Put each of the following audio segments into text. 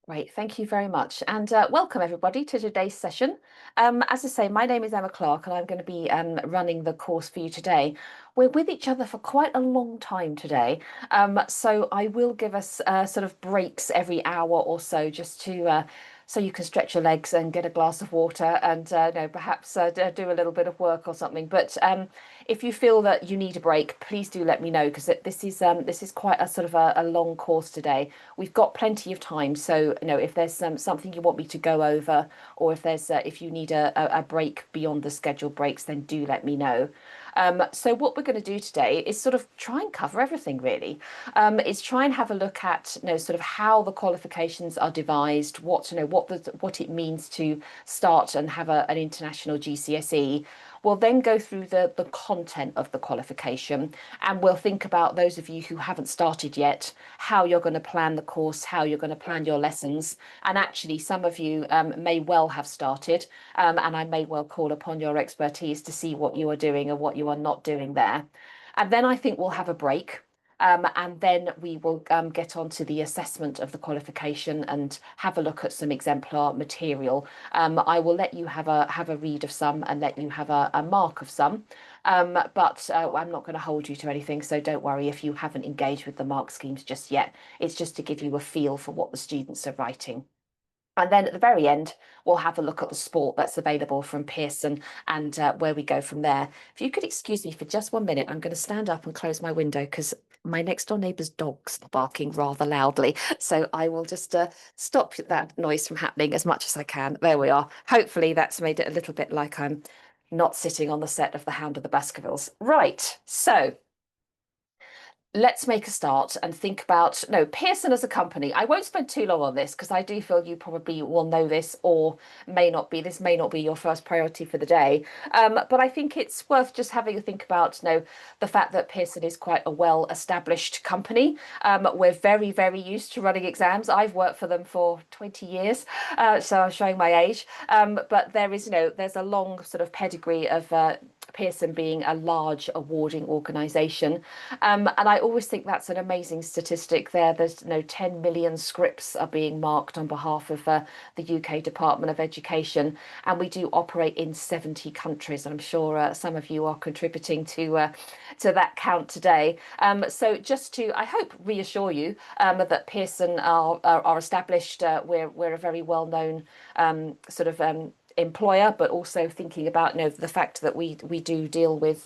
Great, thank you very much. And welcome everybody to today's session. As I say, my name is Emma Clark and I'm going to be running the course for you today. We're with each other for quite a long time today. So I will give us sort of breaks every hour or so just to so you can stretch your legs and get a glass of water and perhaps do a little bit of work or something. But if you feel that you need a break, please do let me know because this is quite a sort of a long course today. We've got plenty of time, so if there's something you want me to go over, or if you need a break beyond the scheduled breaks, then do let me know. So what we're going to do today is sort of try and cover everything really. Is try and have a look at sort of how the qualifications are devised, what it means to start and have an international GCSE. We'll then go through the content of the qualification, and we'll think about those of you who haven't started yet, how you're going to plan the course, how you're going to plan your lessons. And actually, some of you may well have started, and I may well call upon your expertise to see what you are doing and what you are not doing there. And then I think we'll have a break. And then we will get on to the assessment of the qualification and have a look at some exemplar material. I will let you have a read of some and let you have a mark of some. But I'm not going to hold you to anything, so don't worry if you haven't engaged with the mark schemes just yet. It's just to give you a feel for what the students are writing. And then at the very end, we'll have a look at the sport that's available from Pearson and where we go from there. If you could excuse me for just 1 minute, I'm going to stand up and close my window because my next door neighbour's dog's barking rather loudly. So I will just stop that noise from happening as much as I can. There we are. Hopefully that's made it a little bit like I'm not sitting on the set of The Hound of the Baskervilles. Right, so let's make a start and think about Pearson as a company. I won't spend too long on this because I do feel you probably will know this or this may not be your first priority for the day. But I think it's worth just having a think about the fact that Pearson is quite a well-established company. We're very, very used to running exams. I've worked for them for 20 years, so I'm showing my age. But there's a long sort of pedigree of Pearson being a large awarding organisation. And I always think that's an amazing statistic there. There's 10 million scripts are being marked on behalf of the UK Department of Education, and we do operate in 70 countries. I'm sure some of you are contributing to that count today. So just to, I hope, reassure you that Pearson are established. We're a very well-known sort of employer, but also thinking about the fact that we do deal with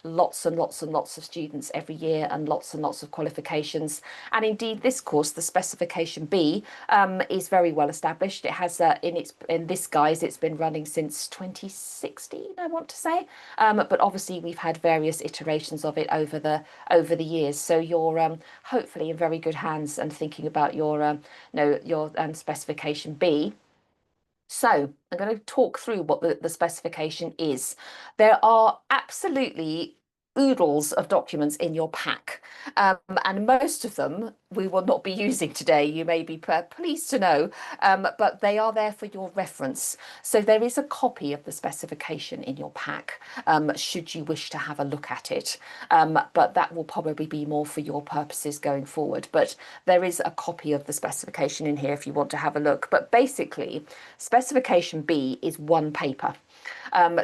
lots and lots and lots of students every year and lots of qualifications. And indeed this course, the Specification B, is very well established. It has in this guise it's been running since 2016, I want to say, but obviously we've had various iterations of it over the years, so you're hopefully in very good hands and thinking about your Specification B. So I'm going to talk through what the specification is. There are absolutely oodles of documents in your pack, and most of them we will not be using today. You may be pleased to know, but they are there for your reference. So there is a copy of the specification in your pack, should you wish to have a look at it. But that will probably be more for your purposes going forward. But there is a copy of the specification in here if you want to have a look. But basically, Specification B is one paper.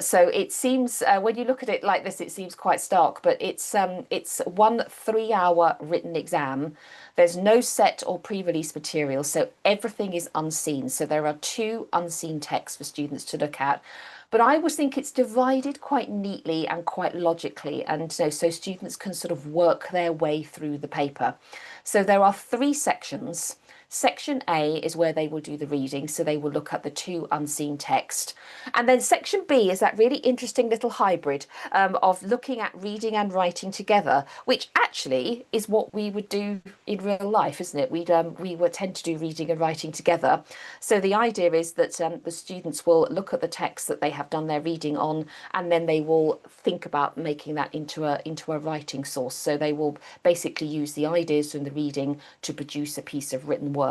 So it seems when you look at it like this, it seems quite stark, but it's 1 3-hour written exam. There's no set or pre-release material, so everything is unseen. So there are 2 unseen texts for students to look at. But I always think it's divided quite neatly and quite logically, and so students can sort of work their way through the paper. So there are 3 sections. Section A is where they will do the reading, so they will look at the 2 unseen text. And then Section B is that really interesting little hybrid of looking at reading and writing together, which actually is what we would do in real life, isn't it? We would tend to do reading and writing together. So the idea is that the students will look at the text that they have done their reading on, and then they will think about making that into a writing source. So they will basically use the ideas from the reading to produce a piece of written work.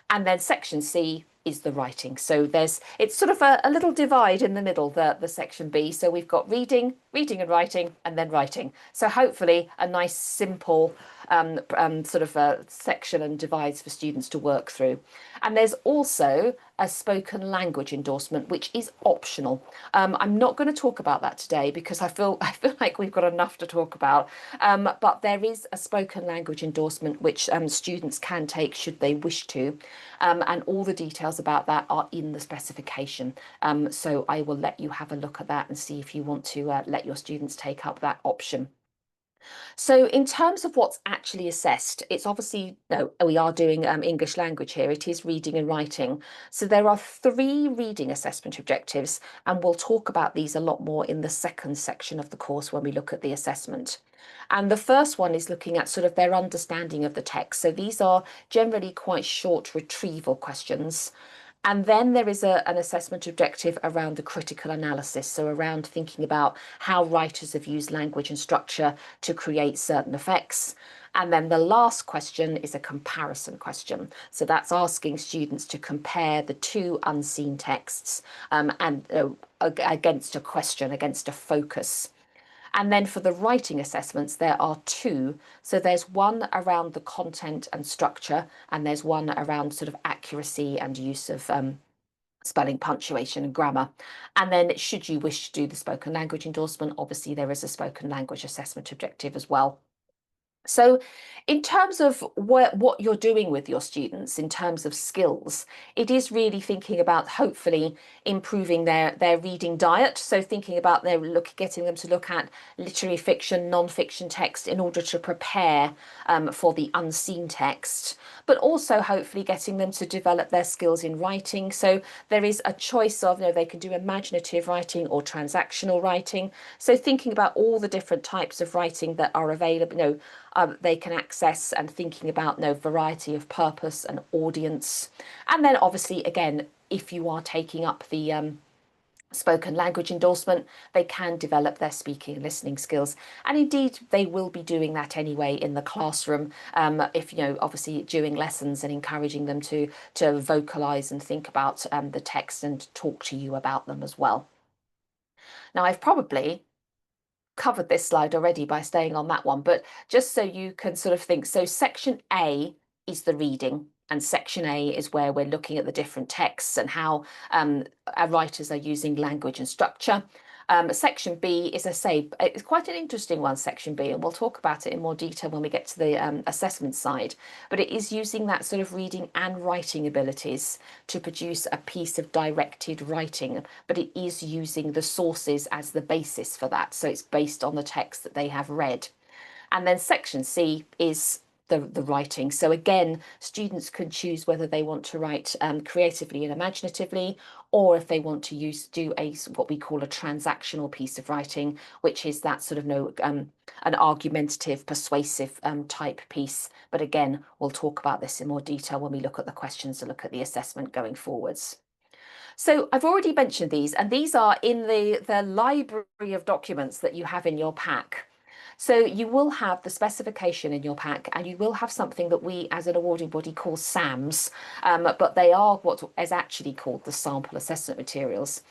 And then Section C is the writing. So it's sort of a little divide in the middle, the Section B. So we've got reading, reading and writing, and then writing. So hopefully a nice simple sort of section and device for students to work through. And there's also a spoken language endorsement, which is optional. I'm not going to talk about that today because I feel like we've got enough to talk about. But there is a spoken language endorsement which students can take should they wish to, and all the details about that are in the specification. So I will let you have a look at that and see if you want to let your students take up that option. So in terms of what's actually assessed, it's obviously, no, we are doing English language here. It is reading and writing. So there are 3 reading assessment objectives, and we'll talk about these a lot more in the second section of the course when we look at the assessment. And the first one is looking at sort of their understanding of the text. So these are generally quite short retrieval questions. And then there is an assessment objective around the critical analysis, so around thinking about how writers have used language and structure to create certain effects. And then the last question is a comparison question. So that's asking students to compare the 2 unseen texts and against a question, against a focus. And then for the writing assessments, there are 2. So there's one around the content and structure, and there's one around sort of accuracy and use of spelling, punctuation, and grammar. And then should you wish to do the spoken language endorsement, obviously there is a spoken language assessment objective as well. So in terms of what you're doing with your students, in terms of skills, it is really thinking about hopefully improving their reading diet. So thinking about getting them to look at literary fiction, non-fiction text in order to prepare for the unseen text, but also hopefully getting them to develop their skills in writing. So there is a choice of, they can do imaginative writing or transactional writing. So thinking about all the different types of writing that are available, they can access, and thinking about variety of purpose and audience. And then obviously, again, if you are taking up the spoken language endorsement, they can develop their speaking and listening skills. And indeed, they will be doing that anyway in the classroom, if, obviously during lessons, and encouraging them to vocalize and think about the text and talk to you about them as well. Now, I've probably covered this slide already by staying on that one, but just so you can sort of think, so section A is the reading, and section A is where we're looking at the different texts and how our writers are using language and structure. Section B is, as I say, it's quite an interesting one, section B, and we'll talk about it in more detail when we get to the assessment side. But it is using that sort of reading and writing abilities to produce a piece of directed writing, but it is using the sources as the basis for that. So it's based on the text that they have read. And then section C is the writing. So again, students can choose whether they want to write creatively and imaginatively, or if they want to do what we call a transactional piece of writing, which is that sort of an argumentative, persuasive type piece. But again, we'll talk about this in more detail when we look at the questions and look at the assessment going forwards. So I've already mentioned these, and these are in the library of documents that you have in your pack. So you will have the specification in your pack, and you will have something that we as an awarding body call SAMs, but they are what is actually called the sample assessment materials.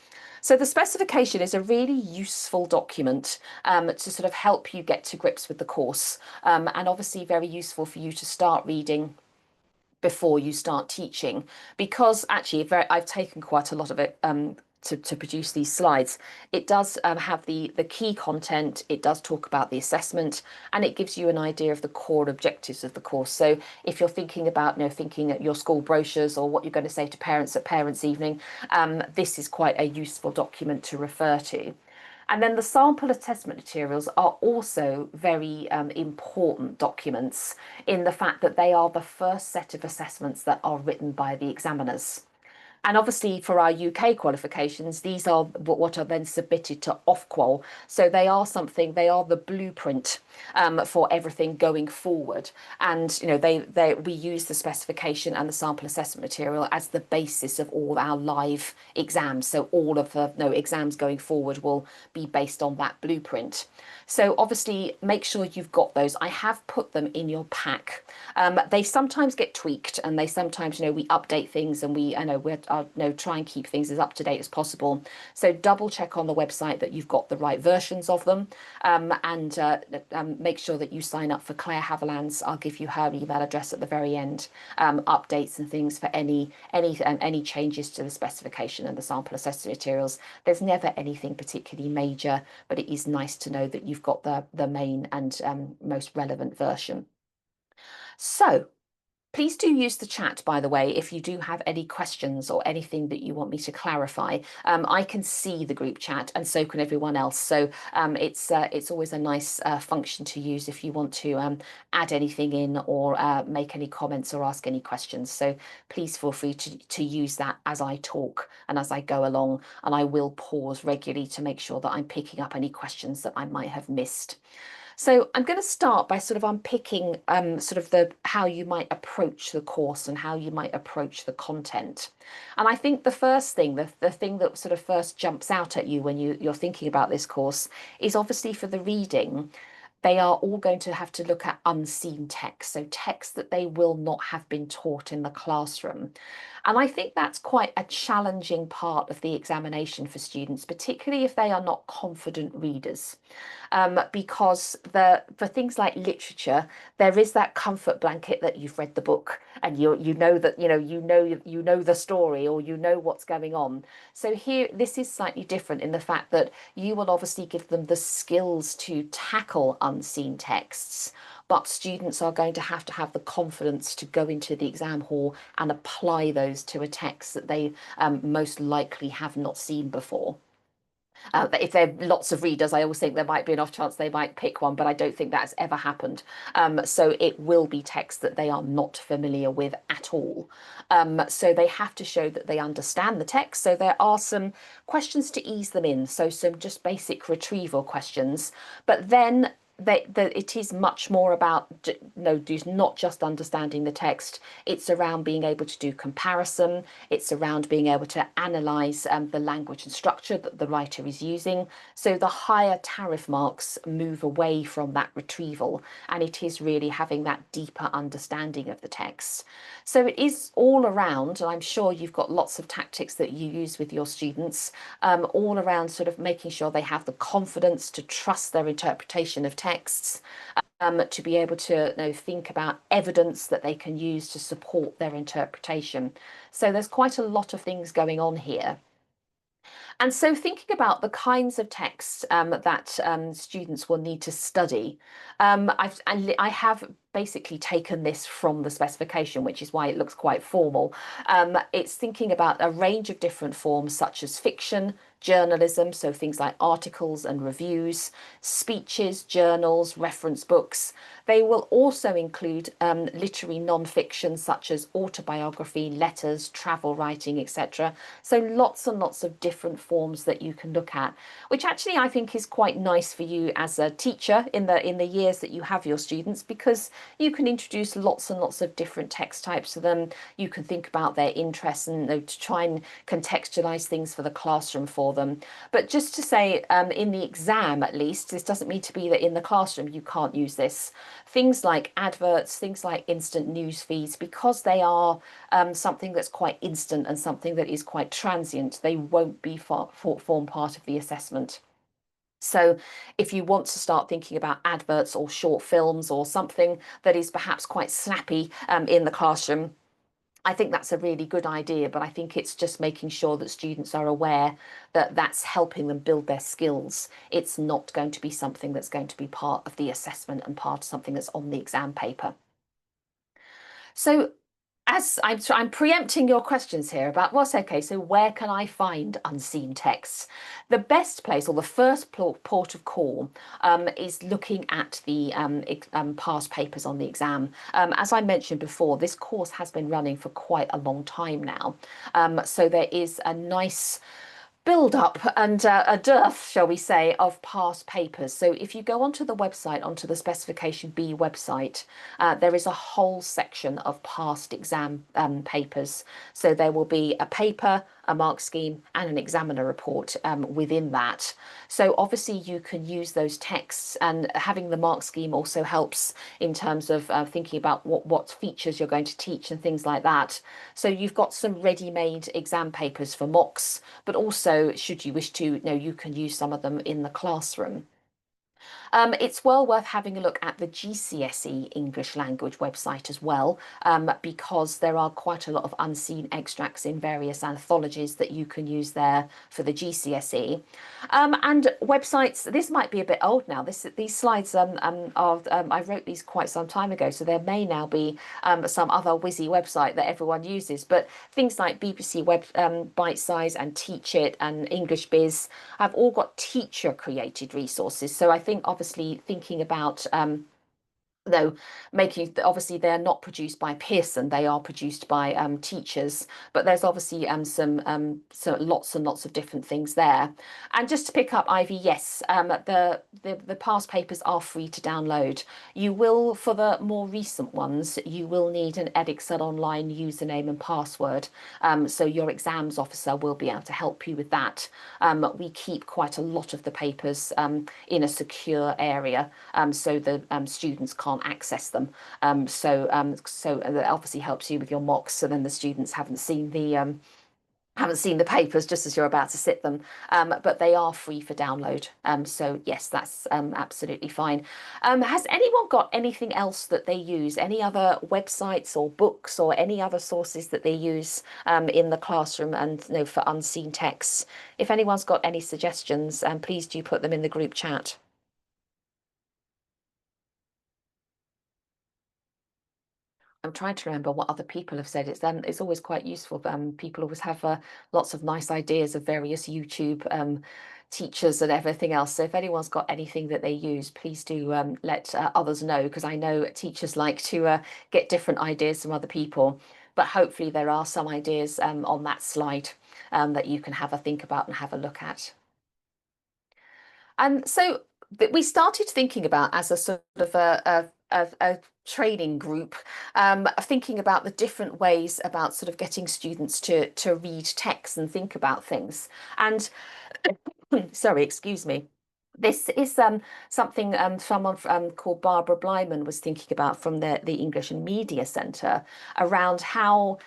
So the specification is a really useful document to sort of help you get to grips with the course, and obviously very useful for you to start reading before you start teaching, because actually I've taken quite a lot of it to produce these slides. It does have the key content, it does talk about the assessment, and it gives you an idea of the core objectives of the course. So if you're thinking about thinking at your school brochures or what you're going to say to parents at parents' evening, this is quite a useful document to refer to. And then the sample assessment materials are also very important documents in the fact that they are the first set of assessments that are written by the examiners. And obviously for our UK qualifications, these are what are then submitted to Ofqual. So they are the blueprint for everything going forward. And we use the specification and the sample assessment material as the basis of all our live exams. So all of the exams going forward will be based on that blueprint. So obviously make sure you've got those. I have put them in your pack. They sometimes get tweaked, and they sometimes we update things, and try and keep things as up to date as possible. So double check on the website that you've got the right versions of them, and make sure that you sign up for Claire Haviland's. I'll give you her email address at the very end. Updates and things for any changes to the specification and the sample assessment materials. There's never anything particularly major, but it is nice to know that you've got the main and most relevant version. So please do use the chat, by the way, if you do have any questions or anything that you want me to clarify. I can see the group chat, and so can everyone else. So it's always a nice function to use if you want to add anything in or make any comments or ask any questions. So please feel free to use that as I talk and as I go along, and I will pause regularly to make sure that I'm picking up any questions that I might have missed. So I'm going to start by sort of unpicking sort of how you might approach the course and how you might approach the content. And I think the first thing, the thing that sort of first jumps out at you when you're thinking about this course is obviously for the reading. They are all going to have to look at unseen text, so text that they will not have been taught in the classroom. And I think that's quite a challenging part of the examination for students, particularly if they are not confident readers. Because for things like literature, there is that comfort blanket that you've read the book and you know that you know the story, or you know what's going on. So here, this is slightly different in the fact that you will obviously give them the skills to tackle unseen texts, but students are going to have the confidence to go into the exam hall and apply those to a text that they most likely have not seen before. If there are lots of readers, I always think there might be an off chance they might pick one, but I don't think that's ever happened. So it will be text that they are not familiar with at all. So they have to show that they understand the text. So there are some questions to ease them in. So some just basic retrieval questions, but then it is much more about not just understanding the text. It's around being able to do comparison. It's around being able to analyze the language and structure that the writer is using. So the higher tariff marks move away from that retrieval, and it is really having that deeper understanding of the text. So it is all around, and I'm sure you've got lots of tactics that you use with your students, all around sort of making sure they have the confidence to trust their interpretation of texts, to be able to think about evidence that they can use to support their interpretation. So there's quite a lot of things going on here. And so thinking about the kinds of texts that students will need to study, I have basically taken this from the specification, which is why it looks quite formal. It's thinking about a range of different forms such as fiction, journalism, so things like articles and reviews, speeches, journals, reference books. They will also include literary non-fiction such as autobiography, letters, travel writing, etc. So lots and lots of different forms that you can look at, which actually I think is quite nice for you as a teacher in the years that you have your students, because you can introduce lots and lots of different text types to them. You can think about their interests and to try and contextualize things for the classroom for them. But just to say, in the exam at least, this doesn't mean to be that in the classroom you can't use this. Things like adverts, things like instant news feeds, because they are something that's quite instant and something that is quite transient, they won't form part of the assessment. So if you want to start thinking about adverts or short films or something that is perhaps quite snappy in the classroom, I think that's a really good idea, but I think it's just making sure that students are aware that that's helping them build their skills. It's not going to be something that's going to be part of the assessment and part of something that's on the exam paper. So as I'm preempting your questions here about okay, so where can I find unseen texts? The best place, or the first port of call, is looking at the past papers on the exam. As I mentioned before, this course has been running for quite a long time now. So there is a nice build up and a dearth, shall we say, of past papers. So if you go onto the website, onto the Specification B website, there is a whole section of past exam papers. So there will be a paper, a mark scheme, and an examiner report within that. So obviously you can use those texts, and having the mark scheme also helps in terms of thinking about what features you're going to teach and things like that. So you've got some ready-made exam papers for mocks, but also should you wish to, you can use some of them in the classroom. It's well worth having a look at the GCSE English language website as well, because there are quite a lot of unseen extracts in various anthologies that you can use there for the GCSE. And websites, this might be a bit old now. These slides I wrote these quite some time ago, so there may now be some other whizzy website that everyone uses. But things like BBC Web Bite Size and Teach It and English Biz have all got teacher created resources. So I think obviously thinking about though making obviously they're not produced by Pearson, they are produced by teachers, but there's obviously so lots and lots of different things there. And just to pick up Ivy, yes, the past papers are free to download. You will, for the more recent ones, you will need an Edexcel Online username and password, so your exams officer will be able to help you with that. We keep quite a lot of the papers in a secure area, so the students can't access them. So that obviously helps you with your mocks. So then the students haven't seen the papers just as you're about to sit them, but they are free for download. So yes, that's absolutely fine. Has anyone got anything else that they use? Any other websites or books or any other sources that they use in the classroom and for unseen texts? If anyone's got any suggestions, please do put them in the group chat. I'm trying to remember what other people have said. It's always quite useful. People always have lots of nice ideas of various YouTube teachers and everything else. So if anyone's got anything that they use, please do let others know, because I know teachers like to get different ideas from other people. But hopefully there are some ideas on that slide that you can have a think about and have a look at. And so we started thinking about, as a sort of a training group, thinking about the different ways about sort of getting students to read text and think about things. And sorry, excuse me. This is something someone called Barbara Blyman was thinking about from the English and Media Centre, around how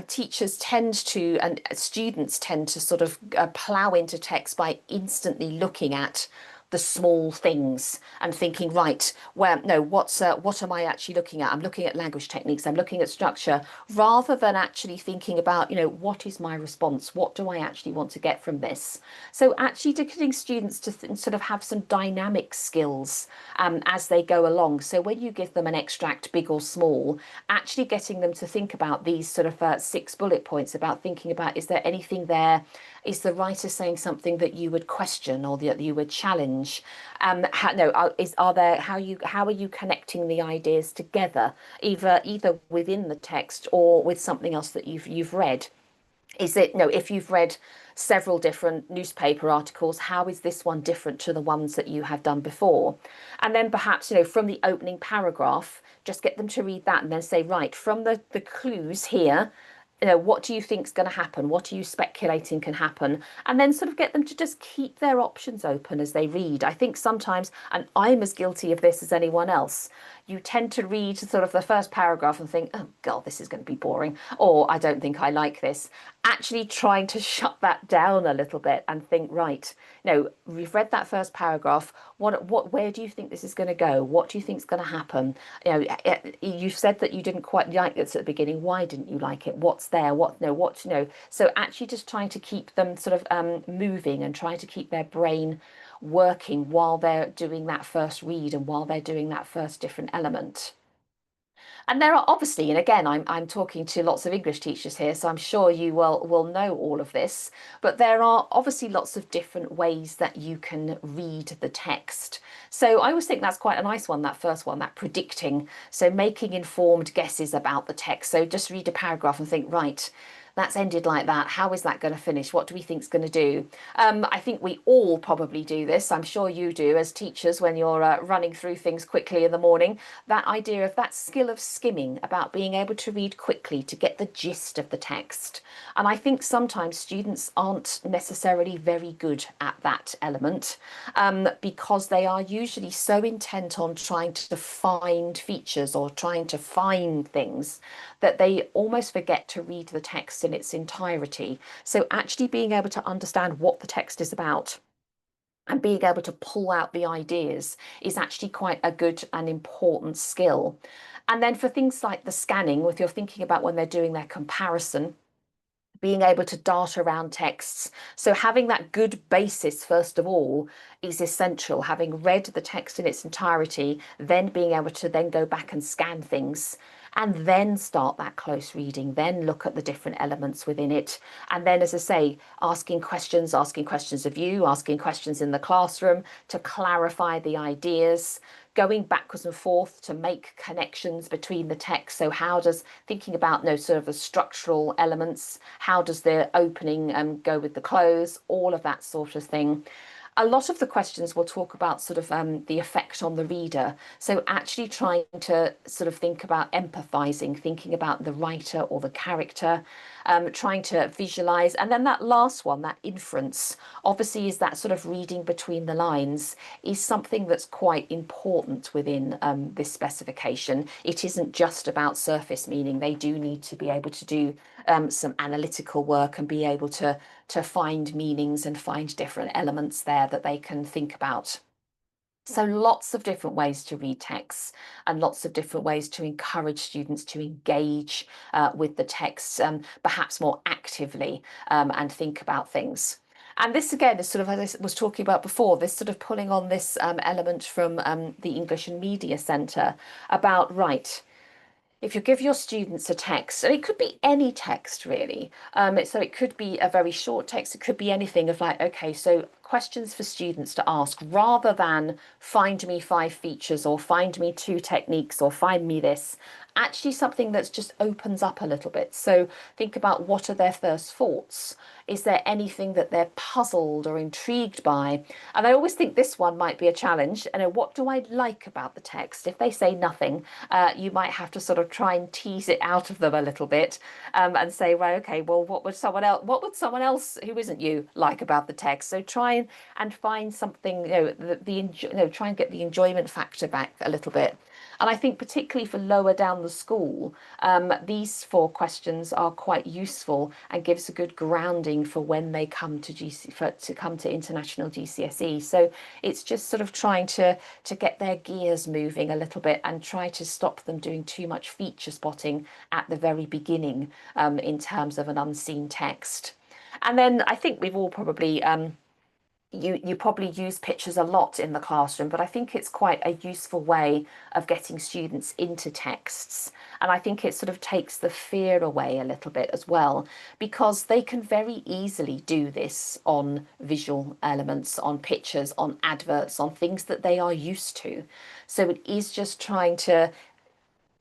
teachers tend to, and students tend to sort of plough into text by instantly looking at the small things and thinking, right, well, no, what am I actually looking at? I'm looking at language techniques, I'm looking at structure, rather than actually thinking about, what is my response? What do I actually want to get from this? So actually getting students to sort of have some dynamic skills as they go along. So when you give them an extract, big or small, actually getting them to think about these sort of 6 bullet points, about thinking about, is there anything there? Is the writer saying something that you would question or that you would challenge? How, no, are there, how are you connecting the ideas together, either within the text or with something else that you've read? Is it, no, if you've read several different newspaper articles, how is this one different to the ones that you have done before? And then perhaps, from the opening paragraph, just get them to read that and then say, right, from the clues here, what do you think is going to happen? What are you speculating can happen? And then sort of get them to just keep their options open as they read. I think sometimes, and I'm as guilty of this as anyone else, you tend to read sort of the first paragraph and think, oh God, this is going to be boring, or I don't think I like this. Actually trying to shut that down a little bit and think, right, no, we've read that first paragraph. Where do you think this is going to go? What do you think is going to happen? You said that you didn't quite like this at the beginning. Why didn't you like it? What's there? So actually just trying to keep them sort of moving and trying to keep their brain working while they're doing that first read and while they're doing that first different element. And there are obviously, and again, I'm talking to lots of English teachers here, so I'm sure you will know all of this, but there are obviously lots of different ways that you can read the text. So I always think that's quite a nice one, that first one, that predicting. So making informed guesses about the text. So just read a paragraph and think, right, That's ended like that. How is that going to finish? What do we think is going to do? I think we all probably do this. I'm sure you do as teachers when you're running through things quickly in the morning. That idea of that skill of skimming, about being able to read quickly to get the gist of the text. And I think sometimes students aren't necessarily very good at that element because they are usually so intent on trying to find features or trying to find things that they almost forget to read the text in its entirety. So actually being able to understand what the text is about and being able to pull out the ideas is actually quite a good and important skill. And then for things like the scanning, if you're thinking about when they're doing their comparison, being able to dart around texts. So having that good basis, first of all, is essential. Having read the text in its entirety, then being able to then go back and scan things and then start that close reading, then look at the different elements within it. And then, as I say, asking questions of you, asking questions in the classroom to clarify the ideas, going backwards and forth to make connections between the text. So how does thinking about sort of the structural elements, how does the opening go with the close, all of that sort of thing. A lot of the questions will talk about sort of the effect on the reader. So actually trying to sort of think about empathizing, thinking about the writer or the character, trying to visualize. And then that last one, that inference, obviously is that sort of reading between the lines is something that's quite important within this specification. It isn't just about surface meaning. They do need to be able to do some analytical work and be able to find meanings and find different elements there that they can think about. So lots of different ways to read texts and lots of different ways to encourage students to engage with the text, perhaps more actively, and think about things. And this again is sort of, as I was talking about before, this sort of pulling on this element from the English and Media Centre about, right, if you give your students a text, and it could be any text really, so it could be a very short text, it could be anything of like, okay, so questions for students to ask rather than find me 5 features or find me 2 techniques or find me this, actually something that just opens up a little bit. So think about what are their first thoughts? Is there anything that they're puzzled or intrigued by? And I always think this one might be a challenge. And what do I like about the text? If they say nothing, you might have to sort of try and tease it out of them a little bit and say, well, okay, well, what would someone else who isn't you like about the text? So try and find something, try and get the enjoyment factor back a little bit. And I think particularly for lower down the school, these 4 questions are quite useful and gives a good grounding for when they come to come to international GCSE. So it's just sort of trying to get their gears moving a little bit and try to stop them doing too much feature spotting at the very beginning in terms of an unseen text. And then I think we've all probably you probably use pictures a lot in the classroom, but I think it's quite a useful way of getting students into texts. And I think it sort of takes the fear away a little bit as well, because they can very easily do this on visual elements, on pictures, on adverts, on things that they are used to. So it is just trying to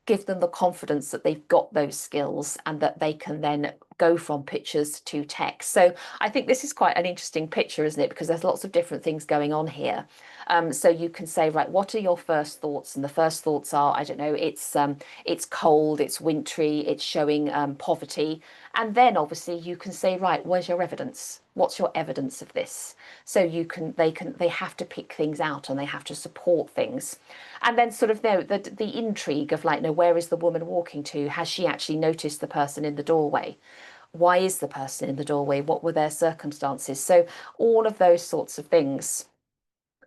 give them the confidence that they've got those skills and that they can then go from pictures to text. So I think this is quite an interesting picture, isn't it? Because there's lots of different things going on here. So you can say, right, what are your first thoughts? And the first thoughts are, I don't know, it's cold, it's wintry, it's showing poverty. And then obviously you can say, right, where's your evidence? What's your evidence of this? So they have to pick things out and they have to support things. And then sort of the intrigue of like, no, where is the woman walking to? Has she actually noticed the person in the doorway? Why is the person in the doorway? What were their circumstances? So all of those sorts of things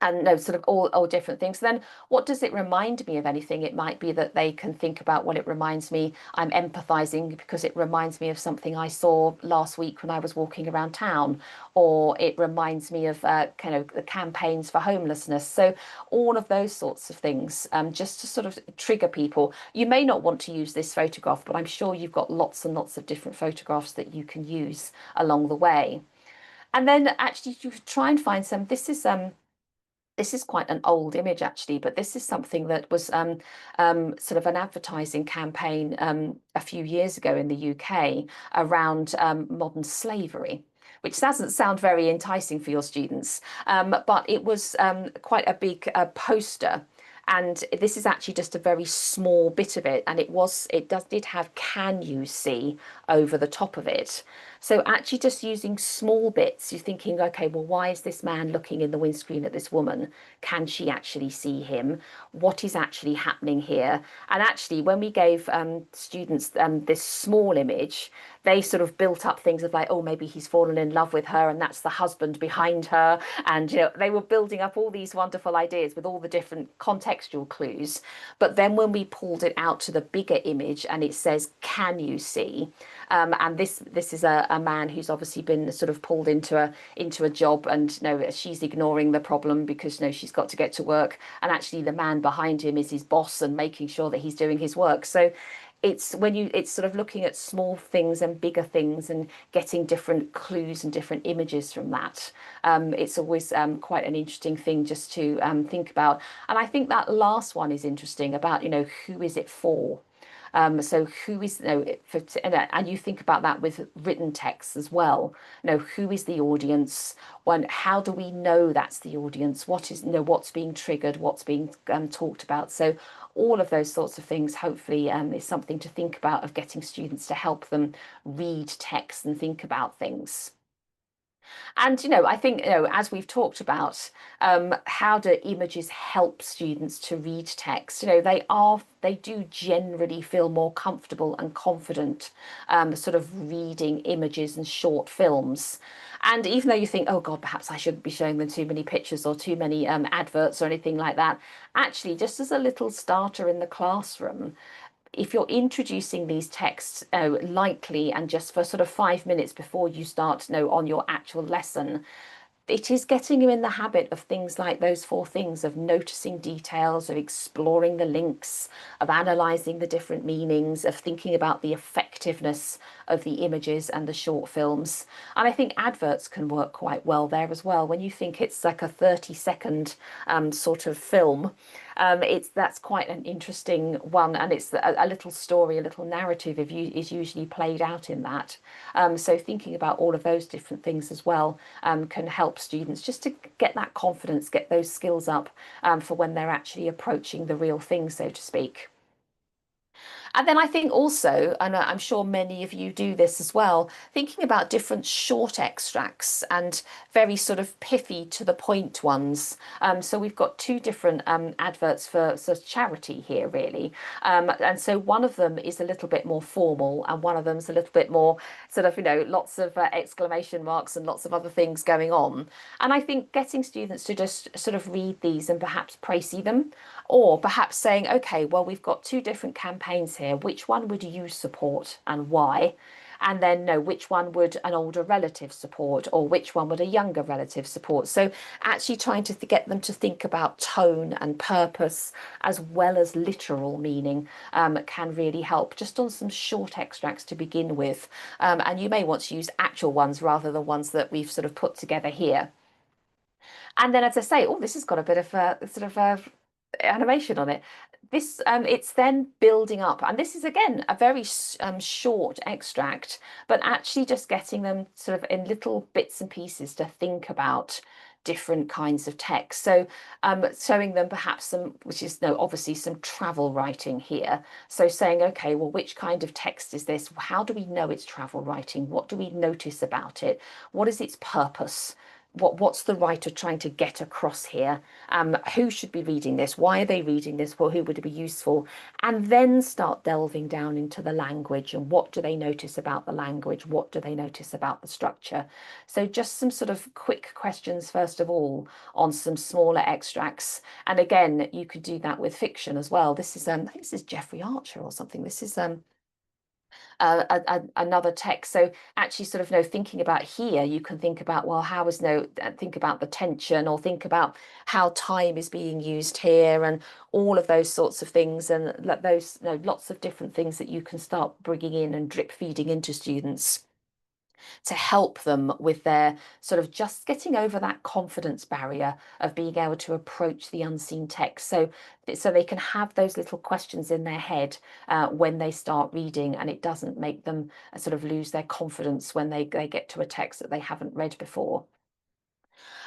and no sort of all different things. Then what does it remind me of anything? It might be that they can think about what it reminds me. I'm empathizing because it reminds me of something I saw last week when I was walking around town, or it reminds me of kind of the campaigns for homelessness. So all of those sorts of things, just to sort of trigger people. You may not want to use this photograph, but I'm sure you've got lots and lots of different photographs that you can use along the way. And then actually you try and find some, this is This is quite an old image actually, but this is something that was sort of an advertising campaign a few years ago in the UK around modern slavery, which doesn't sound very enticing for your students, but it was quite a big poster. And this is actually just a very small bit of it, and did have "can you see" over the top of it. So actually just using small bits, you're thinking, okay, well, why is this man looking in the windscreen at this woman? Can she actually see him? What is actually happening here? And actually, when we gave students this small image, they sort of built up things of like, oh, maybe he's fallen in love with her and that's the husband behind her. And, they were building up all these wonderful ideas with all the different contextual clues. But then when we pulled it out to the bigger image and it says, can you see? And this is a man who's obviously been sort of pulled into a job, and she's ignoring the problem because she's got to get to work, and actually the man behind him is his boss and making sure that he's doing his work. So it's sort of looking at small things and bigger things and getting different clues and different images from that. It's always quite an interesting thing just to think about. And I think that last one is interesting about who is it for. So who is, and you think about that with written text as well. Who is the audience? How do we know that's the audience? What's being triggered? What's being talked about? So all of those sorts of things, hopefully, is something to think about of getting students to help them read text and think about things. And, I think, as we've talked about, how do images help students to read text? They do generally feel more comfortable and confident, sort of reading images and short films. And even though you think, oh God, perhaps I shouldn't be showing them too many pictures or too many adverts or anything like that, actually, just as a little starter in the classroom, if you're introducing these texts lightly and just for sort of 5 minutes before you start on your actual lesson, it is getting you in the habit of things like those four things of noticing details, of exploring the links, of analysing the different meanings, of thinking about the effectiveness of the images and the short films. And I think adverts can work quite well there as well. When you think it's like a 30-second sort of film, that's quite an interesting one, and it's a little story, a little narrative is usually played out in that. So thinking about all of those different things as well can help students just to get that confidence, get those skills up for when they're actually approaching the real thing, so to speak. And then I think also, and I'm sure many of you do this as well, thinking about different short extracts and very sort of pithy to the point ones. So we've got two different adverts for sort of charity here, really. And so one of them is a little bit more formal, and one of them's a little bit more sort of, lots of exclamation marks and lots of other things going on. And I think getting students to just sort of read these and perhaps précis them, or perhaps saying, okay, well, we've got two different campaigns here. Which one would you support and why? And then know which one would an older relative support, or which one would a younger relative support. So actually trying to get them to think about tone and purpose as well as literal meaning can really help, just on some short extracts to begin with. And you may want to use actual ones rather than ones that we've sort of put together here. And then, as I say, oh, this has got a bit of a sort of animation on it. It's then building up, and this is again a very short extract, but actually just getting them sort of in little bits and pieces to think about different kinds of text. So showing them perhaps some, which is obviously some travel writing here. So saying, okay, well, which kind of text is this? How do we know it's travel writing? What do we notice about it? What is its purpose? What's the writer trying to get across here? Who should be reading this? Why are they reading this? For who would it be useful? And then start delving down into the language, and what do they notice about the language? What do they notice about the structure? So just some sort of quick questions first of all on some smaller extracts. And again, you could do that with fiction as well. This is I think this is Jeffrey Archer or something. This is another text. So actually sort of thinking about here, you can think about, well, how is think about the tension, or think about how time is being used here, and all of those sorts of things, and those lots of different things that you can start bringing in and drip feeding into students. to help them with their sort of just getting over that confidence barrier of being able to approach the unseen text. So they can have those little questions in their head when they start reading, and it doesn't make them sort of lose their confidence when they get to a text that they haven't read before.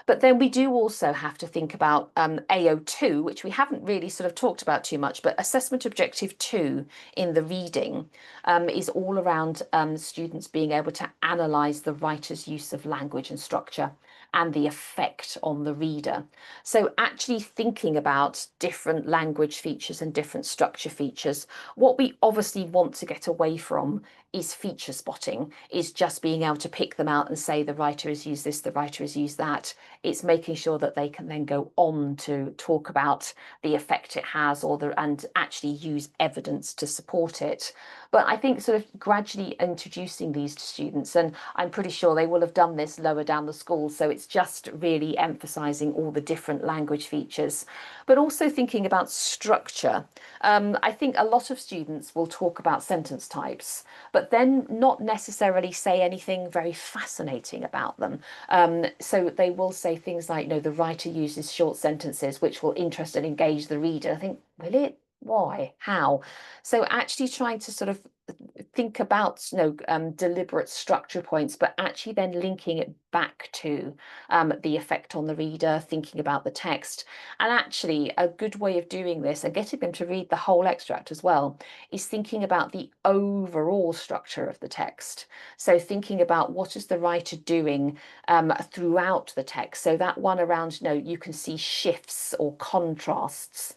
But then we do also have to think about AO2, which we haven't really sort of talked about too much, but assessment objective 2 in the reading is all around students being able to analyse the writer's use of language and structure and the effect on the reader. So actually thinking about different language features and different structure features. What we obviously want to get away from is feature spotting, is just being able to pick them out and say the writer has used this, the writer has used that. It's making sure that they can then go on to talk about the effect it has and actually use evidence to support it. But I think sort of gradually introducing these to students, and I'm pretty sure they will have done this lower down the school, so it's just really emphasizing all the different language features, but also thinking about structure. I think a lot of students will talk about sentence types, but then not necessarily say anything very fascinating about them. So they will say things like, the writer uses short sentences, which will interest and engage the reader. I think, will it? Why? How? So actually trying to sort of think about deliberate structure points, but actually then linking it back to the effect on the reader, thinking about the text. And actually a good way of doing this and getting them to read the whole extract as well is thinking about the overall structure of the text. So thinking about what is the writer doing throughout the text. So that one around, you can see shifts or contrasts.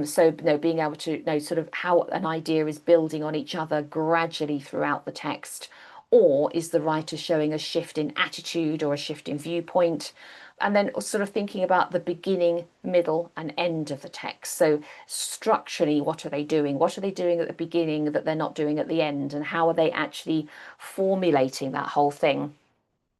So being able to know sort of how an idea is building on each other gradually throughout the text, or is the writer showing a shift in attitude or a shift in viewpoint? And then sort of thinking about the beginning, middle, and end of the text. So structurally, what are they doing? What are they doing at the beginning that they're not doing at the end? And how are they actually formulating that whole thing?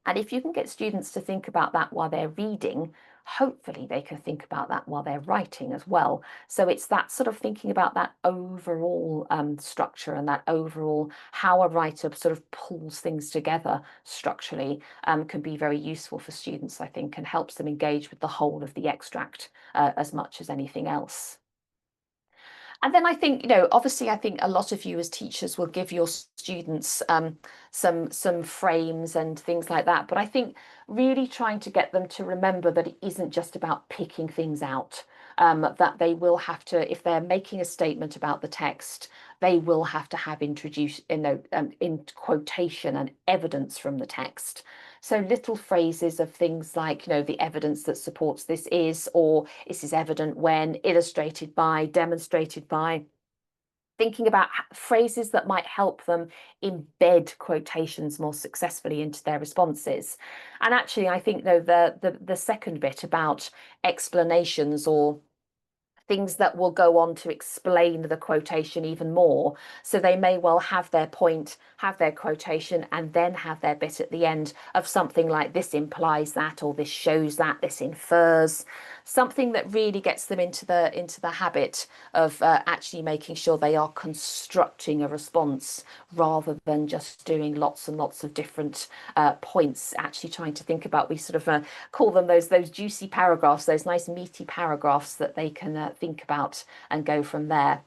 And if you can get students to think about that while they're reading, hopefully they can think about that while they're writing as well. So it's that sort of thinking about that overall structure and that overall how a writer sort of pulls things together structurally can be very useful for students, I think, and helps them engage with the whole of the extract as much as anything else. And then I think, obviously, I think a lot of you as teachers will give your students some frames and things like that. But I think really trying to get them to remember that it isn't just about picking things out, that they will have to, if they're making a statement about the text, they will have to have introduced, in quotation and evidence from the text. So little phrases of things like, the evidence that supports this is, or this is evident when, illustrated by, demonstrated by, thinking about phrases that might help them embed quotations more successfully into their responses. And actually, I think, though, the second bit about explanations or things that will go on to explain the quotation even more. So they may well have their point, have their quotation, and then have their bit at the end of something like this implies that, or this shows that, this infers, something that really gets them into the habit of actually making sure they are constructing a response rather than just doing lots and lots of different points, actually trying to think about, we sort of call them those juicy paragraphs, those nice meaty paragraphs that they can think about and go from there.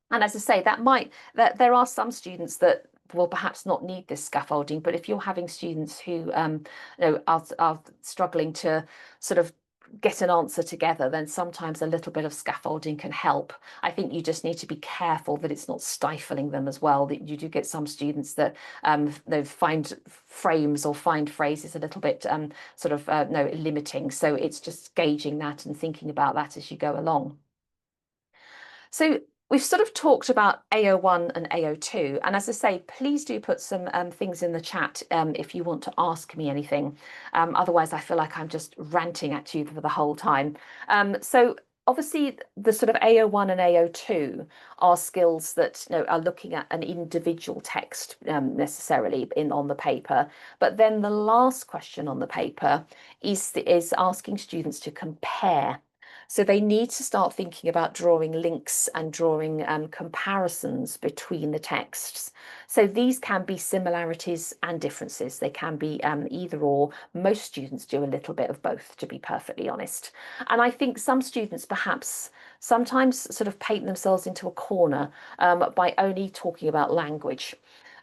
And as I say, that there are some students that will perhaps not need this scaffolding, but if you're having students who are struggling to sort of get an answer together, then sometimes a little bit of scaffolding can help. I think you just need to be careful that it's not stifling them as well. That you do get some students that they find frames or find phrases a little bit limiting. So it's just gauging that and thinking about that as you go along. So we've sort of talked about AO1 and AO2. And as I say, please do put some things in the chat if you want to ask me anything. Otherwise, I feel like I'm just ranting at you for the whole time. So obviously, the sort of AO1 and AO2 are skills that are looking at an individual text necessarily on the paper. But then the last question on the paper is asking students to compare So they need to start thinking about drawing links and drawing comparisons between the texts. So these can be similarities and differences. They can be either or. Most students do a little bit of both, to be perfectly honest. And I think some students perhaps sometimes sort of paint themselves into a corner by only talking about language.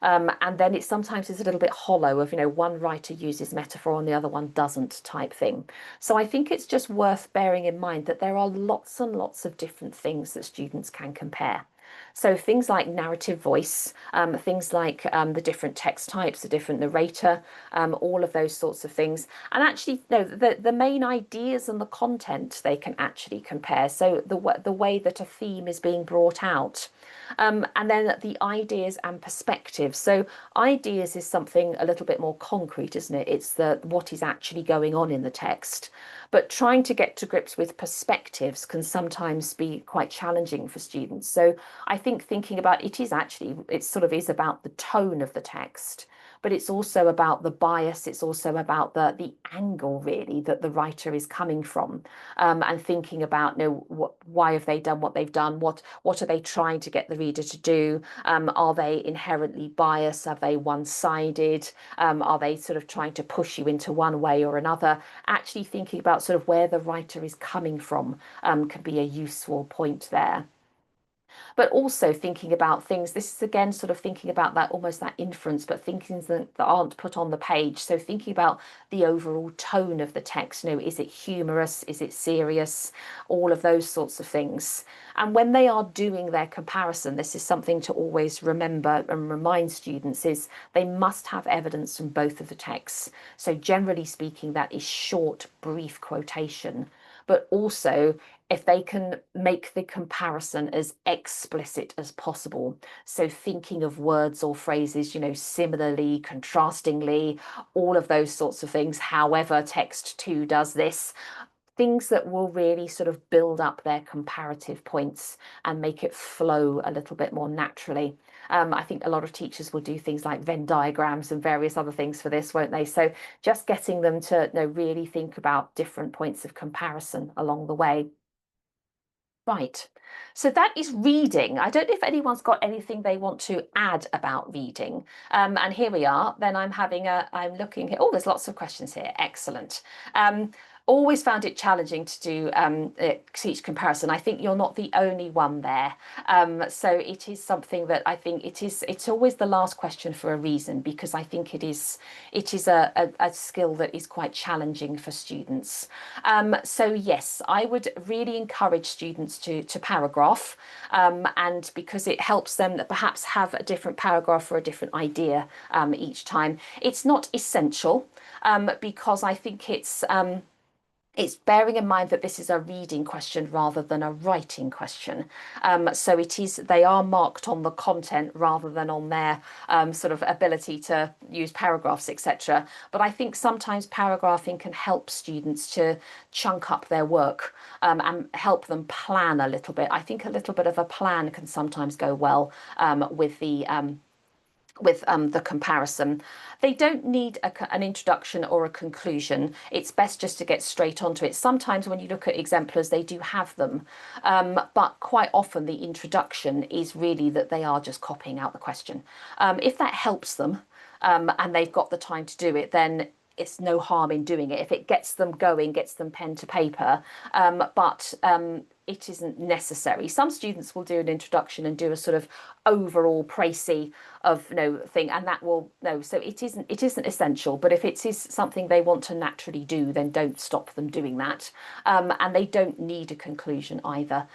And then it sometimes is a little bit hollow of, one writer uses metaphor and the other one doesn't type thing. So I think it's just worth bearing in mind that there are lots and lots of different things that students can compare. So things like narrative voice, things like the different text types, the different narrator, all of those sorts of things. And actually, no, the main ideas and the content they can actually compare. So the way that a theme is being brought out. And then the ideas and perspectives. So ideas is something a little bit more concrete, isn't it? It's the what is actually going on in the text. But trying to get to grips with perspectives can sometimes be quite challenging for students. So I think thinking about it sort of is about the tone of the text, but it's also about the bias. It's also about the angle really that the writer is coming from, and thinking about, why have they done what they've done? What are they trying to get the reader to do? Are they inherently biased? Are they one-sided? Are they sort of trying to push you into one way or another? Actually thinking about sort of where the writer is coming from can be a useful point there. But also thinking about things, this is again sort of thinking about that almost that inference, but thinking that aren't put on the page. So thinking about the overall tone of the text, is it humorous? Is it serious? All of those sorts of things. And when they are doing their comparison, this is something to always remember and remind students is they must have evidence from both of the texts. So generally speaking, that is short, brief quotation, but also if they can make the comparison as explicit as possible. So thinking of words or phrases, similarly, contrastingly, all of those sorts of things. However, text two does this. Things that will really sort of build up their comparative points and make it flow a little bit more naturally. I think a lot of teachers will do things like Venn diagrams and various other things for this, won't they? So just getting them to really think about different points of comparison along the way. Right. So that is reading. I don't know if anyone's got anything they want to add about reading. And here we are. Then I'm looking here. Oh, there's lots of questions here. Excellent. Always found it challenging to do teach comparison. I think you're not the only one there. So it is something that I think it's always the last question for a reason, because I think it is a skill that is quite challenging for students. So yes, I would really encourage students to paragraph, and because it helps them perhaps have a different paragraph or a different idea each time. It's not essential, because I think it's bearing in mind that this is a reading question rather than a writing question. So they are marked on the content rather than on their sort of ability to use paragraphs, etc. But I think sometimes paragraphing can help students to chunk up their work, and help them plan a little bit. I think a little bit of a plan can sometimes go well with the comparison. They don't need an introduction or a conclusion. It's best just to get straight onto it. Sometimes when you look at exemplars, they do have them, but quite often the introduction is really that they are just copying out the question. If that helps them, and they've got the time to do it, then it's no harm in doing it if it gets them going, gets them pen to paper. But it isn't necessary. Some students will do an introduction and do a sort of overall précis of thing, and that will so it isn't essential. But if it is something they want to naturally do, then don't stop them doing that. And they don't need a conclusion either.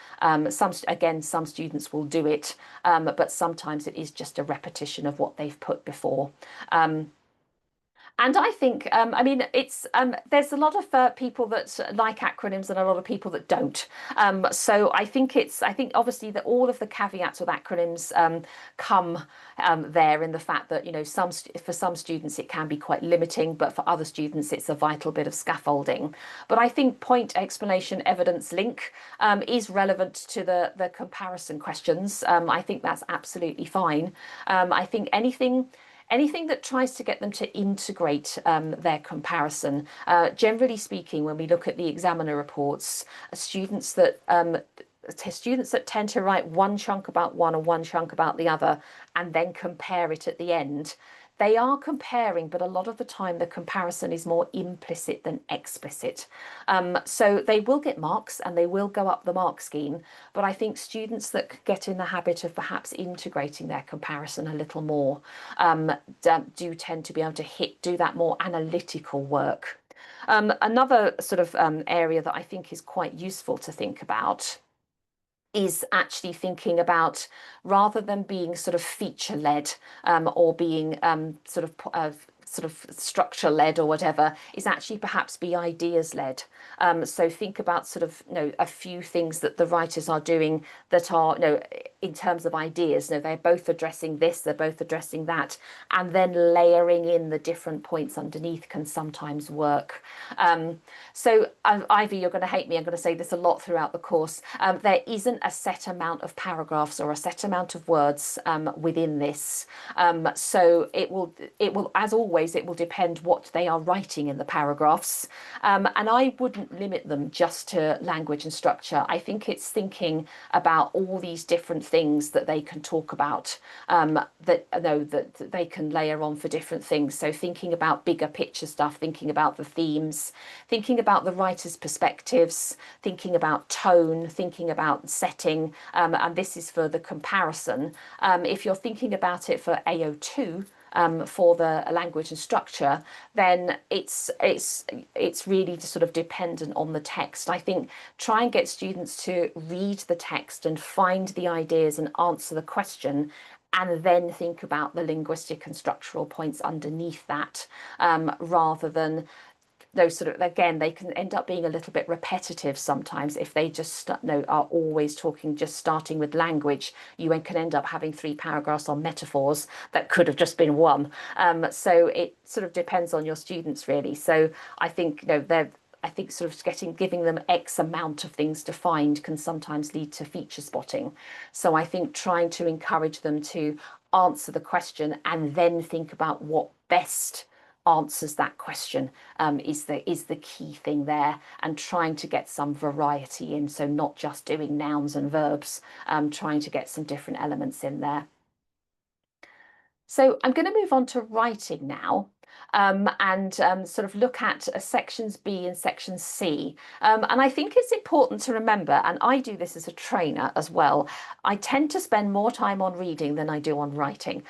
Some students will do it, but sometimes it is just a repetition of what they've put before. And I think, there's a lot of people that like acronyms and a lot of people that don't. So I think obviously that all of the caveats with acronyms come there in the fact that, for some students it can be quite limiting, but for other students it's a vital bit of scaffolding. But I think point, explanation, evidence, link is relevant to the comparison questions. I think that's absolutely fine. I think anything that tries to get them to integrate their comparison. Generally speaking, when we look at the examiner reports, students that tend to write one chunk about one and one chunk about the other and then compare it at the end, they are comparing, but a lot of the time the comparison is more implicit than explicit. So they will get marks and they will go up the mark scheme, but I think students that get in the habit of perhaps integrating their comparison a little more do tend to be able to do that more analytical work. Another sort of area that I think is quite useful to think about is actually thinking about, rather than being sort of feature led or being sort of structure led or whatever, is actually perhaps be ideas led. So think about sort of, a few things that the writers are doing that are, in terms of ideas, they're both addressing this, they're both addressing that, and then layering in the different points underneath can sometimes work. So Ivy, you're going to hate me, I'm going to say this a lot throughout the course. There isn't a set amount of paragraphs or a set amount of words within this. So it will, as always, it will depend what they are writing in the paragraphs. And I wouldn't limit them just to language and structure. I think it's thinking about all these different things that they can talk about, that they can layer on for different things. So thinking about bigger picture stuff, thinking about the themes, thinking about the writer's perspectives, thinking about tone, thinking about setting, and this is for the comparison. If you're thinking about it for AO2, for the language and structure, then it's really sort of dependent on the text. I think try and get students to read the text and find the ideas and answer the question, and then think about the linguistic and structural points underneath that, rather than those sort of, again, they can end up being a little bit repetitive sometimes if they just are always talking, just starting with language. You can end up having 3 paragraphs on metaphors that could have just been one. So it sort of depends on your students, really. So I think I think sort of giving them X amount of things to find can sometimes lead to feature spotting. So I think trying to encourage them to answer the question and then think about what best answers that question is the key thing there, and trying to get some variety in, so not just doing nouns and verbs, trying to get some different elements in there. So I'm going to move on to writing now. And sort of look at sections B and section C. And I think it's important to remember, and I do this as a trainer as well, I tend to spend more time on reading than I do on writing.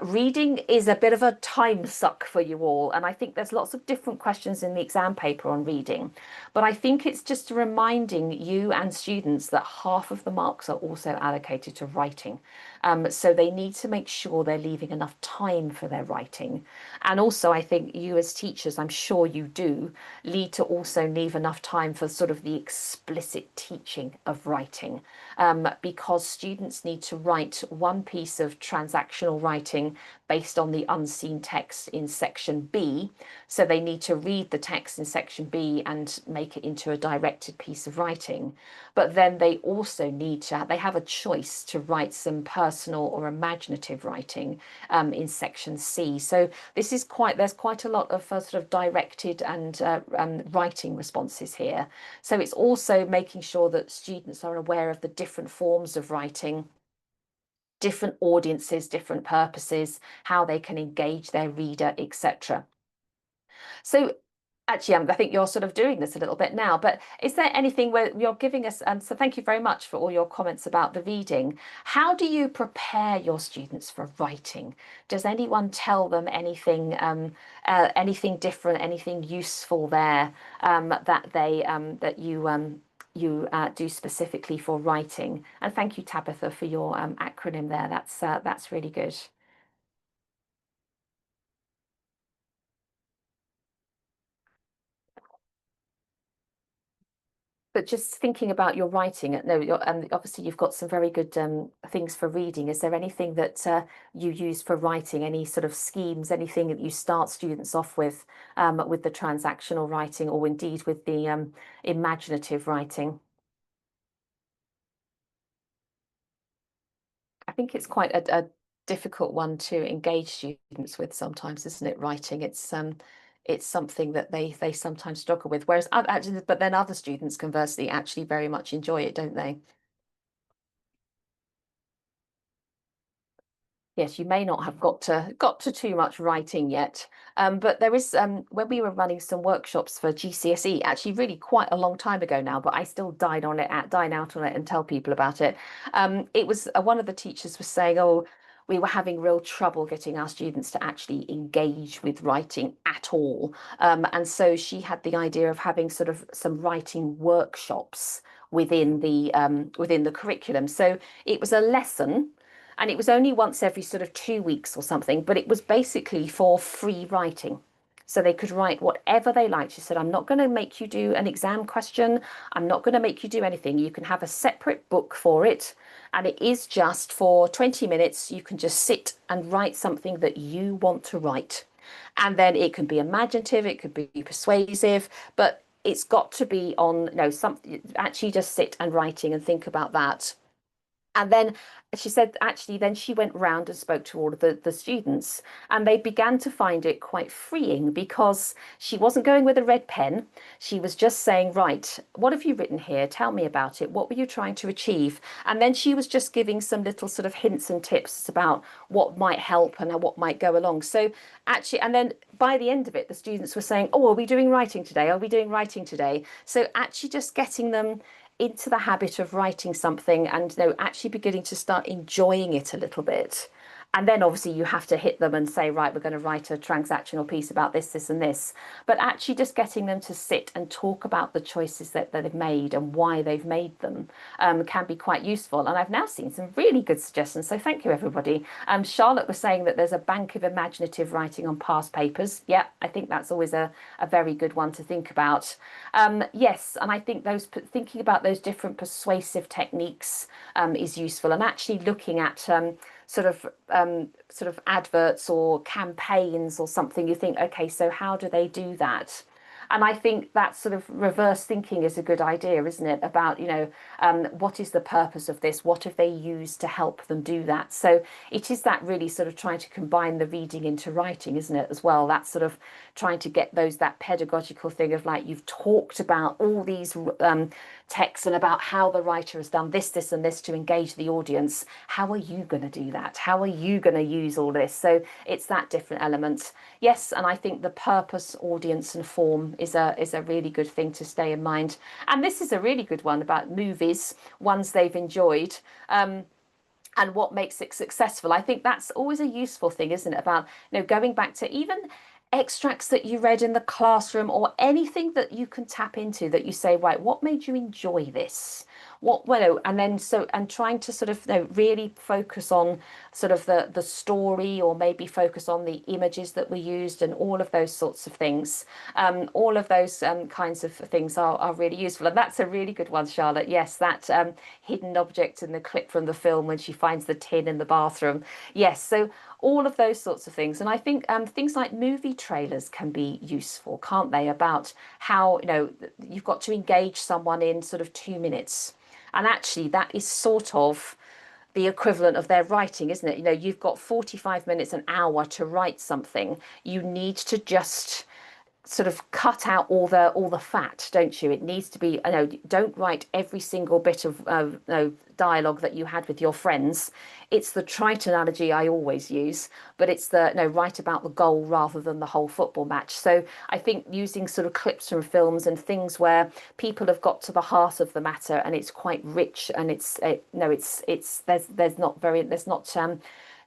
Reading is a bit of a time suck for you all, and I think there's lots of different questions in the exam paper on reading. But I think it's just reminding you and students that half of the marks are also allocated to writing. So they need to make sure they're leaving enough time for their writing. And also, I think you as teachers, I'm sure you do, need to also leave enough time for sort of the explicit teaching of writing, because students need to write one piece of transactional writing based on the unseen text in section B. So they need to read the text in section B and make it into a directed piece of writing. But then they also need to, they have a choice to write some personal or imaginative writing in section C. So this is there's quite a lot of sort of directed and writing responses here. So it's also making sure that students are aware of the different forms of writing, different audiences, different purposes, how they can engage their reader, etc. So actually, I think you're sort of doing this a little bit now, but is there anything where you're giving us, so thank you very much for all your comments about the reading. How do you prepare your students for writing? Does anyone tell them anything, anything different, anything useful there that you do specifically for writing? And thank you, Tabitha, for your acronym there. That's really good. But just thinking about your writing, no, obviously you've got some very good things for reading. Is there anything that you use for writing? Any sort of schemes? Anything that you start students off with the transactional writing, or indeed with the imaginative writing? I think it's quite a difficult one to engage students with sometimes, isn't it? Writing, it's something that they sometimes struggle with. Whereas actually, but then other students conversely actually very much enjoy it, don't they? Yes, you may not have got to too much writing yet, but there is when we were running some workshops for GCSE, actually really quite a long time ago now, but I still dine out on it and tell people about it. It was one of the teachers was saying, "Oh, we were having real trouble getting our students to actually engage with writing at all," and so she had the idea of having sort of some writing workshops within the curriculum. So it was a lesson and it was only once every sort of 2 weeks or something, but it was basically for free writing. So they could write whatever they liked. She said, I'm not going to make you do an exam question. I'm not going to make you do anything. You can have a separate book for it. And it is just for 20 minutes. You can just sit and write something that you want to write. And then it can be imaginative, it could be persuasive, but it's got to be on, something actually just sit and writing and think about that. And then she said, actually, then she went round and spoke to all of the students, and they began to find it quite freeing because she wasn't going with a red pen. She was just saying, right, what have you written here? Tell me about it. What were you trying to achieve? And then she was just giving some little sort of hints and tips about what might help and what might go along. So actually, and then by the end of it, the students were saying, oh, are we doing writing today? Are we doing writing today? So actually just getting them into the habit of writing something and actually beginning to start enjoying it a little bit. And then obviously you have to hit them and say, right, we're going to write a transactional piece about this, this, and this. But actually just getting them to sit and talk about the choices that they've made and why they've made them can be quite useful. And I've now seen some really good suggestions. So thank you, everybody. Charlotte was saying that there's a bank of imaginative writing on past papers. Yeah, I think that's always a very good one to think about. Yes, and I think thinking about those different persuasive techniques is useful, and actually looking at sort of adverts or campaigns or something. You think, okay, so how do they do that? And I think that sort of reverse thinking is a good idea, isn't it? About, what is the purpose of this? What have they used to help them do that? So it is that really sort of trying to combine the reading into writing, isn't it, as well? That's sort of trying to get that pedagogical thing of like, you've talked about all these texts and about how the writer has done this, this, and this to engage the audience. How are you going to do that? How are you going to use all this? So it's that different element. Yes, and I think the purpose, audience, and form is a really good thing to stay in mind. And this is a really good one about movies, ones they've enjoyed. And what makes it successful. I think that's always a useful thing, isn't it? About, going back to even extracts that you read in the classroom or anything that you can tap into that you say, right, what made you enjoy this? What, and then and trying to sort of, really focus on sort of the story, or maybe focus on the images that were used and all of those sorts of things. All of those kinds of things are really useful. And that's a really good one, Charlotte. Yes, that hidden object in the clip from the film when she finds the tin in the bathroom. Yes, so all of those sorts of things. And I think things like movie trailers can be useful, can't they? About how, you've got to engage someone in sort of 2 minutes. And actually, that is sort of the equivalent of their writing, isn't it? You've got 45 minutes, an hour to write something. You need to just sort of cut out all the fat, don't you? It needs to be, don't write every single bit of dialogue that you had with your friends. It's the trite analogy I always use, but it's the write about the goal rather than the whole football match. So I think using sort of clips from films and things where people have got to the heart of the matter and it's quite rich and there's not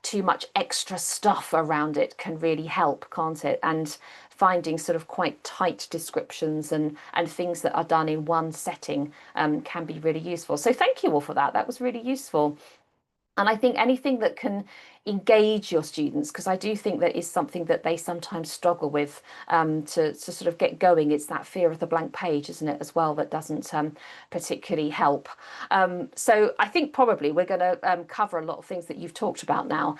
too much extra stuff around it can really help, can't it? And finding sort of quite tight descriptions and things that are done in one setting can be really useful. So thank you all for that. That was really useful. And I think anything that can engage your students, because I do think that is something that they sometimes struggle with to sort of get going. It's that fear of the blank page, isn't it, as well, that doesn't particularly help. So I think probably we're going to cover a lot of things that you've talked about now.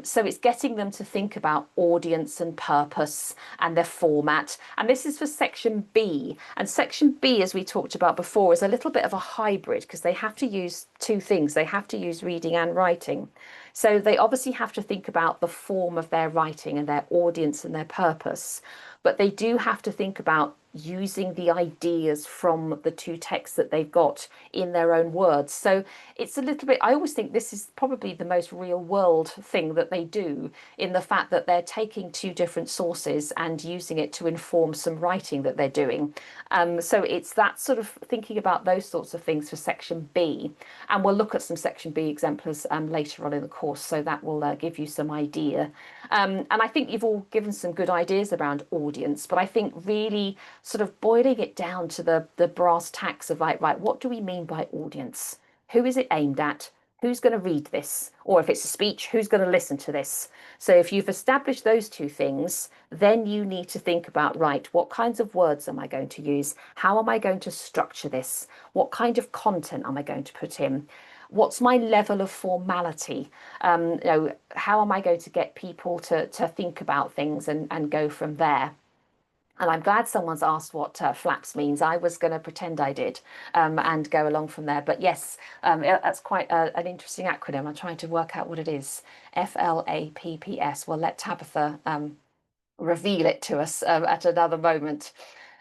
So it's getting them to think about audience and purpose and their format. And this is for section B. And section B, as we talked about before, is a little bit of a hybrid because they have to use two things. They have to use reading and writing. So they obviously have to think about the form of their writing and their audience and their purpose, but they do have to think about using the ideas from the two texts that they've got in their own words. So it's a little bit, I always think this is probably the most real world thing that they do, in the fact that they're taking two different sources and using it to inform some writing that they're doing. So it's that sort of thinking about those sorts of things for section B. And we'll look at some section B exemplars later on in the course, so that will give you some idea. And I think you've all given some good ideas around audience, but I think really sort of boiling it down to the brass tacks of like, right, what do we mean by audience? Who is it aimed at? Who's going to read this? Or if it's a speech, who's going to listen to this? So if you've established those two things, then you need to think about, right, what kinds of words am I going to use? How am I going to structure this? What kind of content am I going to put in? What's my level of formality? How am I going to get people to think about things and go from there? And I'm glad someone's asked what flaps means. I was going to pretend I did and go along from there. But yes, that's quite an interesting acronym. I'm trying to work out what it is. FLAPPS. We'll let Tabitha reveal it to us at another moment.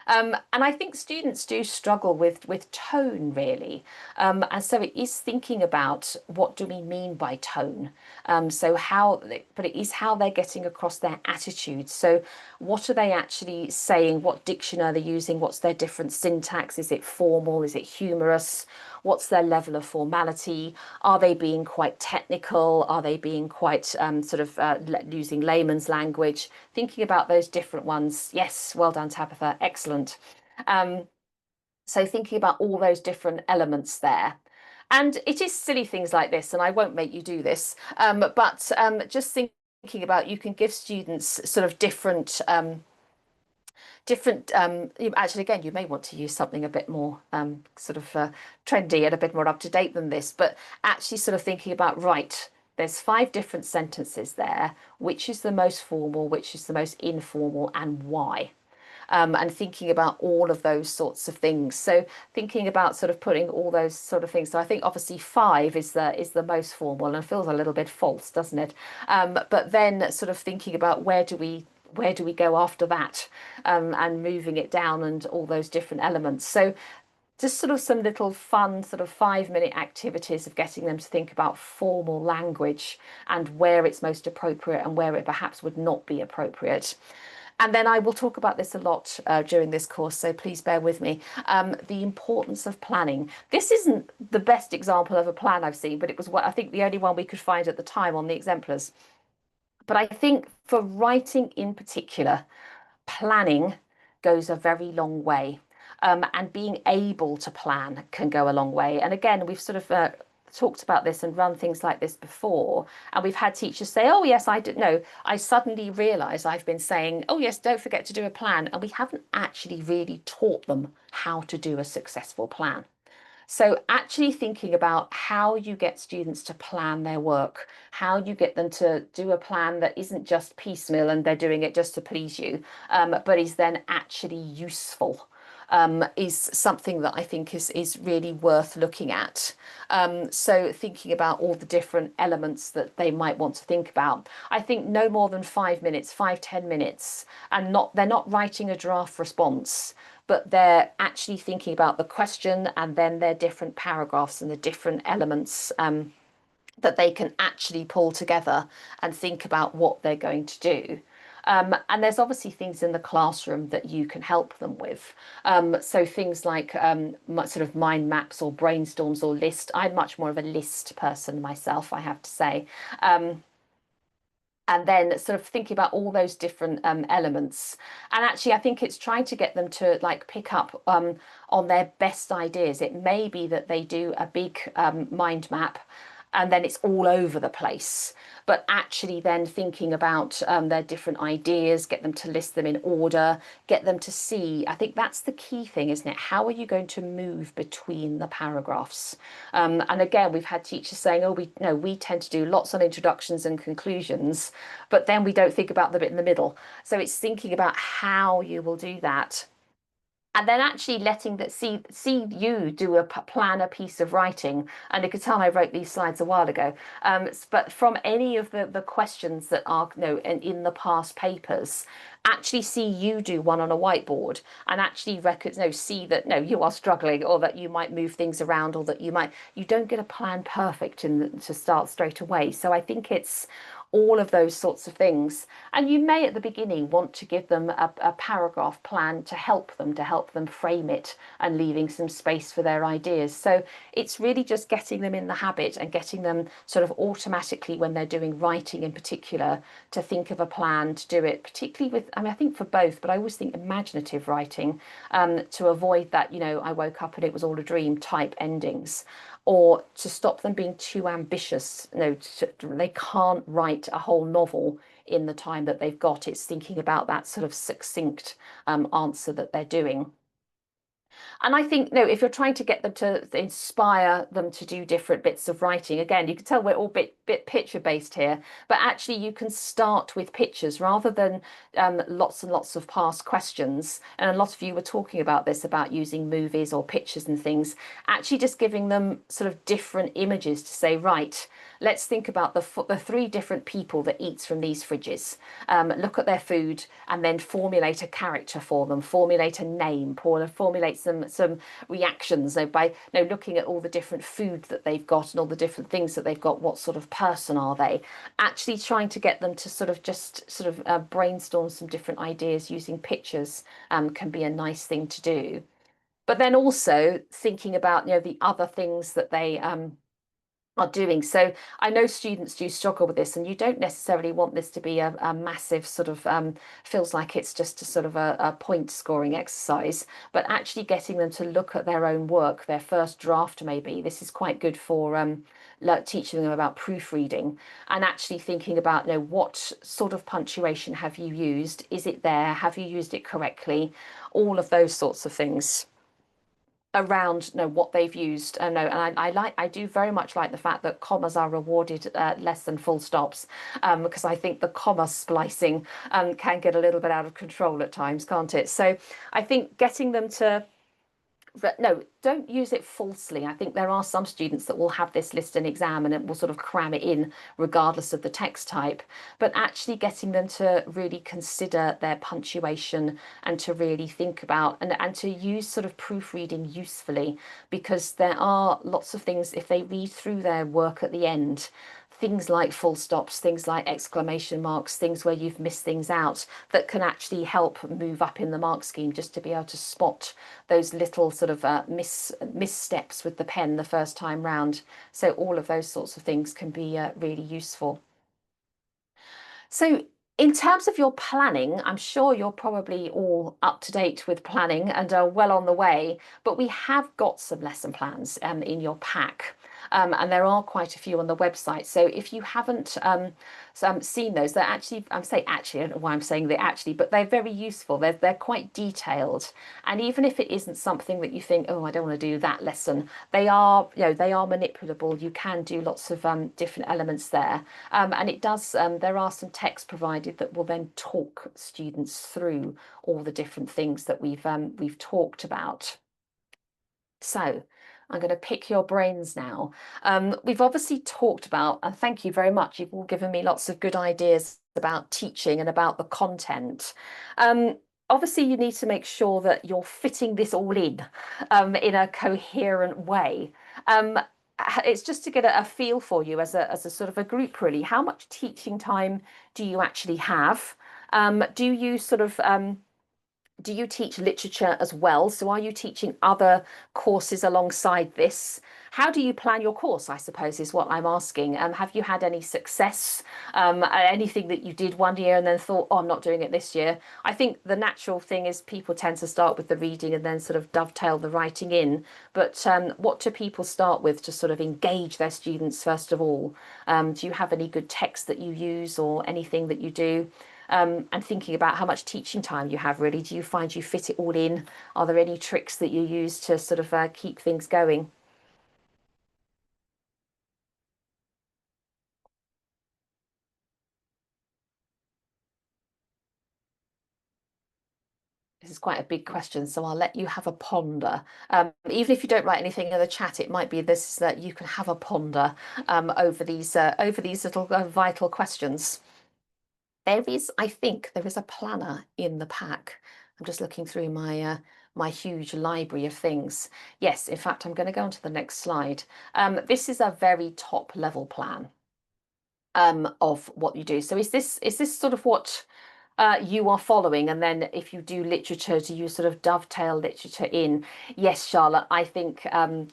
And I think students do struggle with tone really, and so it is thinking about what do we mean by tone. So how, but it is how they're getting across their attitudes. So what are they actually saying? What diction are they using? What's their different syntax? Is it formal? Is it humorous? What's their level of formality? Are they being quite technical? Are they being quite using layman's language? Thinking about those different ones. Yes, well done, Tabitha. Excellent. Um, so thinking about all those different elements there. And it is silly things like this, and I won't make you do this, but just thinking about, you can give students sort of different actually, again, you may want to use something a bit more trendy and a bit more up to date than this, but actually sort of thinking about, right, there's 5 different sentences there, which is the most formal, which is the most informal, and why. And thinking about all of those sorts of things. So thinking about sort of putting all those sort of things. So I think obviously 5 is the most formal and feels a little bit false, doesn't it? But then sort of thinking about where do we go after that, and moving it down and all those different elements. So just sort of some little fun sort of 5-minute activities of getting them to think about formal language and where it's most appropriate and where it perhaps would not be appropriate. And then I will talk about this a lot during this course, so please bear with me. The importance of planning. This isn't the best example of a plan I've seen, but it was what I think the only one we could find at the time on the exemplars. But I think for writing in particular, planning goes a very long way. And being able to plan can go a long way. And again, we've sort of talked about this and run things like this before. And we've had teachers say, oh, yes, I didn't know. I suddenly realised I've been saying, oh, yes, don't forget to do a plan. And we haven't actually really taught them how to do a successful plan. So actually thinking about how you get students to plan their work, how you get them to do a plan that isn't just piecemeal and they're doing it just to please you, but is then actually useful. Is something that I think is really worth looking at. So thinking about all the different elements that they might want to think about. I think no more than 5 minutes, 5-10 minutes, and they're not writing a draft response, but they're actually thinking about the question and then their different paragraphs and the different elements that they can actually pull together and think about what they're going to do. And there's obviously things in the classroom that you can help them with. So things like sort of mind maps or brainstorms or list. I'm much more of a list person myself, I have to say. And then sort of thinking about all those different elements. And actually, I think it's trying to get them to like pick up on their best ideas. It may be that they do a big mind map and then it's all over the place. But actually then thinking about their different ideas, get them to list them in order, get them to see. I think that's the key thing, isn't it? How are you going to move between the paragraphs? And again, we've had teachers saying, oh, we tend to do lots on introductions and conclusions, but then we don't think about the bit in the middle. So it's thinking about how you will do that. and then actually letting that see you do plan a piece of writing. And you could tell I wrote these slides a while ago. But from any of the questions that are, in the past papers, actually see you do one on a whiteboard and actually see that no, you are struggling, or that you might move things around, or that you don't get a plan perfect to start straight away. So I think it's all of those sorts of things. And you may at the beginning want to give them a paragraph plan to help them frame it, and leaving some space for their ideas. So it's really just getting them in the habit and getting them sort of automatically, when they're doing writing in particular, to think of a plan to do it, particularly with, I mean, I think for both, but I always think imaginative writing, to avoid that, I woke up and it was all a dream type endings, or to stop them being too ambitious. They can't write a whole novel in the time that they've got. It's thinking about that sort of succinct answer that they're doing. And I think, no, if you're trying to get them to inspire them to do different bits of writing, again, you can tell we're all bit picture based here, but actually you can start with pictures rather than lots and lots of past questions. And a lot of you were talking about this, about using movies or pictures and things, actually just giving them sort of different images to say, right, let's think about the three different people that eats from these fridges. Look at their food and then formulate a character for them, formulate a name, formulate some reactions. So by looking at all the different food that they've got and all the different things that they've got, what sort of person are they? Actually trying to get them to brainstorm some different ideas using pictures can be a nice thing to do. But then also thinking about the other things that they are doing. So I know students do struggle with this, and you don't necessarily want this to be a massive sort of feels like it's just a sort of a point scoring exercise, but actually getting them to look at their own work, their first draft maybe. This is quite good for like teaching them about proofreading, and actually thinking about what sort of punctuation have you used? Is it there? Have you used it correctly? All of those sorts of things around what they've used. And I do very much like the fact that commas are rewarded less than full stops, because I think the comma splicing can get a little bit out of control at times, can't it? So I think getting them to no, don't use it falsely. I think there are some students that will have this list an exam and it will sort of cram it in regardless of the text type, but actually getting them to really consider their punctuation and to really think about and to use sort of proofreading usefully, because there are lots of things, if they read through their work at the end, things like full stops, things like exclamation marks, things where you've missed things out, that can actually help move up in the mark scheme, just to be able to spot those little sort of missteps with the pen the first time round. So all of those sorts of things can be really useful. So in terms of your planning, I'm sure you're probably all up to date with planning and are well on the way, but we have got some lesson plans in your pack. And there are quite a few on the website. So if you haven't seen those, they're actually, I don't know why I'm saying they actually, but they're very useful. They're quite detailed. And even if it isn't something that you think, oh, I don't want to do that lesson, they are, they are manipulable. You can do lots of different elements there. And it does, there are some text provided that will then talk students through all the different things that we've talked about. So I'm going to pick your brains now. We've obviously talked about, and thank you very much, you've all given me lots of good ideas about teaching and about the content. Um, Obviously, you need to make sure that you're fitting this all in a coherent way. Um, it's just to get a feel for you as a sort of a group, really. How much teaching time do you actually have? Do you sort of do you teach literature as well? So are you teaching other courses alongside this? How do you plan your course, I suppose, is what I'm asking. Have you had any success? Anything that you did one year and then thought, oh, I'm not doing it this year? I think the natural thing is people tend to start with the reading and then sort of dovetail the writing in. But what do people start with to sort of engage their students first of all? Do you have any good text that you use or anything that you do? And thinking about how much teaching time you have, really. Do you find you fit it all in? Are there any tricks that you use to sort of keep things going? This is quite a big question, so I'll let you have a ponder. Even if you don't write anything in the chat, it might be this that you can have a ponder over these little vital questions. There is, I think, there is a planner in the pack. I'm just looking through my huge library of things. Yes, in fact, I'm going to go on to the next slide. This is a very top level plan of what you do. So is this sort of what you are following? And then if you do literature, do you sort of dovetail literature in? Yes, Charlotte, I think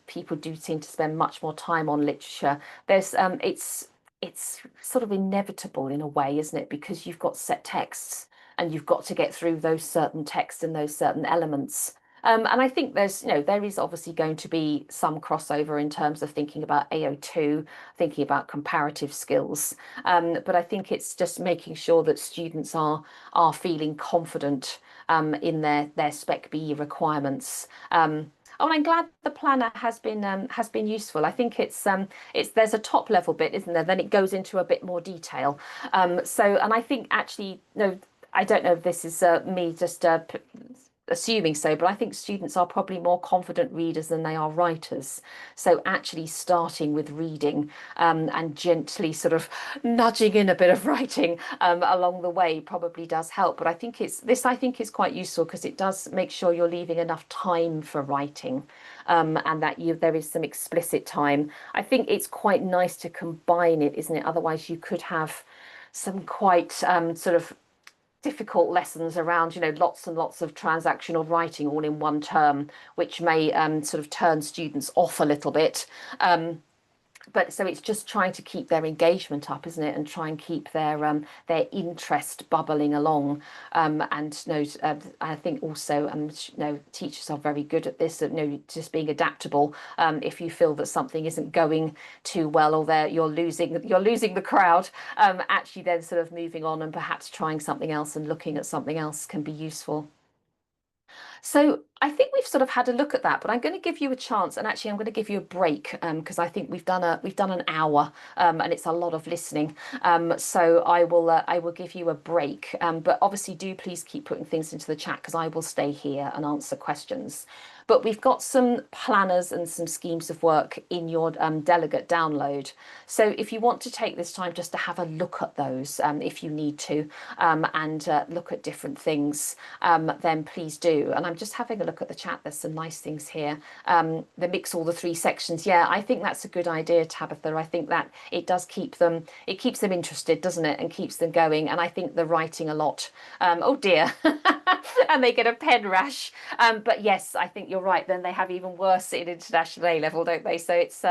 people do seem to spend much more time on literature. There's it's sort of inevitable in a way, isn't it? Because you've got set texts and you've got to get through those certain texts and those certain elements. And I think there's, there is obviously going to be some crossover in terms of thinking about AO2, thinking about comparative skills. But I think it's just making sure that students are feeling confident in their Spec BE requirements. Oh, and I'm glad the planner has been useful. I think it's there's a top level bit, isn't there? Then it goes into a bit more detail. And I think actually, no, I don't know if this is me just assuming so, but I think students are probably more confident readers than they are writers. So actually starting with reading and gently sort of nudging in a bit of writing along the way probably does help. But I think is quite useful because it does make sure you're leaving enough time for writing and that there is some explicit time. I think it's quite nice to combine it, isn't it? Otherwise you could have some quite sort of difficult lessons around, lots and lots of transactional writing all in one term, which may sort of turn students off a little bit. But so it's just trying to keep their engagement up, isn't it? And try and keep their interest bubbling along. And I think also teachers are very good at this, just being adaptable. If you feel that something isn't going too well or you're losing the crowd, actually then sort of moving on and perhaps trying something else and looking at something else can be useful. So I think we've sort of had a look at that, but I'm going to give you a chance, and actually I'm going to give you a break because I think we've done an hour and it's a lot of listening. So I will give you a break, but obviously do please keep putting things into the chat because I will stay here and answer questions. But we've got some planners and some schemes of work in your delegate download. So if you want to take this time just to have a look at those, if you need to, and look at different things, then please do. And I'm just having a look at the chat. There's some nice things here. They mix all the three sections. Yeah, I think that's a good idea, Tabitha. I think that it does keeps them interested, doesn't it? And keeps them going. And I think they're writing a lot. Oh dear. And they get a pen rash. But yes, I think you're right. Then they have even worse in international A level, don't they? So it's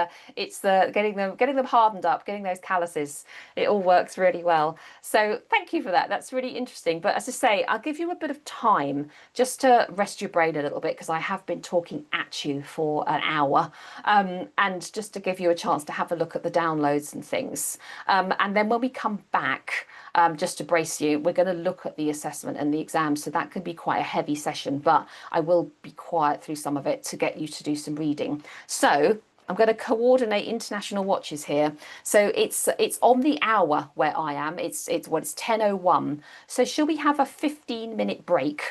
the getting them hardened up, getting those calluses. It all works really well. So thank you for that. That's really interesting. But as I say, I'll give you a bit of time just to rest your brain a little bit because I have been talking at you for an hour, and just to give you a chance to have a look at the downloads and things. And then when we come back, just to brace you, we're going to look at the assessment and the exam. So that can be quite a heavy session, but I will be quiet through some of it to get you to do some reading. So I'm going to coordinate international watches here. So it's on the hour where I am. It's 10:01. So shall we have a 15-minute break?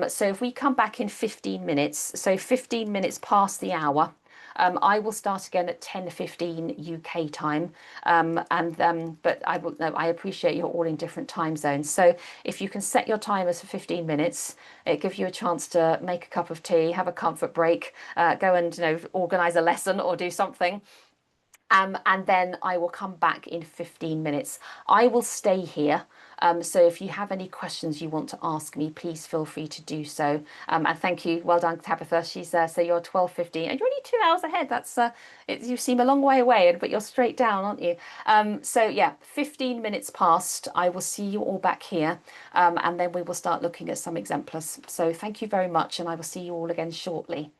So if we come back in 15 minutes, so 15 minutes past the hour, I will start again at 10:15 UK time. But I will no, I appreciate you're all in different time zones. So if you can set your timers for 15 minutes, it gives you a chance to make a cup of tea, have a comfort break, go and organize a lesson or do something. And then I will come back in 15 minutes. I will stay here. So if you have any questions you want to ask me, please feel free to do so. And thank you. Well done, Tabitha. She's so you're 12:15 and you're only 2 hours ahead. That's you seem a long way away, but you're straight down, aren't you? So yeah, 15 minutes past. I will see you all back here. And then we will start looking at some exemplars. So thank you very much, and I will see you all again shortly.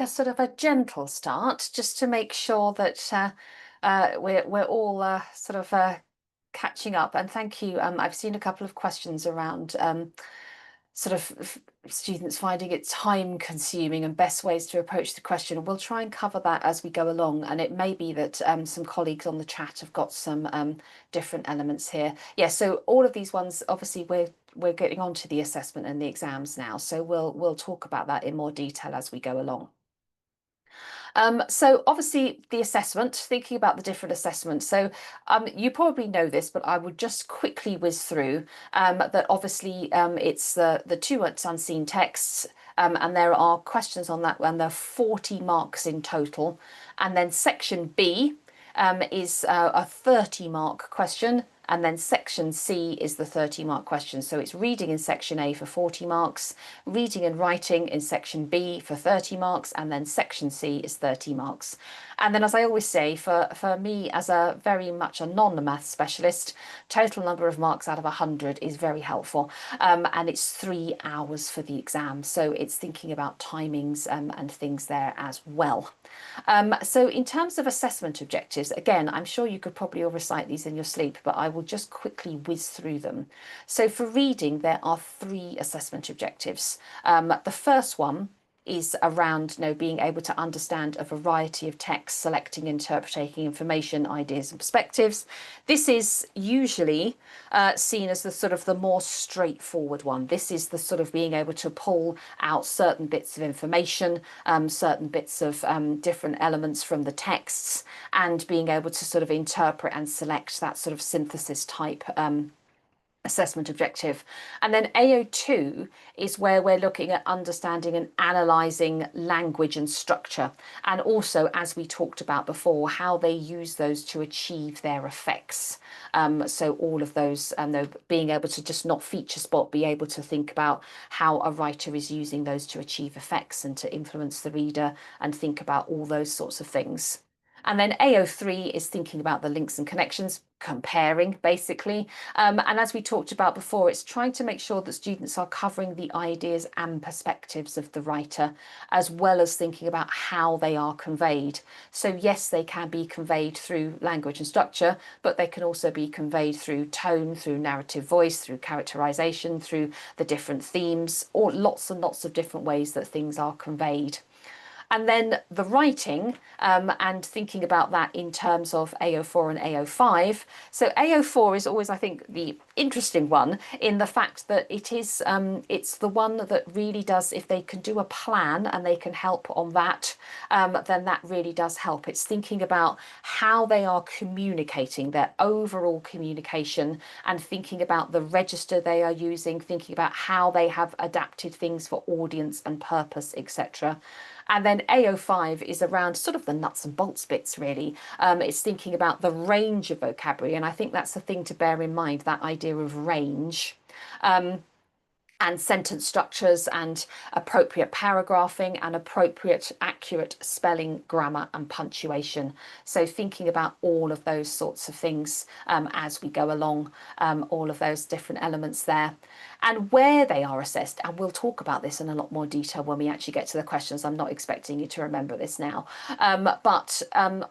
a sort of a gentle start, just to make sure that we're all sort of catching up. And thank you. I've seen a couple of questions around sort of students finding it time consuming and best ways to approach the question. We'll try and cover that as we go along, and it may be that some colleagues on the chat have got some different elements here. Yeah, so all of these ones, obviously we're getting on to the assessment and the exams now, so we'll talk about that in more detail as we go along. So obviously the assessment, thinking about the different assessments. So you probably know this, but I would just quickly whiz through that obviously it's the two unseen texts, and there are questions on that, and there are 40 marks in total. And then section B is a 30-mark question. And then section C is the 30-mark question. So it's reading in section A for 40 marks, reading and writing in section B for 30 marks, and then section C is 30 marks. And then, as I always say, for me as a very much a non-math specialist, total number of marks out of 100 is very helpful. And it's 3 hours for the exam. So it's thinking about timings and things there as well. So in terms of assessment objectives, again, I'm sure you could probably all recite these in your sleep, but I will just quickly whiz through them. So for reading, there are 3 assessment objectives. The first one is around being able to understand a variety of texts, selecting, interpreting information, ideas and perspectives. This is usually seen as the sort of the more straightforward one. This is the sort of being able to pull out certain bits of information, certain bits of different elements from the texts, and being able to sort of interpret and select that sort of synthesis type assessment objective. And then AO2 is where we're looking at understanding and analysing language and structure, and also, as we talked about before, how they use those to achieve their effects. So all of those, being able to just not feature spot, be able to think about how a writer is using those to achieve effects and to influence the reader, and think about all those sorts of things. And then AO3 is thinking about the links and connections, comparing basically. And as we talked about before, it's trying to make sure that students are covering the ideas and perspectives of the writer, as well as thinking about how they are conveyed. So yes, they can be conveyed through language and structure, but they can also be conveyed through tone, through narrative voice, through characterization, through the different themes, or lots and lots of different ways that things are conveyed. And then the writing, and thinking about that in terms of AO4 and AO5. So AO4 is always, I think, the interesting one, in the fact that it's the one that really does, if they can do a plan and they can help on that, then that really does help. It's thinking about how they are communicating, their overall communication, and thinking about the register they are using, thinking about how they have adapted things for audience and purpose, etc. And then AO5 is around sort of the nuts and bolts bits, really. It's thinking about the range of vocabulary. And I think that's the thing to bear in mind, that idea of range. And sentence structures and appropriate paragraphing and appropriate accurate spelling, grammar and punctuation. So thinking about all of those sorts of things as we go along, all of those different elements there. And where they are assessed, and we'll talk about this in a lot more detail when we actually get to the questions. I'm not expecting you to remember this now. But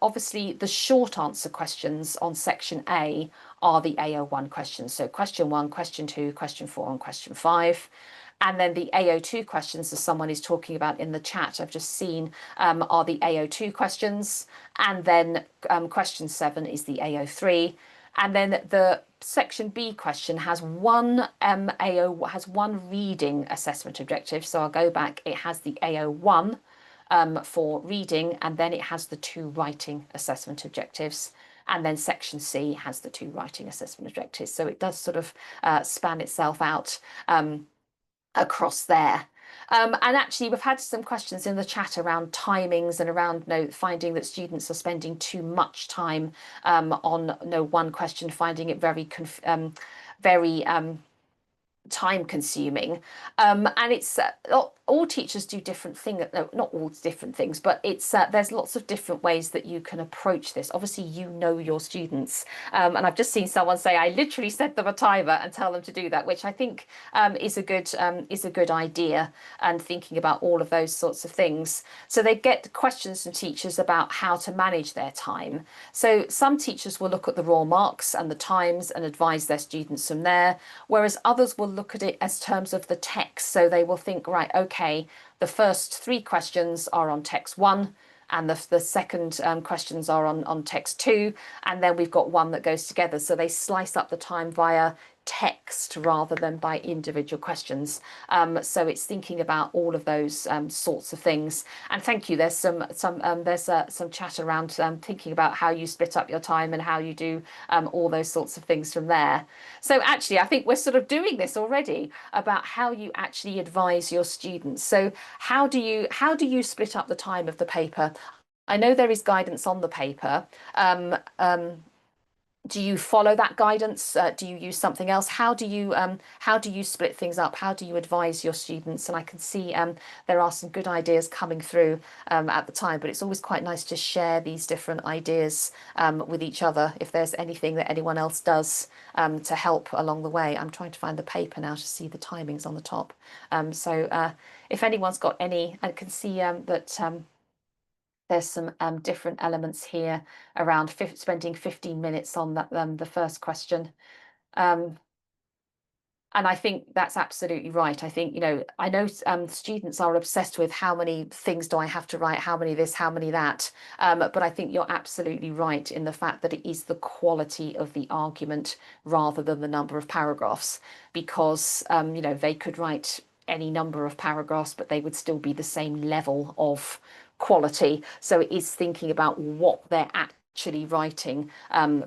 obviously the short answer questions on section A are the AO1 questions. So question 1, question 2, question 4 and question 5. And then the AO2 questions, as someone is talking about in the chat, I've just seen, are the AO2 questions. And then question 7 is the AO3. And then the section B question has one reading assessment objective. So I'll go back. It has the AO1 for reading, and then it has the 2 writing assessment objectives. And then section C has the 2 writing assessment objectives. So it does sort of span itself out across there. And actually, we've had some questions in the chat around timings and around finding that students are spending too much time on one question, finding it very time consuming, and it's all teachers do different things. No, not all different things, but it's there's lots of different ways that you can approach this. Obviously you know your students, and I've just seen someone say I literally set them a timer and tell them to do that, which I think is a good idea, and thinking about all of those sorts of things. So they get questions from teachers about how to manage their time. So some teachers will look at the raw marks and the times and advise their students from there, whereas others will look at it as terms of the text. So they will think, right, okay, the first three questions are on text one, and the second questions are on text two, and then we've got one that goes together. So they slice up the time via text rather than by individual questions. So it's thinking about all of those sorts of things. And thank you. There's some chat around thinking about how you split up your time and how you do all those sorts of things from there. So actually, I think we're sort of doing this already about how you actually advise your students. So how do you split up the time of the paper? I know there is guidance on the paper. Do you follow that guidance? Do you use something else? How do you split things up? How do you advise your students? And I can see there are some good ideas coming through at the time, but it's always quite nice to share these different ideas with each other if there's anything that anyone else does to help along the way. I'm trying to find the paper now to see the timings on the top. So if anyone's got any, I can see that there's some different elements here around spending 15 minutes on that, the first question. Um, and I think that's absolutely right. I think, I know students are obsessed with how many things do I have to write, how many this, how many that. But I think you're absolutely right in the fact that it is the quality of the argument rather than the number of paragraphs, because, they could write any number of paragraphs, but they would still be the same level of quality. So it is thinking about what they're actually writing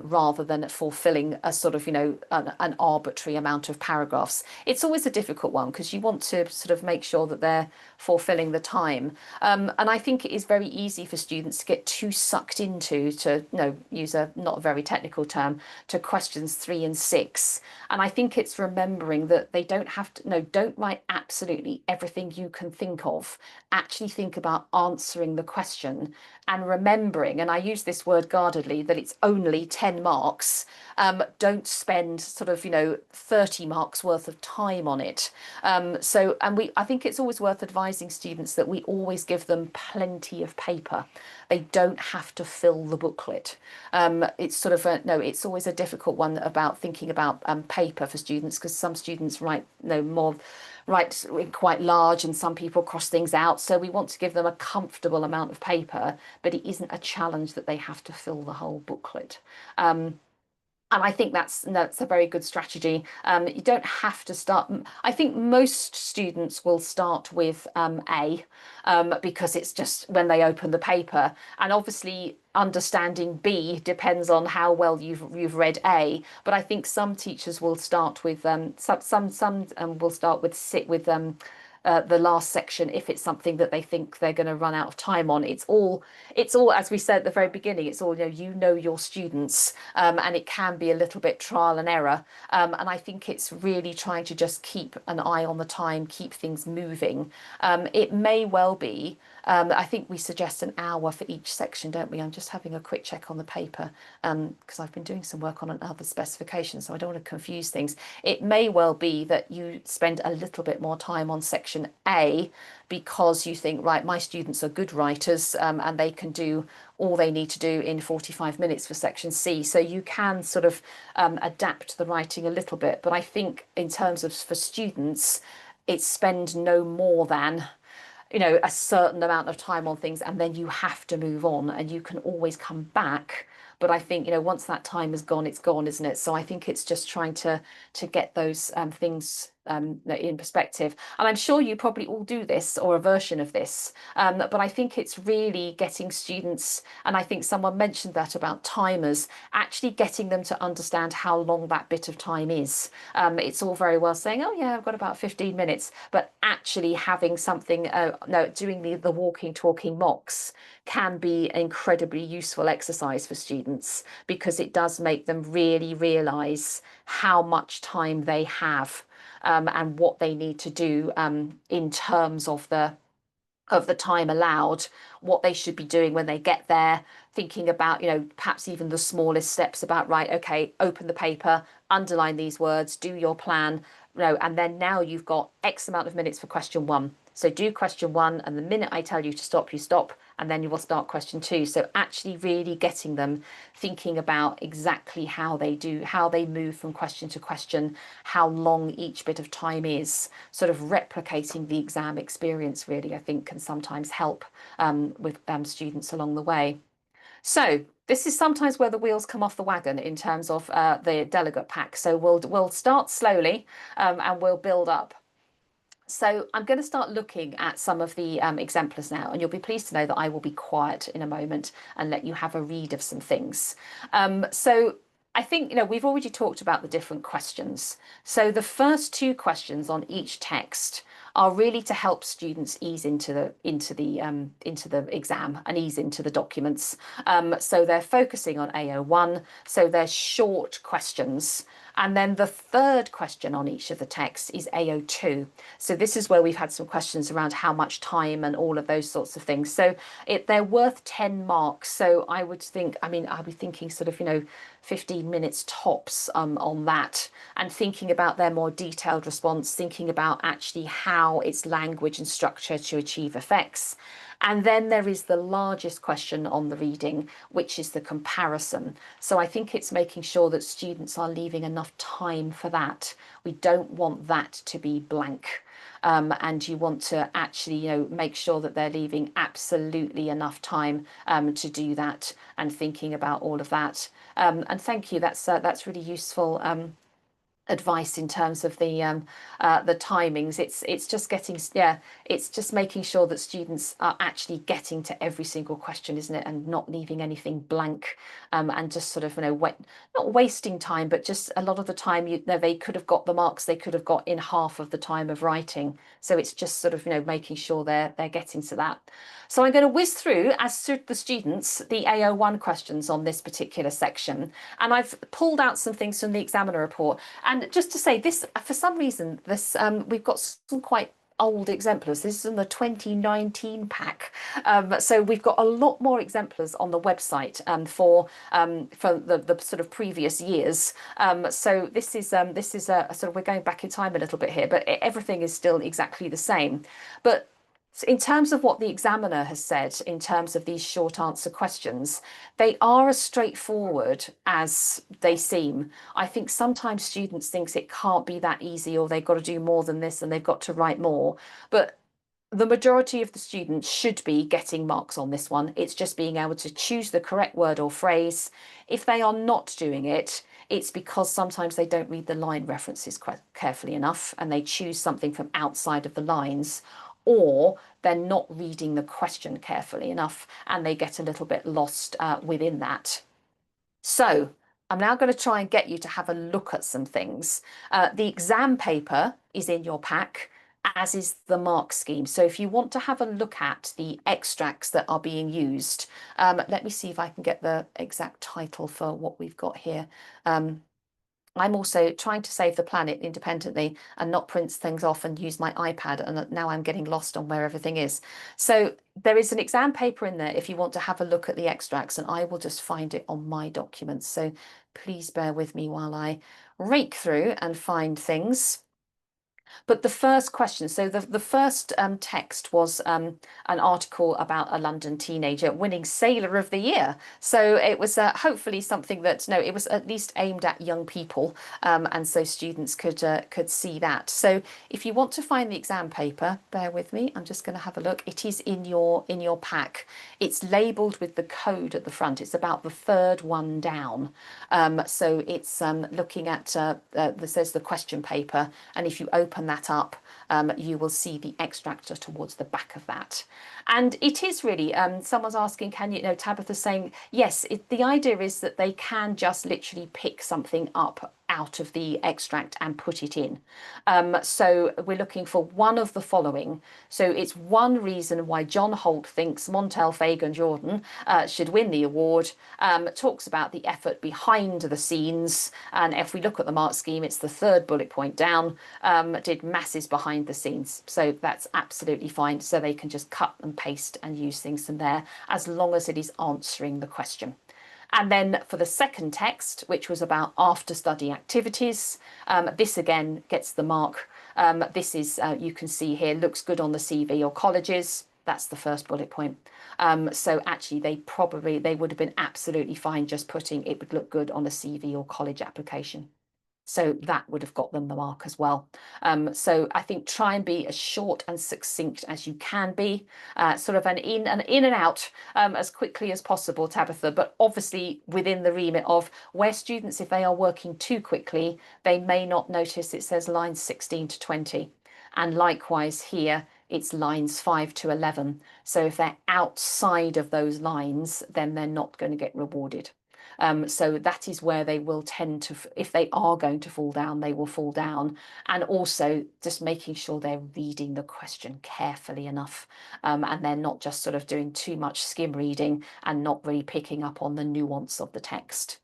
rather than fulfilling a sort of, an arbitrary amount of paragraphs. It's always a difficult one because you want to sort of make sure that they're fulfilling the time. And I think it is very easy for students to get too sucked into, to use a not a very technical term, to questions 3 and 6. And I think it's remembering that they don't have to, no, don't write absolutely everything you can think of. Actually think about answering the question and remembering, and I use this word guardedly, that it's only 10 marks. Don't spend sort of, 30 marks worth of time on it. I think it's always worth advising students that we always give them plenty of paper. They don't have to fill the booklet. It's sort of it's always a difficult one about thinking about paper for students, because some students write quite large and some people cross things out. So we want to give them a comfortable amount of paper, but it isn't a challenge that they have to fill the whole booklet. And I think that's a very good strategy. You don't have to start. I think most students will start with A, because it's just when they open the paper. And obviously, understanding B depends on how well you've read A. But I think some teachers will start with some will start with the last section if it's something that they think they're going to run out of time on. It's all, as we said at the very beginning, it's all, your students, and it can be a little bit trial and error. And I think it's really trying to just keep an eye on the time, keep things moving. It may well be, I think we suggest an hour for each section, don't we? I'm just having a quick check on the paper, because I've been doing some work on another specification, so I don't want to confuse things. It may well be that you spend a little bit more time on section A because you think, right, my students are good writers, and they can do all they need to do in 45 minutes for section C. So you can sort of adapt the writing a little bit. But I think in terms of for students, it's spend no more than a certain amount of time on things, and then you have to move on, and you can always come back. But I think, once that time is gone, it's gone, isn't it? So I think it's just trying to get those things in perspective. And I'm sure you probably all do this or a version of this. But I think it's really getting students, and I think someone mentioned that about timers, actually getting them to understand how long that bit of time is. It's all very well saying, oh yeah, I've got about 15 minutes, but actually having something, no, doing the walking, talking mocks can be an incredibly useful exercise for students, because it does make them really realise how much time they have. and what they need to do in terms of the time allowed, what they should be doing when they get there, thinking about, perhaps even the smallest steps about, right, okay, open the paper, underline these words, do your plan, and then now you've got X amount of minutes for question one. So do question one, and the minute I tell you to stop, you stop, and then you will start question two. So actually really getting them thinking about exactly how they move from question to question, how long each bit of time is, sort of replicating the exam experience really, I think can sometimes help with students along the way. So this is sometimes where the wheels come off the wagon in terms of the delegate pack. So we'll start slowly and we'll build up. So I'm going to start looking at some of the exemplars now, and you'll be pleased to know that I will be quiet in a moment and let you have a read of some things. So I think, we've already talked about the different questions. So the first two questions on each text are really to help students ease into the exam and ease into the documents. So they're focusing on AO1, so they're short questions. And then the third question on each of the texts is AO2. So this is where we've had some questions around how much time and all of those sorts of things. So they're worth 10 marks. So I would think, I'll be thinking sort of, 15 minutes tops on that, and thinking about their more detailed response, thinking about actually how it's language and structure to achieve effects. And then there is the largest question on the reading, which is the comparison. So I think it's making sure that students are leaving enough time for that. We don't want that to be blank. And you want to actually, make sure that they're leaving absolutely enough time to do that and thinking about all of that. And thank you. That's really useful advice in terms of the timings. It's just getting, it's just making sure that students are actually getting to every single question, isn't it, and not leaving anything blank, and just sort of not wasting time, but just a lot of the time they could have got the marks they could have got in half of the time of writing. So it's just sort of making sure they're getting to that. So I'm going to whiz through, as the students, the AO1 questions on this particular section, and I've pulled out some things from the examiner report. And just to say this, for some reason, we've got some quite old exemplars. This is in the 2019 pack. So we've got a lot more exemplars on the website for the sort of previous years. So this is a sort of, we're going back in time a little bit here, but everything is still exactly the same. But in terms of what the examiner has said, in terms of these short answer questions, they are as straightforward as they seem. I think sometimes students think it can't be that easy, or they've got to do more than this and they've got to write more. But the majority of the students should be getting marks on this one. It's just being able to choose the correct word or phrase. If they are not doing it, it's because sometimes they don't read the line references quite carefully enough and they choose something from outside of the lines, or they're not reading the question carefully enough and they get a little bit lost within that. So I'm now going to try and get you to have a look at some things. The exam paper is in your pack, as is the mark scheme. So if you want to have a look at the extracts that are being used, let me see if I can get the exact title for what we've got here. I'm also trying to save the planet independently and not print things off and use my iPad, and now I'm getting lost on where everything is. So there is an exam paper in there if you want to have a look at the extracts, and I will just find it on my documents. So please bear with me while I rake through and find things. But the first question, so the first text was an article about a London teenager winning Sailor of the Year. So it was hopefully something that, no, it was at least aimed at young people, and so students could see that. So if you want to find the exam paper, bear with me, I'm just going to have a look. It is in your pack. It's labelled with the code at the front. It's about the third one down. So it's looking at, says the question paper, and if you open that up, you will see the extractor towards the back of that. And it is really, someone's asking, can you, Tabitha's saying, yes, the idea is that they can just literally pick something up out of the extract and put it in. So we're looking for one of the following. So it's one reason why John Holt thinks Montel Fagan Jordan should win the award. Talks about the effort behind the scenes. And if we look at the mark scheme, it's the third bullet point down. Did masses behind the scenes. So that's absolutely fine. So they can just cut and paste and use things from there as long as it is answering the question. And then for the second text, which was about after study activities, this again gets the mark. This is, you can see here, looks good on the CV or colleges. That's the first bullet point. So actually they would have been absolutely fine just putting it would look good on a CV or college application. So that would have got them the mark as well. So I think try and be as short and succinct as you can be, sort of an in and out as quickly as possible, Tabitha, but obviously within the remit of where students, if they are working too quickly, they may not notice it says lines 16 to 20. And likewise here, it's lines 5 to 11. So if they're outside of those lines, then they're not going to get rewarded. So that is where they will tend to, if they are going to fall down, they will fall down. And also just making sure they're reading the question carefully enough, and they're not just sort of doing too much skim reading and not really picking up on the nuance of the text.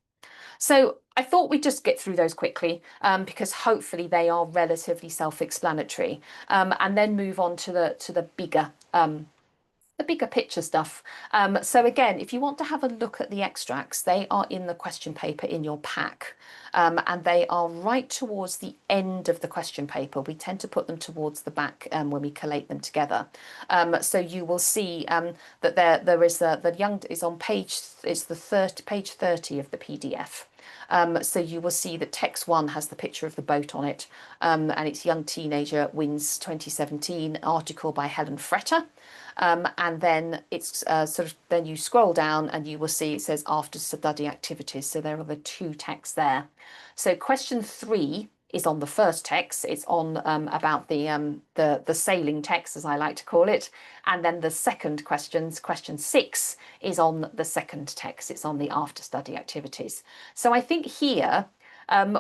So I thought we'd just get through those quickly, because hopefully they are relatively self-explanatory, and then move on to the bigger picture stuff. So again, if you want to have a look at the extracts, they are in the question paper in your pack, and they are right towards the end of the question paper. We tend to put them towards the back when we collate them together. So you will see that there is the young is on page, it's the page 30 of the PDF. So you will see that text 1 has the picture of the boat on it, and it's Young Teenager Wins 2017 article by Helen Fretter. And then it's sort of, then you scroll down and you will see it says after study activities. So there are the two texts there. So question 3 is on the first text. It's on about the sailing text, as I like to call it. And then the second question 6, is on the second text. It's on the after study activities. So I think here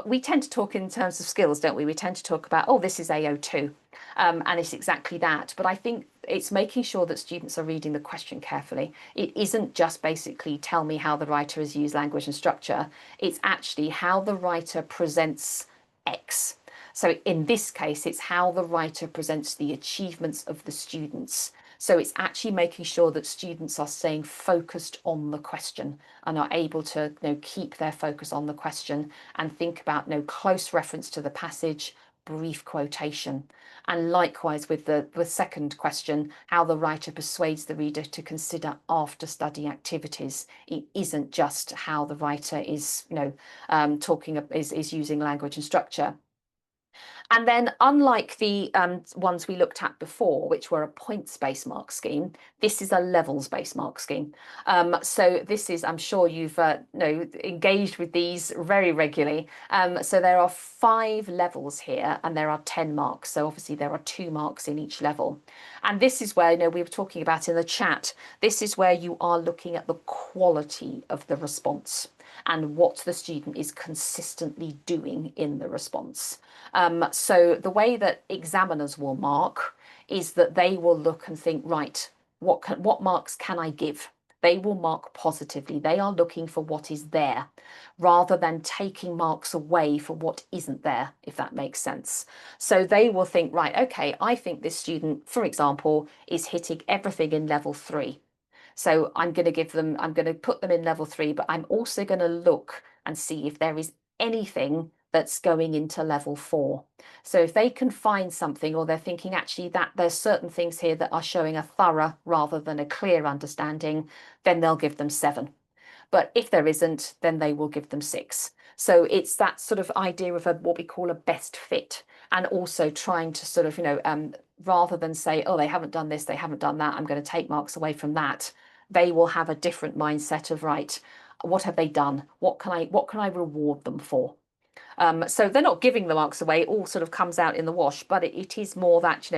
we tend to talk in terms of skills, don't we? We tend to talk about, oh, this is AO2, and it's exactly that. But I think it's making sure that students are reading the question carefully. It isn't just basically tell me how the writer has used language and structure. It's actually how the writer presents X. So in this case, it's how the writer presents the achievements of the students. So it's actually making sure that students are staying focused on the question and are able to, keep their focus on the question and think about, close reference to the passage, brief quotation. And likewise with the second question, how the writer persuades the reader to consider after study activities. It isn't just how the writer is, is using language and structure. And then unlike the ones we looked at before, which were a points-based mark scheme, this is a levels-based mark scheme. So this is, I'm sure you've engaged with these very regularly. So there are 5 levels here and there are 10 marks. So obviously there are 2 marks in each level. And this is where, we were talking about in the chat, this is where you are looking at the quality of the response and what the student is consistently doing in the response. So the way that examiners will mark is that they will look and think, right, what marks can I give? They will mark positively. They are looking for what is there rather than taking marks away for what isn't there, if that makes sense. So they will think, right, okay, I think this student, for example, is hitting everything in level 3. So I'm going to put them in level 3, but I'm also going to look and see if there is anything that's going into level 4. So if they can find something, or they're thinking actually that there's certain things here that are showing a thorough rather than a clear understanding, then they'll give them 7. But if there isn't, then they will give them 6. So it's that sort of idea of what we call a best fit, and also trying to sort of, rather than say, oh, they haven't done this, they haven't done that, I'm going to take marks away from that. They will have a different mindset of, right, what have they done? What can I reward them for? So they're not giving the marks away, it all sort of comes out in the wash, but it is more that,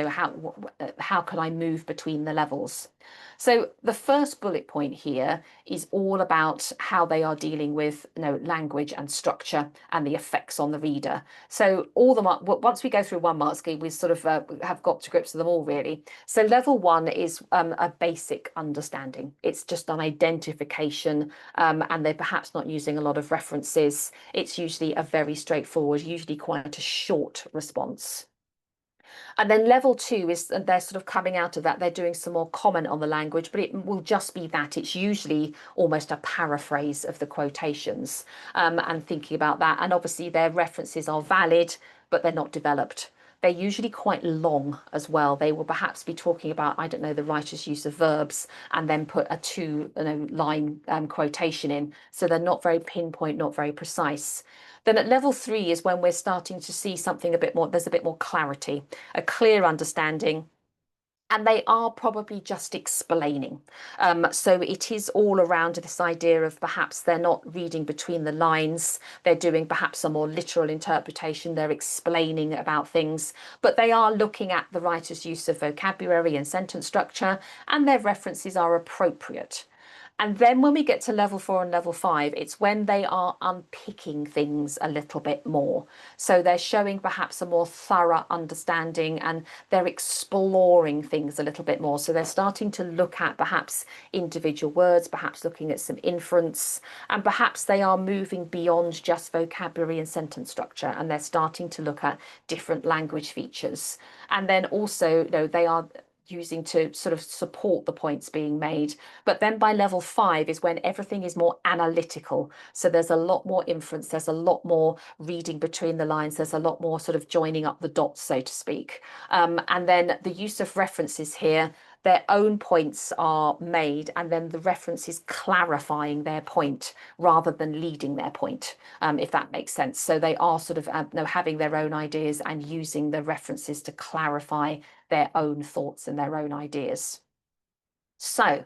how can I move between the levels? So the first bullet point here is all about how they are dealing with, language and structure and the effects on the reader. So all the once we go through one mark scheme, we sort of have got to grips with them all really. So level one is a basic understanding. It's just an identification, and they're perhaps not using a lot of references. It's usually a very straightforward, usually quite a short response. And then level two is they're sort of coming out of that. They're doing some more comment on the language, but it will just be that. It's usually almost a paraphrase of the quotations, and thinking about that. And obviously their references are valid, but they're not developed. They're usually quite long as well. They will perhaps be talking about, I don't know, the writer's use of verbs and then put a line quotation in. So they're not very pinpoint, not very precise. Then at level three is when we're starting to see something a bit more, there's a bit more clarity, a clear understanding, and they are probably just explaining. So it is all around this idea of perhaps they're not reading between the lines, they're doing perhaps a more literal interpretation, they're explaining about things, but they are looking at the writer's use of vocabulary and sentence structure, and their references are appropriate. And then when we get to level four and level five, it's when they are unpicking things a little bit more. So they're showing perhaps a more thorough understanding and they're exploring things a little bit more. So they're starting to look at perhaps individual words, perhaps looking at some inference, and perhaps they are moving beyond just vocabulary and sentence structure, and they're starting to look at different language features. And then also, they are using to sort of support the points being made. But then by level five is when everything is more analytical. So there's a lot more inference, there's a lot more reading between the lines, there's a lot more sort of joining up the dots, so to speak. And then the use of references here, their own points are made, and then the reference is clarifying their point rather than leading their point, if that makes sense. So they are sort of having their own ideas and using the references to clarify their own thoughts and their own ideas. So,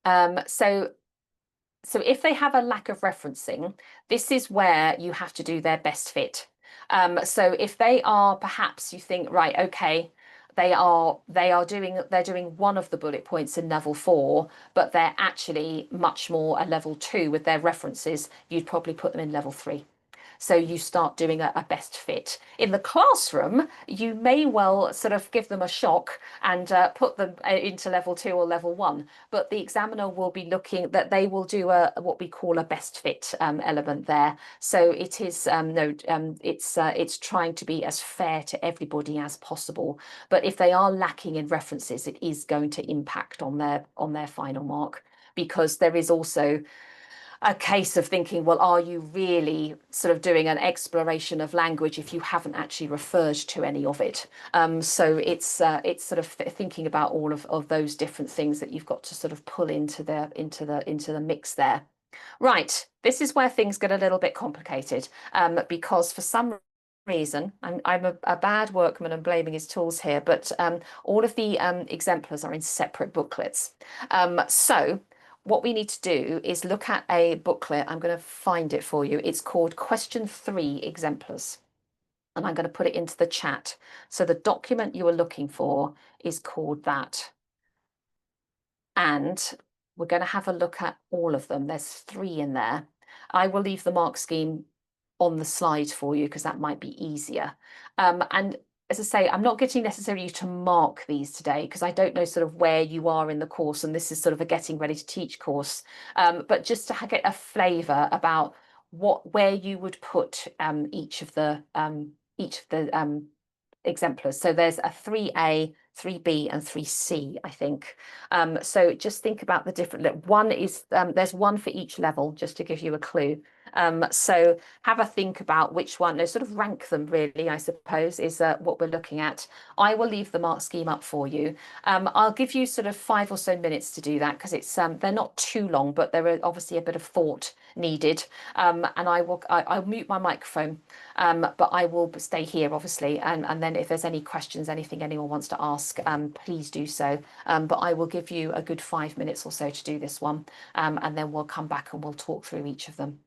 so if they have a lack of referencing, this is where you have to do their best fit. So if they are perhaps you think, right, okay, they're doing one of the bullet points in level four, but they're actually much more a level two with their references, you'd probably put them in level three. So you start doing a best fit. In the classroom, you may well sort of give them a shock and put them into level two or level one, but the examiner will be looking that they will do what we call a best fit element there. So it is it's trying to be as fair to everybody as possible. But if they are lacking in references, it is going to impact on their final mark, because there is also a case of thinking, well, are you really sort of doing an exploration of language if you haven't actually referred to any of it? So it's sort of thinking about all of those different things that you've got to sort of pull into the mix there. Right, this is where things get a little bit complicated, because for some reason, I'm a bad workman and blaming his tools here, but all of the exemplars are in separate booklets. So what we need to do is look at a booklet. I'm going to find it for you. It's called Question 3 Exemplars. And I'm going to put it into the chat. So the document you are looking for is called that. And we're going to have a look at all of them. There's 3 in there. I will leave the mark scheme on the slide for you because that might be easier. And as I say, I'm not getting necessarily to mark these today because I don't know sort of where you are in the course, and this is sort of a getting ready to teach course. But just to get a flavour about where you would put each of the exemplars. So there's a 3A, 3B and 3C, I think. So just think about the different, one is, there's one for each level, just to give you a clue. So have a think about which one, no, sort of rank them really, I suppose, is what we're looking at. I will leave the mark scheme up for you. I'll give you sort of 5 or so minutes to do that because it's they're not too long, but there are obviously a bit of thought needed. And I'll mute my microphone, but I will stay here obviously. And then if there's any questions, anything anyone wants to ask, please do so. But I will give you a good 5 minutes or so to do this one. And then we'll come back and we'll talk through each of them.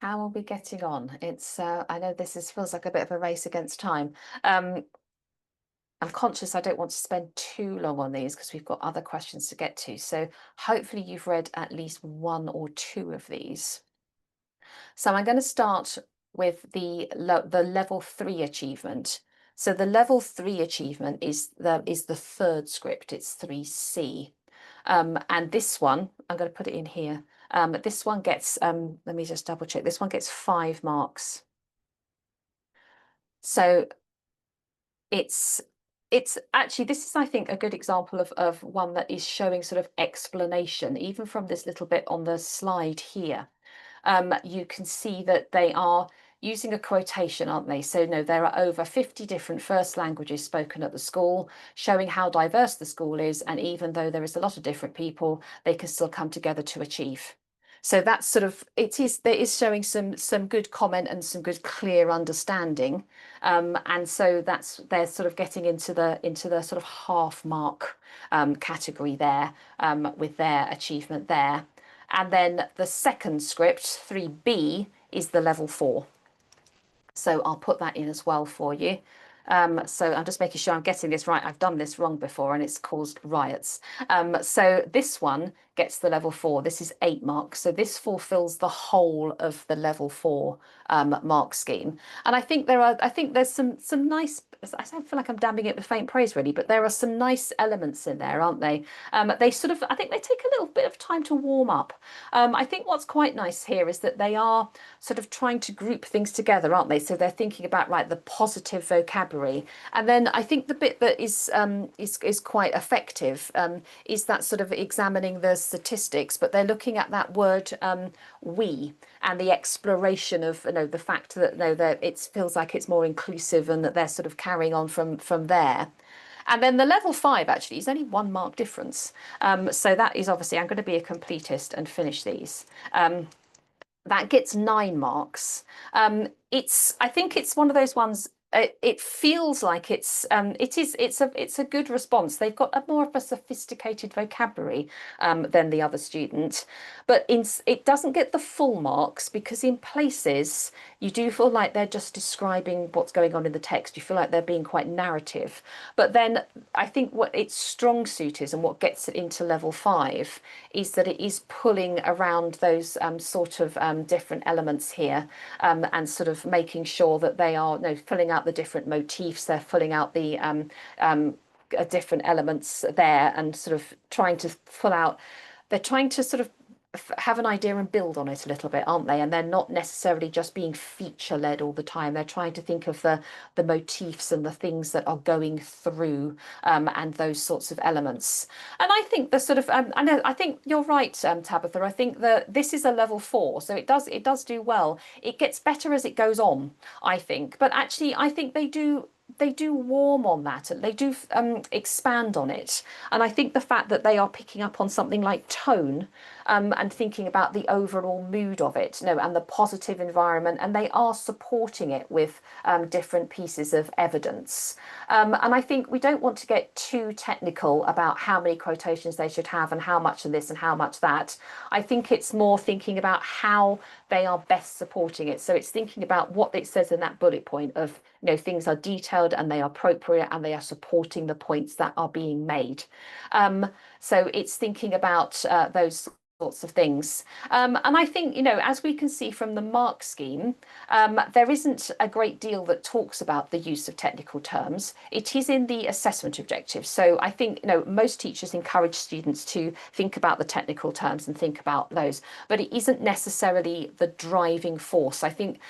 How are we getting on? It's I know feels like a bit of a race against time. Um, I'm conscious I don't want to spend too long on these because we've got other questions to get to. So hopefully you've read at least one or two of these. So I'm going to start with the level 3 achievement. So the level 3 achievement is the third script. It's 3C. And this one, I'm going to put it in here. This one gets, let me just double check. This one gets 5 marks. So it's actually, this is, I think, a good example of one that is showing sort of explanation, even from this little bit on the slide here. You can see that they are using a quotation, aren't they? So no, there are over 50 different first languages spoken at the school, showing how diverse the school is. And even though there is a lot of different people, they can still come together to achieve. So that's sort of, there is showing some good comment and some good clear understanding. And so they're sort of getting into the sort of half mark category there with their achievement there. And then the second script, 3B, is the level 4. So I'll put that in as well for you. So I'm just making sure I'm getting this right. I've done this wrong before and it's caused riots. So this one gets the level 4. This is 8 marks. So this fulfills the whole of the level 4 mark scheme. And I think there's some nice, I don't feel like I'm damning it with faint praise really, but there are some nice elements in there, aren't they? They sort of, I think they take a little bit of time to warm up. I think what's quite nice here is that they are sort of trying to group things together, aren't they? So they're thinking about, right, the positive vocabulary. And then I think the bit that is quite effective is that sort of examining the statistics, but they're looking at that word we and the exploration of the fact that it feels like it's more inclusive and that they're sort of carrying on from there. And then the level 5 actually is only 1 mark difference. So that is obviously, I'm going to be a completist and finish these. That gets 9 marks. I think it's one of those ones. It feels like it's a good response. They've got a more of a sophisticated vocabulary than the other student, but it doesn't get the full marks because in places you do feel like they're just describing what's going on in the text. You feel like they're being quite narrative. But then I think what its strong suit is and what gets it into level 5 is that it is pulling around those sort of different elements here and sort of making sure that they are filling out the different motifs. They're filling out the different elements there and sort of trying to pull out. They're trying to sort of have an idea and build on it a little bit, aren't they? And they're not necessarily just being feature led all the time. They're trying to think of the motifs and the things that are going through and those sorts of elements. And I think the sort of I think you're right, Tabitha. I think that this is a level 4, so it does do well. It gets better as it goes on, I think. But actually, I think they do warm on that and they do expand on it. And I think the fact that they are picking up on something like tone and thinking about the overall mood of it, and the positive environment, and they are supporting it with different pieces of evidence. And I think we don't want to get too technical about how many quotations they should have and how much of this and how much that. I think it's more thinking about how they are best supporting it. So it's thinking about what it says in that bullet point of, things are detailed and they are appropriate and they are supporting the points that are being made. So it's thinking about those sorts of things. And I think, as we can see from the mark scheme, there isn't a great deal that talks about the use of technical terms. It is in the assessment objective. So I think, most teachers encourage students to think about the technical terms and think about those, but it isn't necessarily the driving force. I think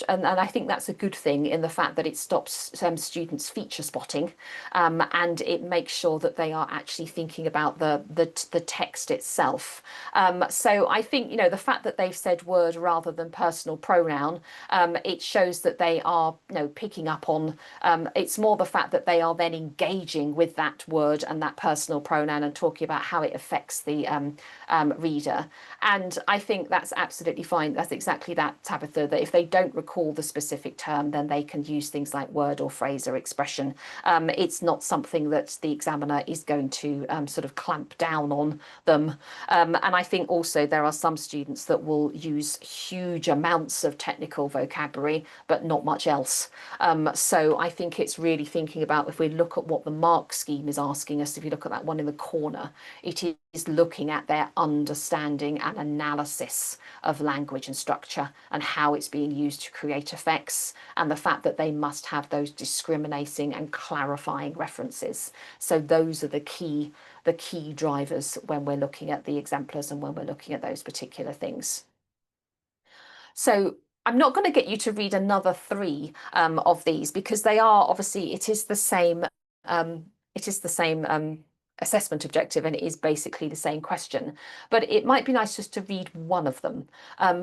and I think that's a good thing in the fact that it stops students feature spotting and it makes sure that they are actually thinking about the text itself. So I think, the fact that they've said word rather than personal pronoun, it shows that they are, picking up on, it's more the fact that they are then engaging with that word and that personal pronoun and talking about how it affects the reader. And I think that's absolutely fine. That's exactly that, Tabitha, that if they don't recall the specific term, then they can use things like word or phrase or expression. It's not something that the examiner is going to sort of clamp down on them. And And I think also there are some students that will use huge amounts of technical vocabulary, but not much else. So I think it's really thinking about, if we look at what the mark scheme is asking us, if you look at that one in the corner, it is looking at their understanding and analysis of language and structure and how it's being used to create effects, and the fact that they must have those discriminating and clarifying references. So those are the key drivers when we're looking at the exemplars and when we're looking at those particular things. So I'm not going to get you to read another three of these, because they are obviously, it is the same um, assessment objective, and it is basically the same question, but it might be nice just to read one of them.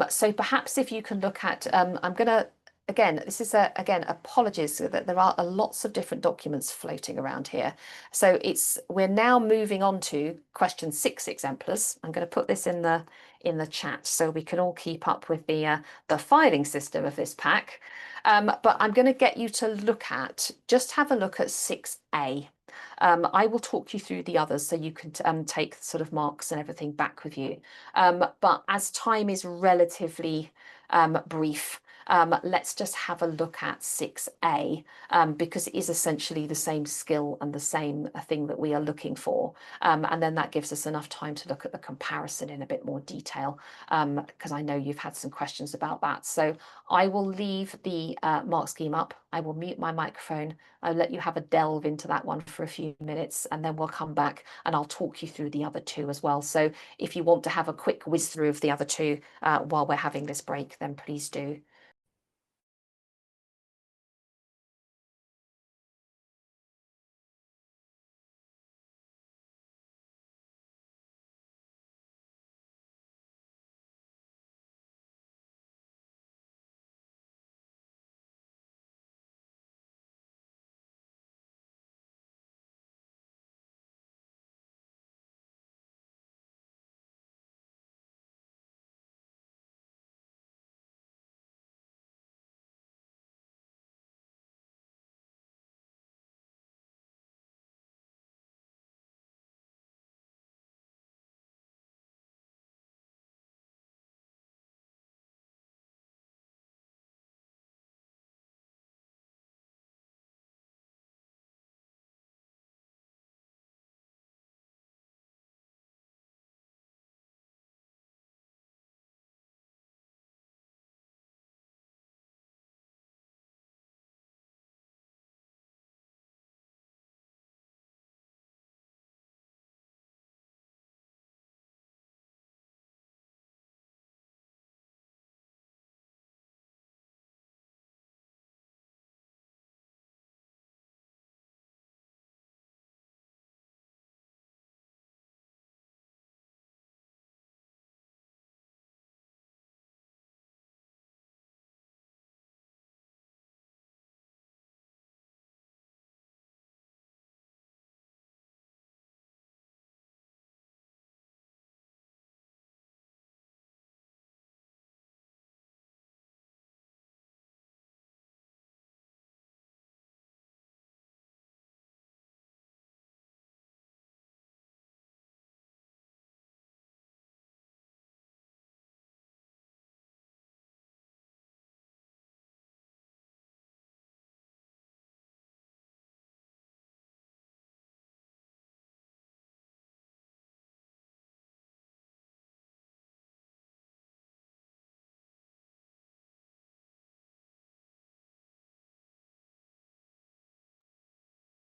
So perhaps if you can look at, I'm going to, again, this is again, apologies that there are lots of different documents floating around here. So we're now moving on to question 6 exemplars. I'm going to put this in the chat so we can all keep up with the filing system of this pack. But I'm going to get you to just have a look at 6A. I will talk you through the others so you can take sort of marks and everything back with you. But as time is relatively brief, let's just have a look at 6A, because it is essentially the same skill and the same thing that we are looking for. And then that gives us enough time to look at the comparison in a bit more detail, because I know you've had some questions about that. So I will leave the mark scheme up. I will mute my microphone. I'll let you have a delve into that one for a few minutes, and then we'll come back and I'll talk you through the other two as well. So if you want to have a quick whiz through of the other two while we're having this break, then please do.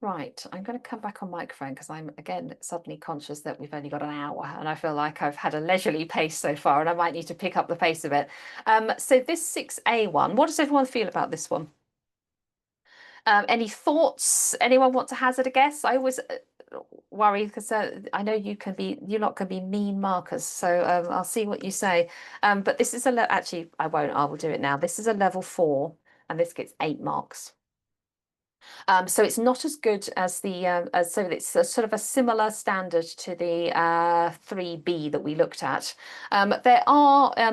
Right, I'm going to come back on microphone because I'm again suddenly conscious that we've only got an hour, and I feel like I've had a leisurely pace so far, and I might need to pick up the pace a bit. So this 6A one, what does everyone feel about this one? Any thoughts? Anyone want to hazard a guess? I always worry because I know you're not going to be mean markers, so I'll see what you say. But this is actually I won't. I will do it now. This is a level 4, and this gets 8 marks. So it's not as good as so it's sort of a similar standard to the 3B that we looked at. There are I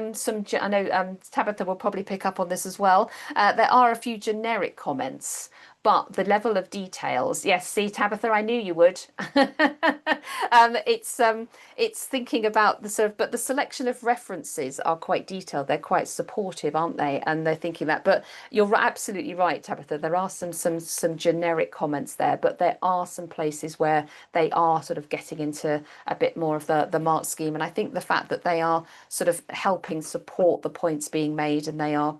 know Tabitha will probably pick up on this as well. There are a few generic comments, but the level of details, yes, see, Tabitha, I knew you would. It's thinking about the sort of, but the selection of references are quite detailed. They're quite supportive, aren't they? And they're thinking that. But you're absolutely right, Tabitha. There are some generic comments there, but there are some places where they are sort of getting into a bit more of the mark scheme. And I think the fact that they are sort of helping support the points being made, and they are,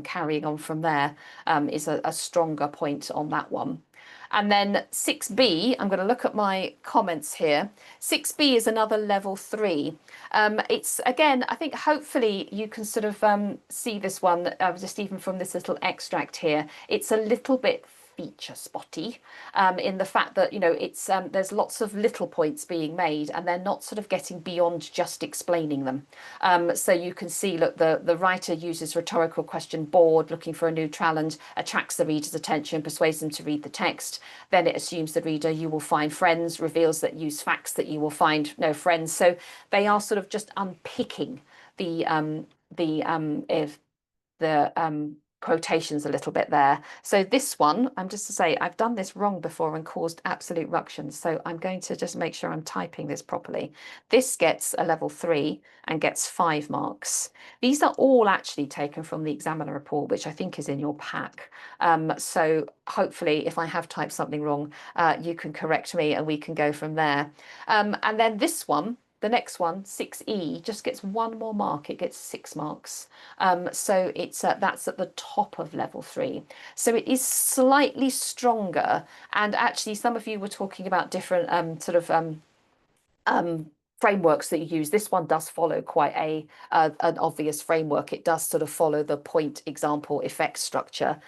carrying on from there, is a stronger point on that one. And then 6B, I'm going to look at my comments here. 6B is another level 3. It's, again, I think hopefully you can sort of see this one, just even from this little extract here. It's a little bit feature spotty, in the fact that, it's there's lots of little points being made, and they're not sort of getting beyond just explaining them. So you can see, look, the writer uses rhetorical question bored, looking for a new challenge, attracts the reader's attention, persuades them to read the text. Then it assumes the reader you will find friends, reveals that use facts that you will find no friends. So they are sort of just unpicking the if the quotations a little bit there. So this one, I'm just to say, I've done this wrong before and caused absolute ructions. So I'm going to just make sure I'm typing this properly. This gets a level 3 and gets 5 marks. These are all actually taken from the examiner report, which I think is in your pack. So hopefully if I have typed something wrong, you can correct me and we can go from there. And then this one, the next one, 6E, just gets 1 more mark. It gets 6 marks. So it's that's at the top of level 3. So it is slightly stronger. And actually, some of you were talking about different frameworks that you use. This one does follow quite an obvious framework. It does sort of follow the point, example, effect structure,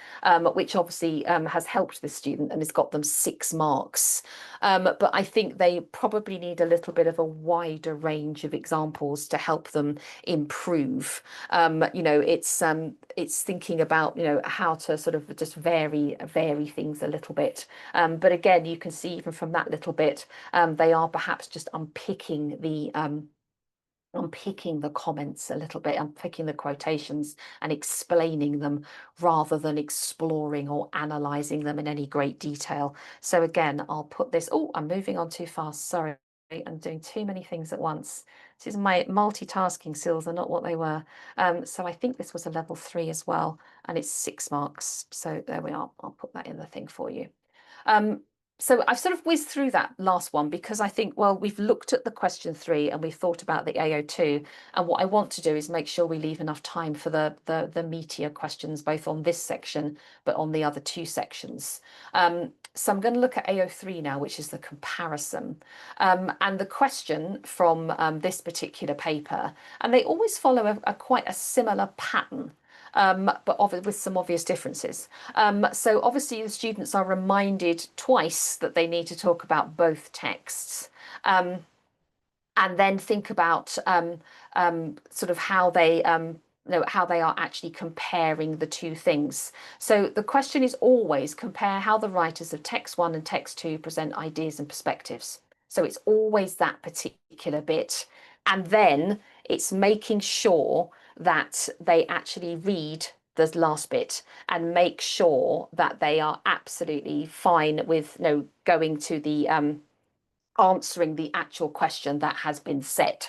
which obviously has helped this student and has got them 6 marks. But I think they probably need a little bit of a wider range of examples to help them improve. It's thinking about, how to sort of just vary things a little bit. But again, you can see even from that little bit, they are perhaps just unpicking the comments a little bit, unpicking the quotations and explaining them rather than exploring or analysing them in any great detail. So again, I'll put this, oh, I'm moving on too fast, sorry. I'm doing too many things at once. This is my multitasking skills are not what they were. So I think this was a level 3 as well, and it's 6 marks. So there we are. I'll put that in the thing for you. So I've sort of whizzed through that last one because I think, well, we've looked at the question 3 and we've thought about the AO2. And what I want to do is make sure we leave enough time for the meatier questions, both on this section, but on the other 2 sections. So I'm going to look at AO3 now, which is the comparison. And the question from this particular paper, and they always follow quite a similar pattern. But with some obvious differences. So obviously the students are reminded twice that they need to talk about both texts. And then think about sort of how they how they are actually comparing the 2 things. So the question is always compare how the writers of text 1 and text 2 present ideas and perspectives. So it's always that particular bit. And then it's making sure that they actually read the last bit and make sure that they are absolutely fine with going to the answering the actual question that has been set,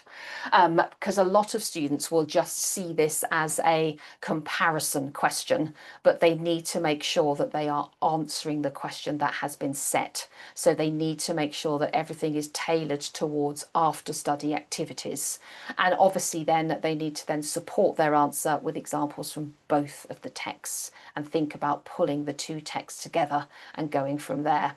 because a lot of students will just see this as a comparison question, but they need to make sure that they are answering the question that has been set. So they need to make sure that everything is tailored towards after study activities, and obviously then they need to then support their answer with examples from both of the texts and think about pulling the 2 texts together and going from there.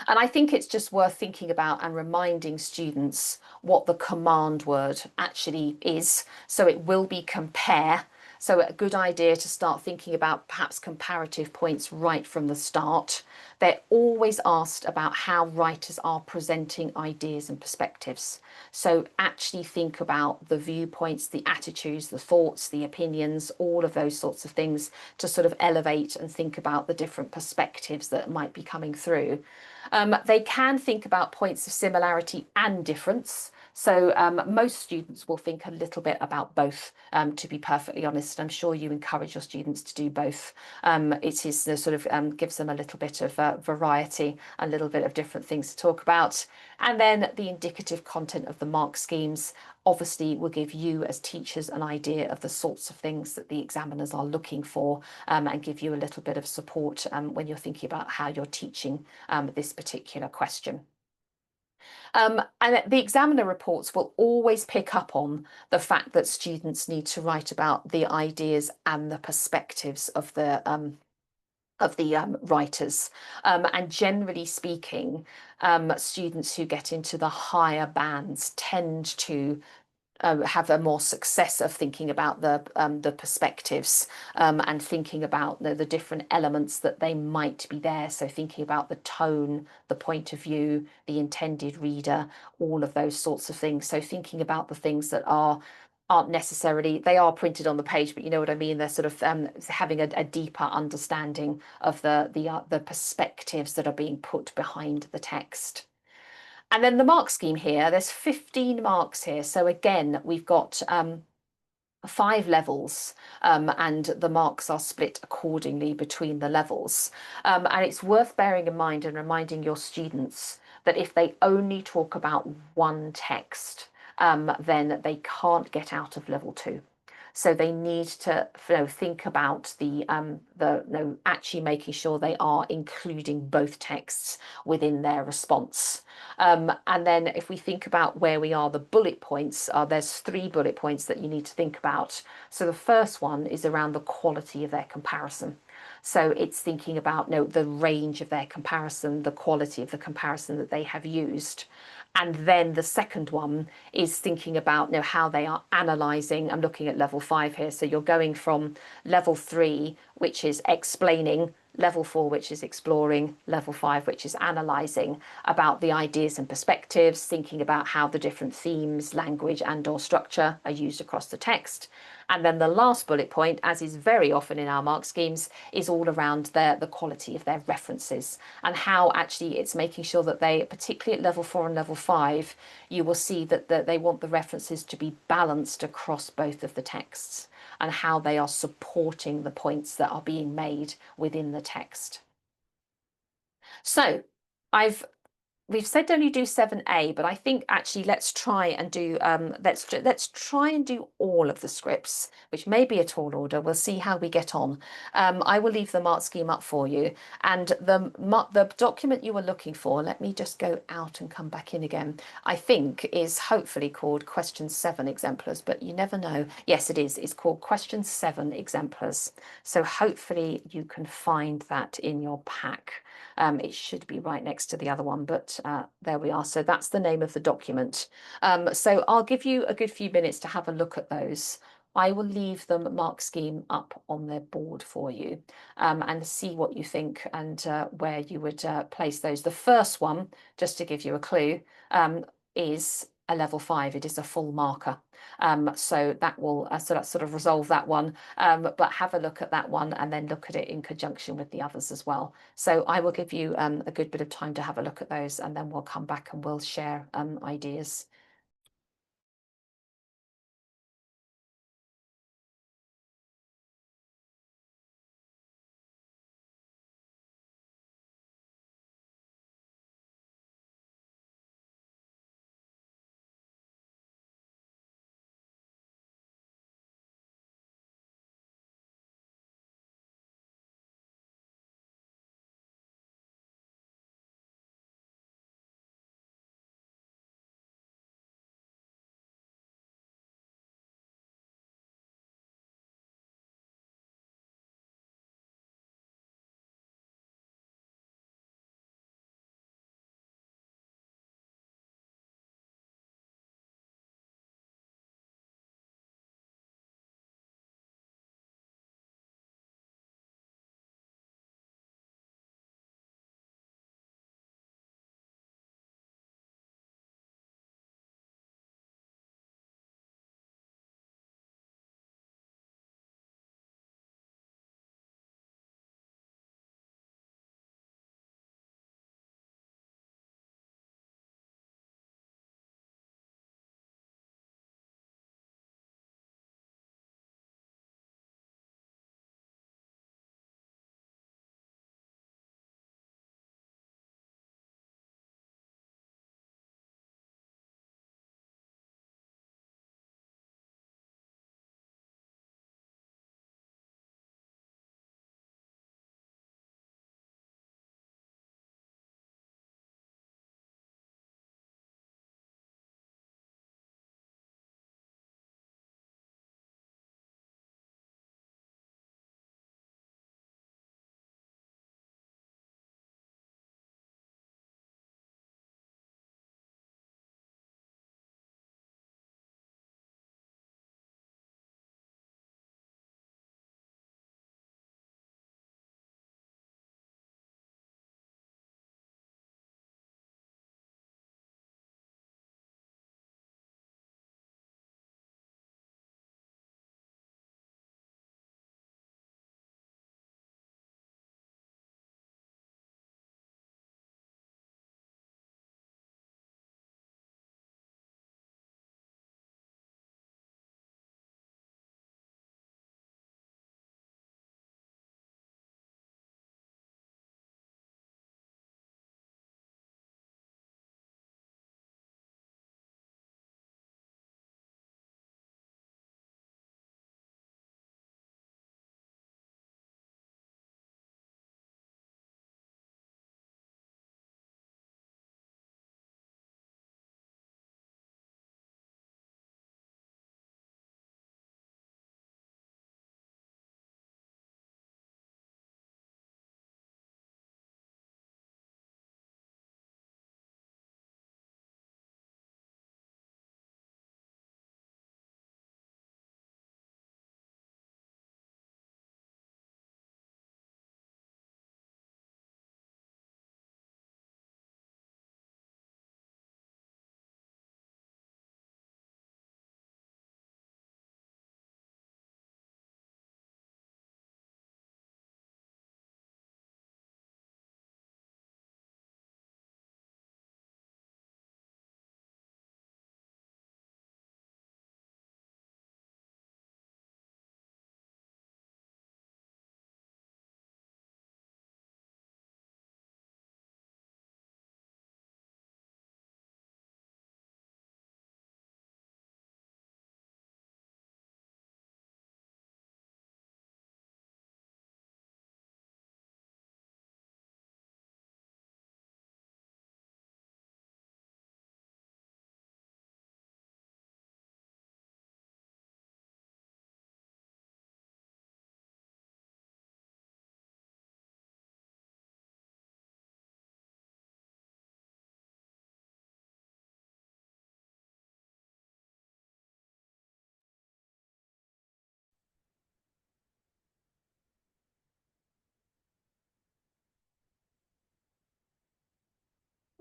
And I think it's just worth thinking about and reminding students what the command word actually is. So it will be compare. So a good idea to start thinking about perhaps comparative points right from the start. They're always asked about how writers are presenting ideas and perspectives. So actually think about the viewpoints, the attitudes, the thoughts, the opinions, all of those sorts of things to sort of elevate and think about the different perspectives that might be coming through. They can think about points of similarity and difference. So most students will think a little bit about both, to be perfectly honest. I'm sure you encourage your students to do both. It is the sort of gives them a little bit of variety, a little bit of different things to talk about. And then the indicative content of the mark schemes obviously will give you as teachers an idea of the sorts of things that the examiners are looking for, and give you a little bit of support when you're thinking about how you're teaching this particular question. And the examiner reports will always pick up on the fact that students need to write about the ideas and the perspectives of the writers. And generally speaking, students who get into the higher bands tend to have a more success of thinking about the perspectives, and thinking about the different elements that they might be there. So thinking about the tone, the point of view, the intended reader, all of those sorts of things. So thinking about the things that aren't necessarily, they are printed on the page, but you know what I mean. They're sort of having a deeper understanding of the perspectives that are being put behind the text. And then the mark scheme here, there's 15 marks here. So again, we've got 5 levels, and the marks are split accordingly between the levels. And it's worth bearing in mind and reminding your students that if they only talk about one text, then they can't get out of level 2. So they need to think about actually making sure they are including both texts within their response. And then if we think about where we are, the bullet points there's 3 bullet points that you need to think about. So the first one is around the quality of their comparison. So it's thinking about the range of their comparison, the quality of the comparison that they have used. And then the second one is thinking about how they are analysing. I'm looking at level 5 here. So you're going from level 3, which is explaining, level 4, which is exploring, level 5, which is analysing, about the ideas and perspectives, thinking about how the different themes, language and/or structure are used across the text. And then the last bullet point, as is very often in our mark schemes, is all around the quality of their references, and how actually it's making sure that they, particularly at level 4 and level 5, you will see that they want the references to be balanced across both of the texts, and how they are supporting the points that are being made within the text. So we've said only do 7A, but I think actually let's try and do let's try and do all of the scripts, which may be a tall order. We'll see how we get on. I will leave the mark scheme up for you, and the document you were looking for, let me just go out and come back in again, I think is hopefully called question 7 exemplars, but you never know. Yes, it is. It's called question 7 exemplars. So hopefully you can find that in your pack. It should be right next to the other one, but there we are. So that's the name of the document. So I'll give you a good few minutes to have a look at those. I will leave the mark scheme up on the board for you, and see what you think and where you would place those. The first one, just to give you a clue, is a level 5. It is a full marker. So that will sort of resolve that one, but have a look at that one and then look at it in conjunction with the others as well. So I will give you a good bit of time to have a look at those, and then we'll come back and we'll share ideas.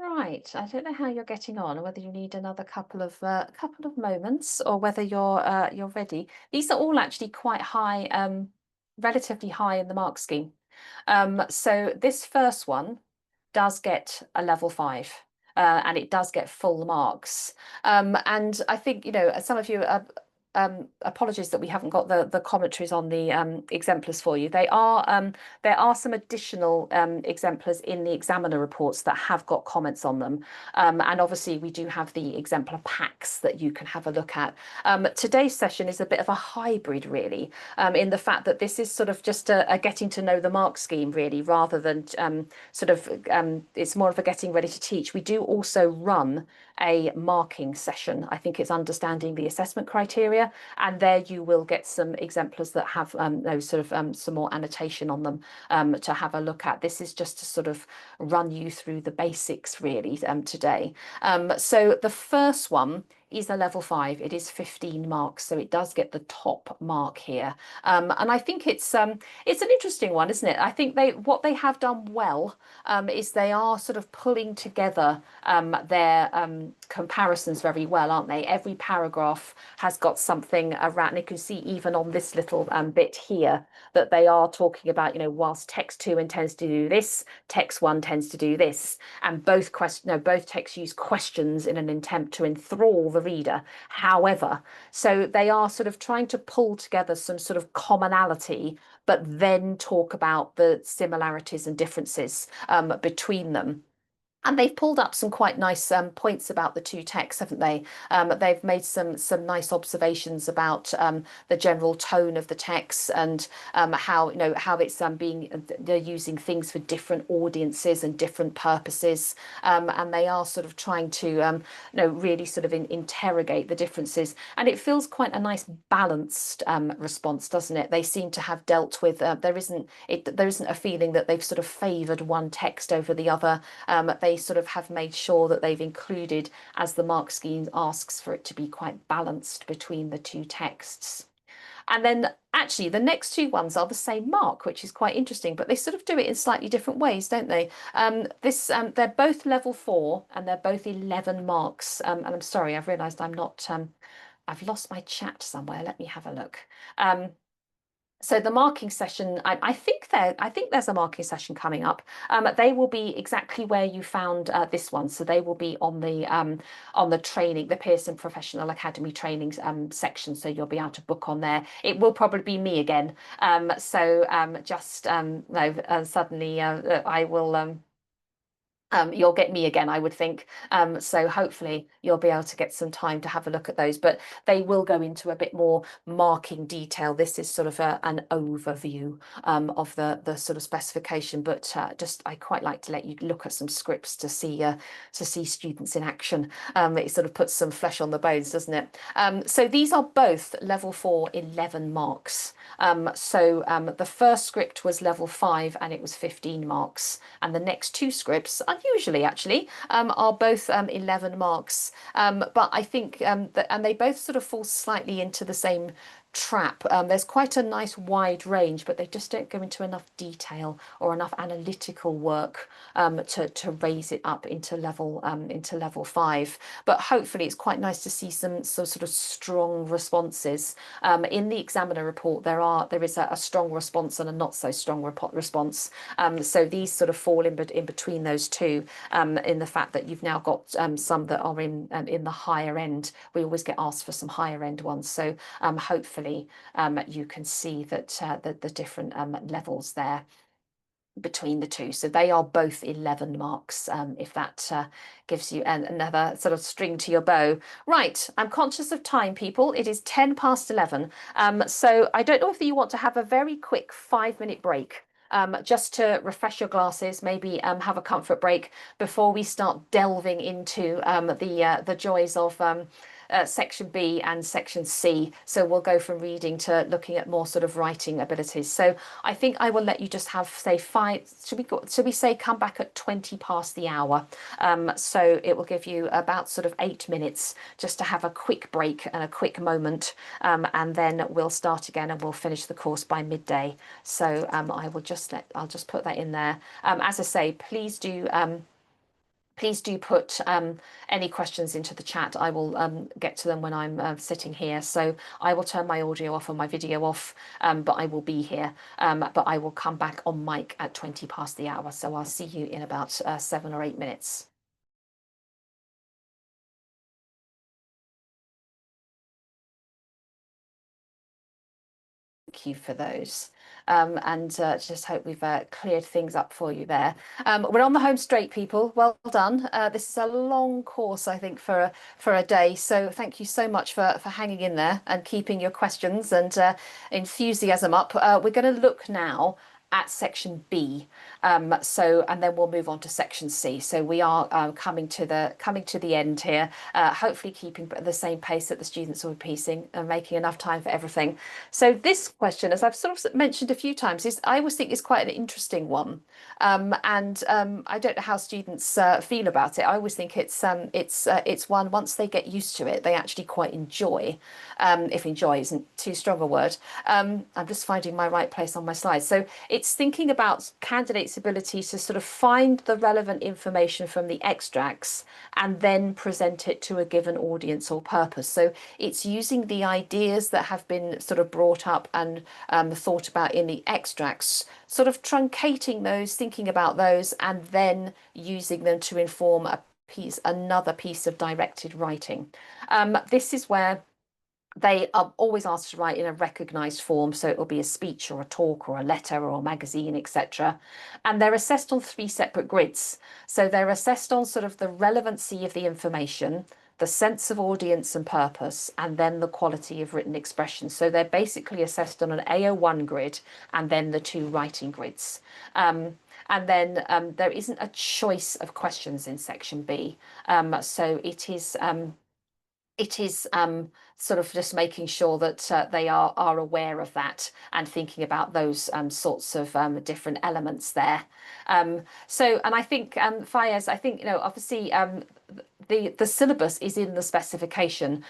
Right. I don't know how you're getting on, or whether you need another couple of moments, or whether you're ready. These are all actually quite high, relatively high in the mark scheme. So this first one does get a level 5. And it does get full marks. And I think, some of you apologies that we haven't got the commentaries on the exemplars for you. There are some additional exemplars in the examiner reports that have got comments on them. And obviously we do have the exemplar packs that you can have a look at. Today's session is a bit of a hybrid, really, in the fact that this is sort of just a getting to know the mark scheme, really, rather than it's more of a getting ready to teach. We do also run a marking session. I think it's understanding the assessment criteria, and there you will get some exemplars that have those sort of some more annotation on them to have a look at. This is just to sort of run you through the basics, really, today. So the first one is a level 5. It is 15 marks, so it does get the top mark here. And I think it's an interesting one, isn't it? I think what they have done well is they are sort of pulling together their comparisons very well, aren't they? Every paragraph has got something around, and you can see even on this little bit here that they are talking about, whilst text 2 intends to do this, text 1 tends to do this, and both texts use questions in an attempt to enthrall the reader. However, so they are sort of trying to pull together some sort of commonality, but then talk about the similarities and differences between them. And they've pulled up some quite nice points about the two texts, haven't they? They've made some nice observations about the general tone of the text, and how it's they're using things for different audiences and different purposes, and they are sort of trying to really sort of interrogate the differences. And it feels quite a nice balanced response, doesn't it? They seem to have dealt with there isn't a feeling that they've sort of favoured one text over the other. They sort of have made sure that they've included, as the mark scheme asks for it to be quite balanced between the two texts. And then actually the next two ones are the same mark, which is quite interesting, but they sort of do it in slightly different ways, don't they? They're both level 4 and they're both 11 marks. And I'm sorry, I've realised I've lost my chat somewhere. Let me have a look. So the marking session, I think there's a marking session coming up. They will be exactly where you found this one. So they will be on the training, the Pearson Professional Academy trainings section. So you'll be able to book on there. It will probably be me again. Suddenly I will. You'll get me again, I would think. So hopefully you'll be able to get some time to have a look at those, but they will go into a bit more marking detail. This is sort of an overview of the sort of specification, but I quite like to let you look at some scripts to see students in action. It sort of puts some flesh on the bones, doesn't it? So these are both level 4, 11 marks. The first script was level 5 and it was 15 marks, and the next two scripts, unusually actually, are both 11 marks. But I think and they both sort of fall slightly into the same trap. There's quite a nice wide range, but they just don't go into enough detail or enough analytical work to raise it up into level 5. But hopefully it's quite nice to see some sort of strong responses. In the examiner report, there is a strong response and a not so strong response. So these sort of fall in between those two, in the fact that you've now got some that are in the higher end. We always get asked for some higher end ones. So hopefully you can see that the different levels there between the two. So they are both 11 marks, if that gives you another sort of string to your bow. Right, I'm conscious of time, people. It is 10 past 11. So I don't know if you want to have a very quick 5-minute break. Just to refresh your glasses, maybe have a comfort break before we start delving into the joys of section B and section C. So we'll go from reading to looking at more sort of writing abilities. So I think I will let you just have, say, 5. Should we say come back at 20 past the hour? So it will give you about sort of 8 minutes just to have a quick break and a quick moment, and then we'll start again and we'll finish the course by midday. So I'll just put that in there. As I say, please do Please do put any questions into the chat. I will get to them when I'm sitting here. So I will turn my audio off and my video off, but I will be here. But I will come back on mic at 20 past the hour. So I'll see you in about 7 or 8 minutes. Thank you for those. And just hope we've cleared things up for you there. We're on the home straight, people. Well done. This is a long course, I think, for a day. So thank you so much for hanging in there and keeping your questions and enthusiasm up. We're going to look now at section B. And then we'll move on to section C. So we are coming to the end here. Hopefully keeping the same pace that the students are repeating and making enough time for everything. So this question, as I've sort of mentioned a few times, is I always think is quite an interesting one. I don't know how students feel about it. I always think it's one once they get used to it, they actually quite enjoy. If enjoy isn't too strong a word. I'm just finding my right place on my slide. So it's thinking about candidates' ability to sort of find the relevant information from the extracts and then present it to a given audience or purpose. So it's using the ideas that have been sort of brought up and thought about in the extracts, sort of truncating those, thinking about those, and then using them to inform another piece of directed writing. This is where they are always asked to write in a recognised form, so it will be a speech or a talk or a letter or a magazine, etc. And they're assessed on 3 separate grids. So they're assessed on sort of the relevancy of the information, the sense of audience and purpose, and then the quality of written expression. So they're basically assessed on an AO1 grid and then the 2 writing grids. And then there isn't a choice of questions in section B. So it is sort of just making sure that they are aware of that and thinking about those sorts of different elements there. And I think Fayez, I think, obviously the syllabus is in the specification,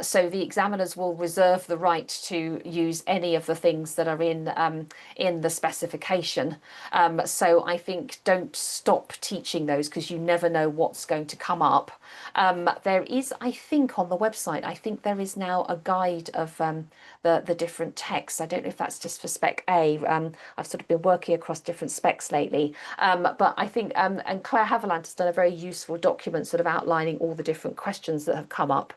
so the examiners will reserve the right to use any of the things that are in the specification. So I think don't stop teaching those because you never know what's going to come up. There is, I think, on the website, I think there is now a guide of the different texts. I don't know if that's just for Spec A. I've sort of been working across different specs lately, but I think and Claire Haviland has done a very useful document sort of outlining all the different questions that have come up.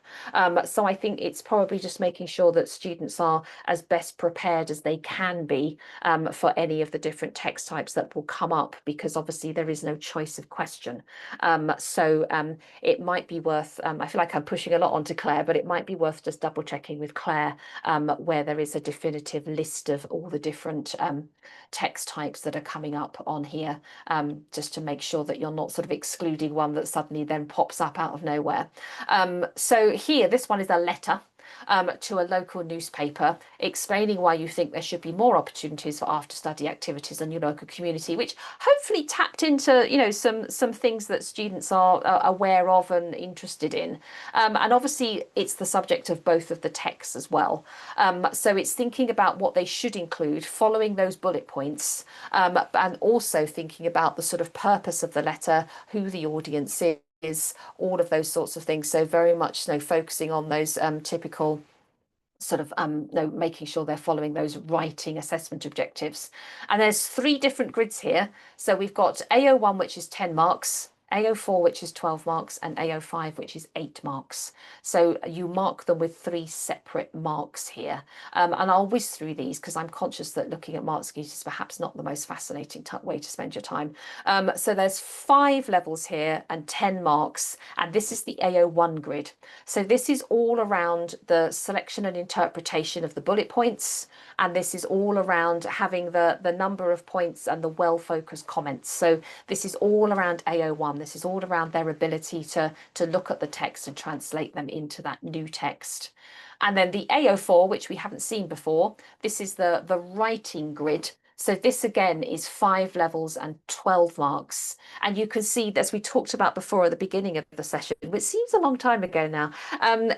So I think it's probably just making sure that students are as best prepared as they can be for any of the different text types that will come up, because obviously there is no choice of question. It might be worth, I feel like I'm pushing a lot onto Claire, but it might be worth just double checking with Claire where there is a definitive list of all the different text types that are coming up on here, just to make sure that you're not sort of excluding one that suddenly then pops up out of nowhere. So here, this one is a letter to a local newspaper explaining why you think there should be more opportunities for after study activities in your local community, which hopefully tapped into some things that students are aware of and interested in. And obviously it's the subject of both of the texts as well. So it's thinking about what they should include, following those bullet points, and also thinking about the sort of purpose of the letter, who the audience is, all of those sorts of things. So very much focusing on those typical sort of making sure they're following those writing assessment objectives. And there's 3 different grids here. So we've got AO1, which is 10 marks, AO4, which is 12 marks, and AO5, which is 8 marks. So you mark them with 3 separate marks here. And I'll whiz through these because I'm conscious that looking at mark schemes is perhaps not the most fascinating way to spend your time. So there's 5 levels here and 10 marks, and this is the AO1 grid. So this is all around the selection and interpretation of the bullet points, and this is all around having the number of points and the well-focused comments. So this is all around AO1. This is all around their ability to look at the text and translate them into that new text. And then the AO4, which we haven't seen before, this is the writing grid. So this again is 5 levels and 12 marks. And you can see, as we talked about before at the beginning of the session, which seems a long time ago now,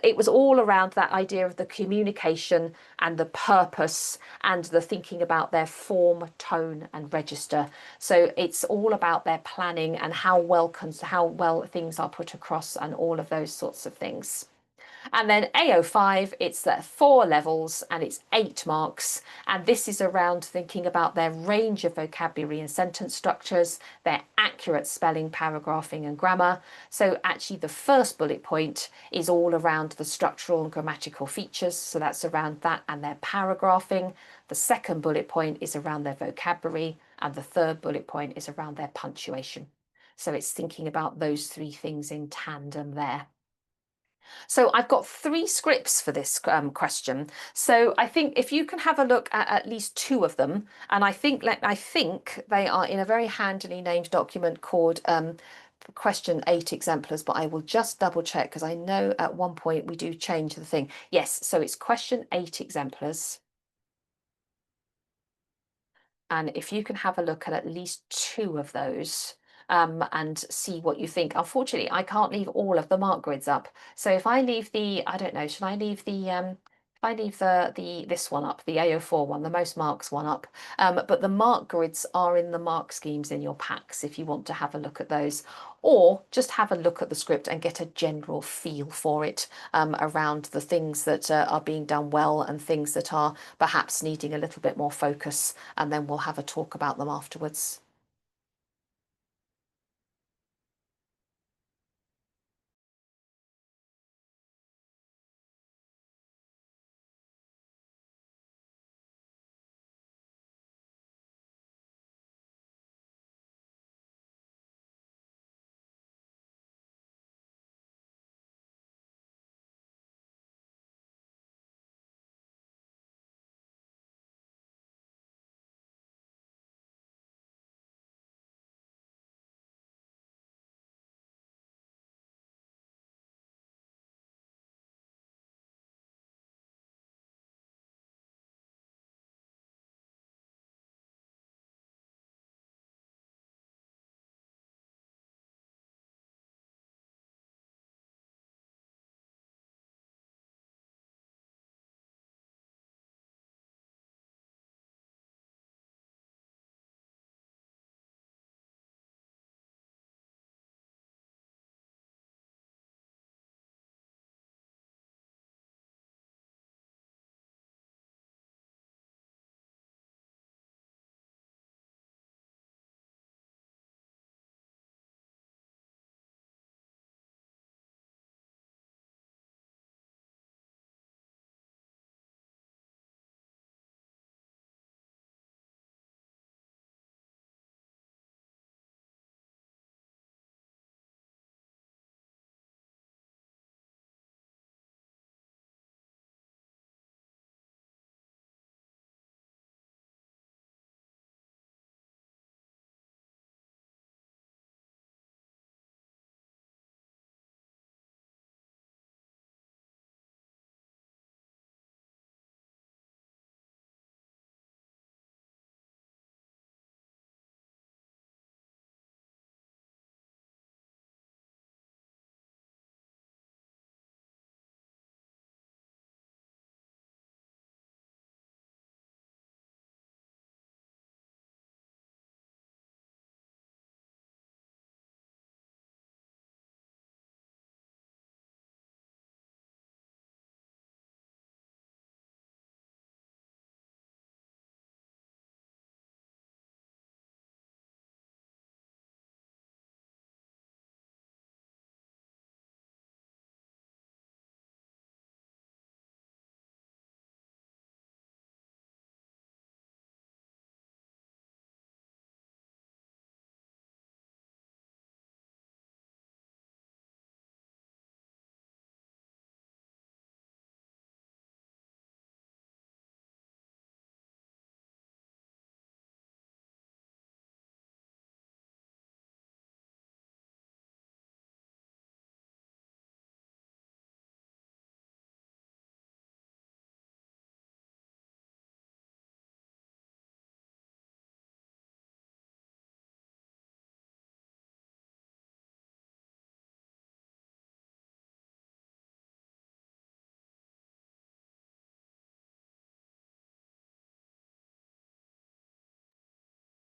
it was all around that idea of the communication and the purpose and the thinking about their form, tone, and register. So it's all about their planning and how well things are put across and all of those sorts of things. And then AO5, it's 4 levels and it's 8 marks. And this is around thinking about their range of vocabulary and sentence structures, their accurate spelling, paragraphing, and grammar. So actually, the first bullet point is all around the structural and grammatical features. So that's around that and their paragraphing. The second bullet point is around their vocabulary. And the third bullet point is around their punctuation. So it's thinking about those 3 things in tandem there. So I've got 3 scripts for this question. So I think if you can have a look at least 2 of them, and I think they are in a very handily named document called question 8 exemplars, but I will just double check because I know at one point we do change the thing. Yes, so it's question 8 exemplars. And if you can have a look at least 2 of those and see what you think. Unfortunately, I can't leave all of the mark grids up. So if I leave I don't know, should I leave if I leave this one up, the AO4 one, the most marks one up, but the mark grids are in the mark schemes in your packs if you want to have a look at those, or just have a look at the script and get a general feel for it around the things that are being done well and things that are perhaps needing a little bit more focus, and then we'll have a talk about them afterwards.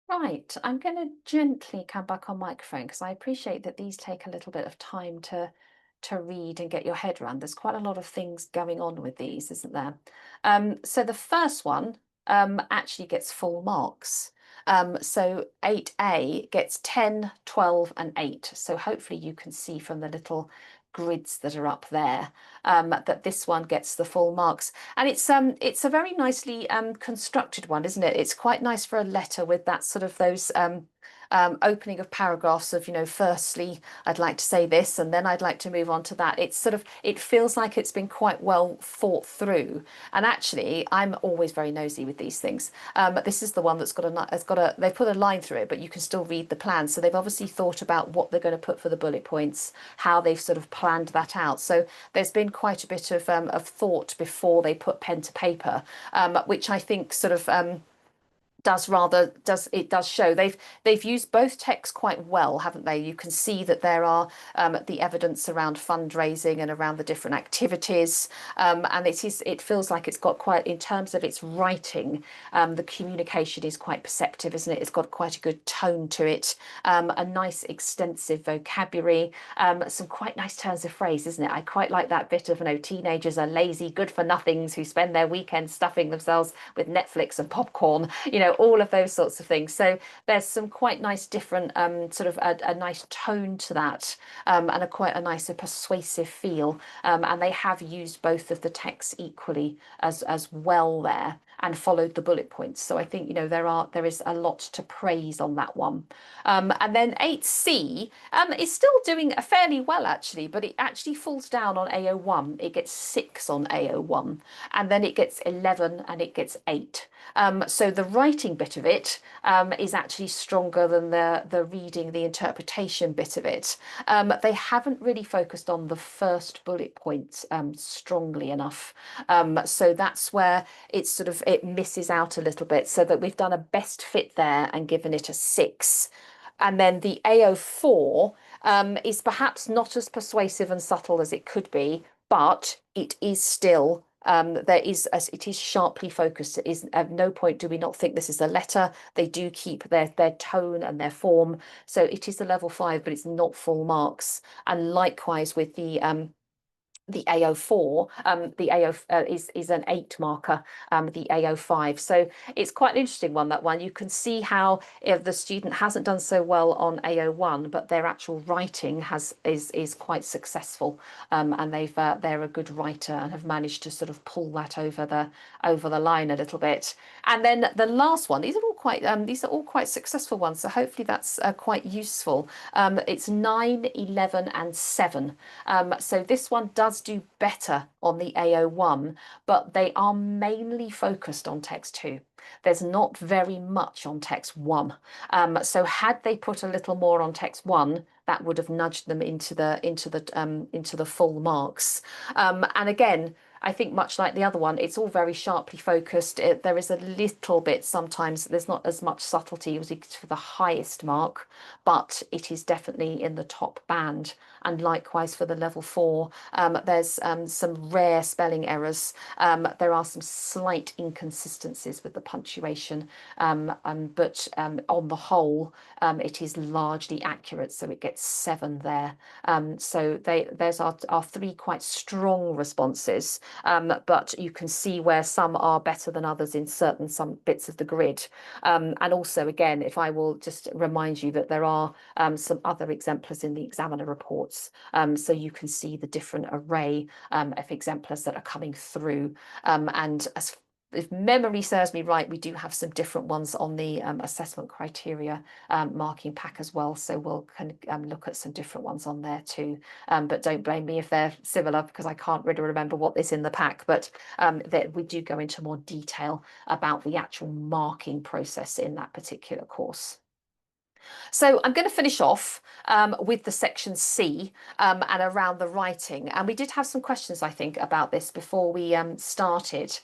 Right, I'm going to gently come back on microphone because I appreciate that these take a little bit of time to read and get your head around. There's quite a lot of things going on with these, isn't there? So the first one actually gets full marks. So 8A gets 10, 12, and 8. So hopefully you can see from the little grids that are up there that this one gets the full marks. And it's a very nicely constructed one, isn't it? It's quite nice for a letter with that sort of those opening of paragraphs of, firstly, I'd like to say this, and then I'd like to move on to that. It's sort of, it feels like it's been quite well thought through. And actually, I'm always very nosy with these things. This is the one that's they've put a line through it, but you can still read the plan. So they've obviously thought about what they're going to put for the bullet points, how they've sort of planned that out. So there's been quite a bit of thought before they put pen to paper, which I think sort of does show they've used both texts quite well, haven't they? You can see that there are the evidence around fundraising and around the different activities, and it feels like it's got quite, in terms of its writing, the communication is quite perceptive, isn't it? It's got quite a good tone to it, a nice extensive vocabulary, some quite nice turns of phrase, isn't it? I quite like that bit of, teenagers are lazy good for nothings who spend their weekends stuffing themselves with Netflix and popcorn, all of those sorts of things. So there's some quite nice different sort of a nice tone to that, and quite a nice, persuasive feel. And they have used both of the texts equally as well there and followed the bullet points. So I think, there is a lot to praise on that one. And then 8C is still doing fairly well actually, but it actually falls down on AO1. It gets 6 on AO1, and then it gets 11 and it gets 8. So the writing bit of it is actually stronger than the reading, the interpretation bit of it. They haven't really focused on the first bullet point strongly enough. So that's where it misses out a little bit, so that we've done a best fit there and given it a 6. And then the AO4 is perhaps not as persuasive and subtle as it could be, but it is still it is sharply focused. It is, at no point do we not think this is a letter. They do keep their tone and their form. So it is a level 5, but it's not full marks. And likewise with the AO4, the AO is an 8 marker, the AO5. So it's quite an interesting one, that one. You can see how if the student hasn't done so well on AO1, but their actual writing is quite successful, and they're a good writer and have managed to sort of pull that over the line a little bit. And then the last one, these are all quite successful ones. So hopefully that's quite useful. It's 9, 11, and 7. So this one does do better on the AO1, but they are mainly focused on text 2. There's not very much on text 1. So had they put a little more on text 1, that would have nudged them into the full marks. And again, I think much like the other one, it's all very sharply focused. There is a little bit sometimes, there's not as much subtlety as for the highest mark, but it is definitely in the top band. And likewise for the level 4, there's some rare spelling errors. There are some slight inconsistencies with the punctuation, but on the whole, it is largely accurate, so it gets 7 there. So there's our 3 quite strong responses, but you can see where some are better than others in some bits of the grid. And also, again, if I will just remind you that there are some other exemplars in the examiner reports, so you can see the different array of exemplars that are coming through. And if memory serves me right, we do have some different ones on the assessment criteria marking pack as well. So we'll kind of look at some different ones on there too. But don't blame me if they're similar, because I can't really remember what is in the pack. But that we do go into more detail about the actual marking process in that particular course. So I'm going to finish off with the section C and around the writing. And we did have some questions, I think, about this before we started.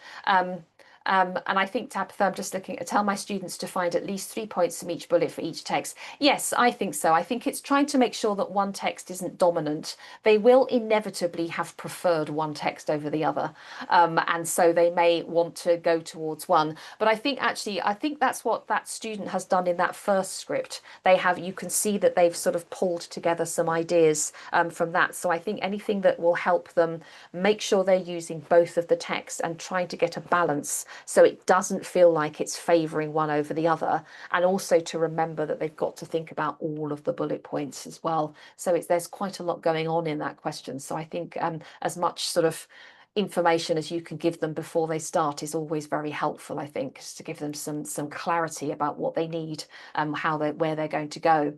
And I think, Tabitha, I'm just looking at tell my students to find at least 3 points from each bullet for each text. Yes, I think so. I think it's trying to make sure that one text isn't dominant. They will inevitably have preferred one text over the other. And so they may want to go towards one. But I think actually, I think that's what that student has done in that first script. They have, you can see that they've sort of pulled together some ideas from that. So I think anything that will help them make sure they're using both of the text and trying to get a balance so it doesn't feel like it's favouring one over the other. And also to remember that they've got to think about all of the bullet points as well. So there's quite a lot going on in that question. So I think as much sort of information as you can give them before they start is always very helpful, I think, just to give them some clarity about what they need, where they're going to go.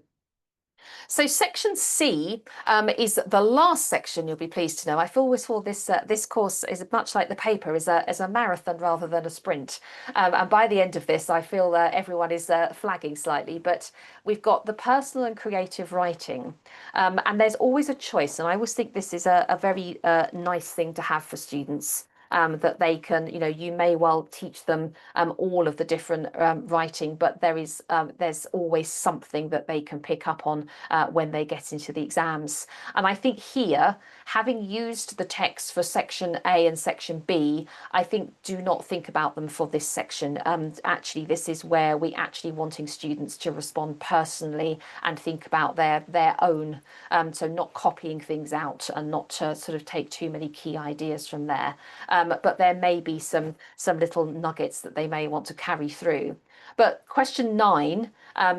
So section C is the last section, you'll be pleased to know. I always feel this course is much like the paper, is a marathon rather than a sprint. And by the end of this, I feel everyone is flagging slightly, but we've got the personal and creative writing. And there's always a choice. And I always think this is a very nice thing to have for students. That they can, you may well teach them all of the different writing, but there's always something that they can pick up on when they get into the exams. And I think here, having used the text for section A and section B, I think do not think about them for this section. Actually, this is where we actually wanting students to respond personally and think about their own, so not copying things out and not to sort of take too many key ideas from there. But there may be some little nuggets that they may want to carry through. But question 9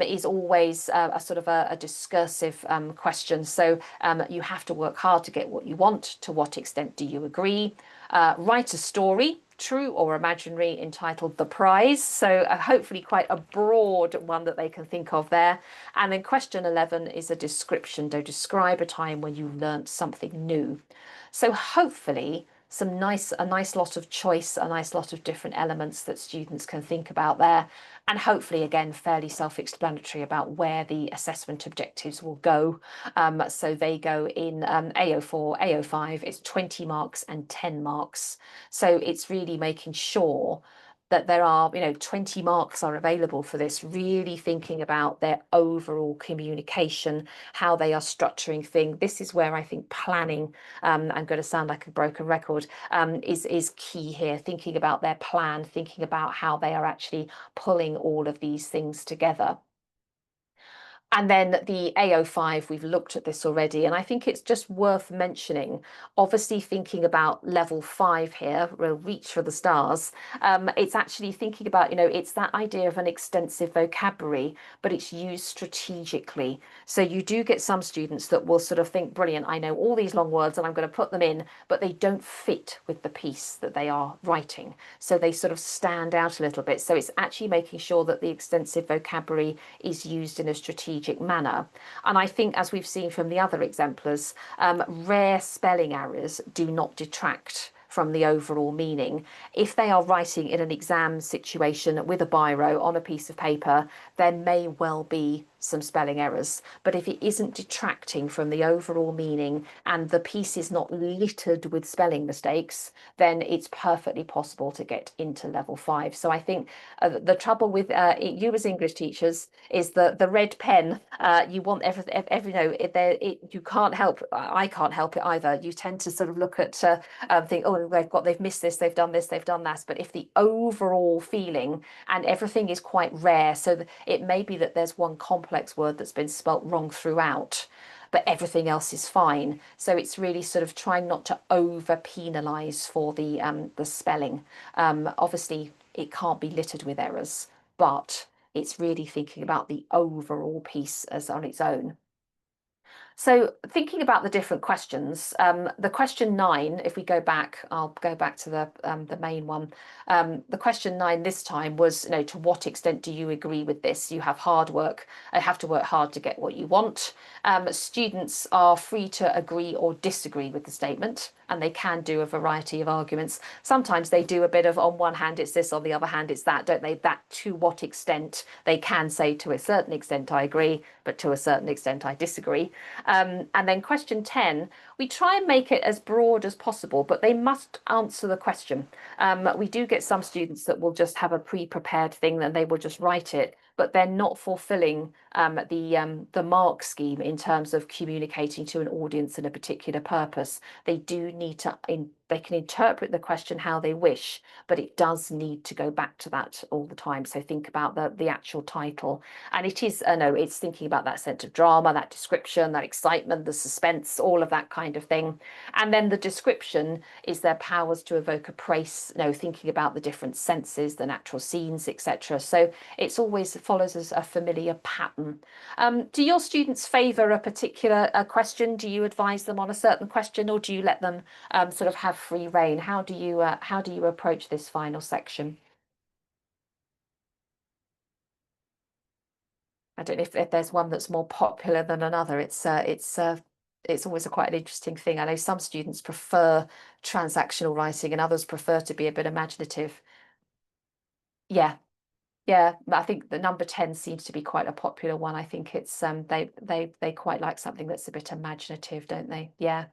is always a sort of a discursive question. So you have to work hard to get what you want. To what extent do you agree? Write a story, true or imaginary, entitled The Prize. So hopefully quite a broad one that they can think of there. And then question 11 is a description. So describe a time when you learnt something new. So hopefully a nice lot of choice, a nice lot of different elements that students can think about there. And hopefully, again, fairly self-explanatory about where the assessment objectives will go. So they go in AO4, AO5, it's 20 marks and 10 marks. So it's really making sure that there are, 20 marks are available for this, really thinking about their overall communication, how they are structuring things. This is where I think planning, I'm going to sound like a broken record, is key here, thinking about their plan, thinking about how they are actually pulling all of these things together. And then the AO5, we've looked at this already, and I think it's just worth mentioning, obviously thinking about level 5 here, we'll reach for the stars. It's actually thinking about, it's that idea of an extensive vocabulary, but it's used strategically. So you do get some students that will sort of think, brilliant, I know all these long words and I'm going to put them in, but they don't fit with the piece that they are writing. So they sort of stand out a little bit. So it's actually making sure that the extensive vocabulary is used in a strategic manner. And I think, as we've seen from the other exemplars, rare spelling errors do not detract from the overall meaning. If they are writing in an exam situation with a biro on a piece of paper, there may well be some spelling errors. But if it isn't detracting from the overall meaning and the piece is not littered with spelling mistakes, then it's perfectly possible to get into level 5. So I think the trouble with you as English teachers is the red pen. You want you can't help. I can't help it either. You tend to sort of look at think, oh, they've missed this, they've done this, they've done that. But if the overall feeling and everything is quite rare, so it may be that there's one complex word that's been spelt wrong throughout, but everything else is fine. So it's really sort of trying not to over penalize for the spelling. Obviously, it can't be littered with errors, but it's really thinking about the overall piece as on its own. So thinking about the different questions, the question 9, if we go back, I'll go back to the main one. The question 9 this time was, to what extent do you agree with this? You have hard work, have to work hard to get what you want. Students are free to agree or disagree with the statement, and they can do a variety of arguments. Sometimes they do a bit of, on one hand it's this, on the other hand it's that, don't they? That to what extent they can say, to a certain extent I agree, but to a certain extent I disagree. And then question 10 we try and make it as broad as possible, but they must answer the question. We do get some students that will just have a pre-prepared thing and they will just write it, but they're not fulfilling the mark scheme in terms of communicating to an audience and a particular purpose. They do need to they can interpret the question how they wish, but it does need to go back to that all the time. So think about the actual title, and it is no, it's thinking about that sense of drama, that description, that excitement, the suspense, all of that kind of thing. And then the description is their powers to evoke a praise, thinking about the different senses, the natural scenes, etc. So it's always follows as a familiar pattern. Do your students favour a particular question? Do you advise them on a certain question, or do you let them sort of have free rein? How do you approach this final section? I don't know if there's one that's more popular than another. It's always quite an interesting thing. I know some students prefer transactional writing and others prefer to be a bit imaginative. Yeah, yeah. I think the number 10 seems to be quite a popular one. I think it's they quite like something that's a bit imaginative, don't they? Yeah.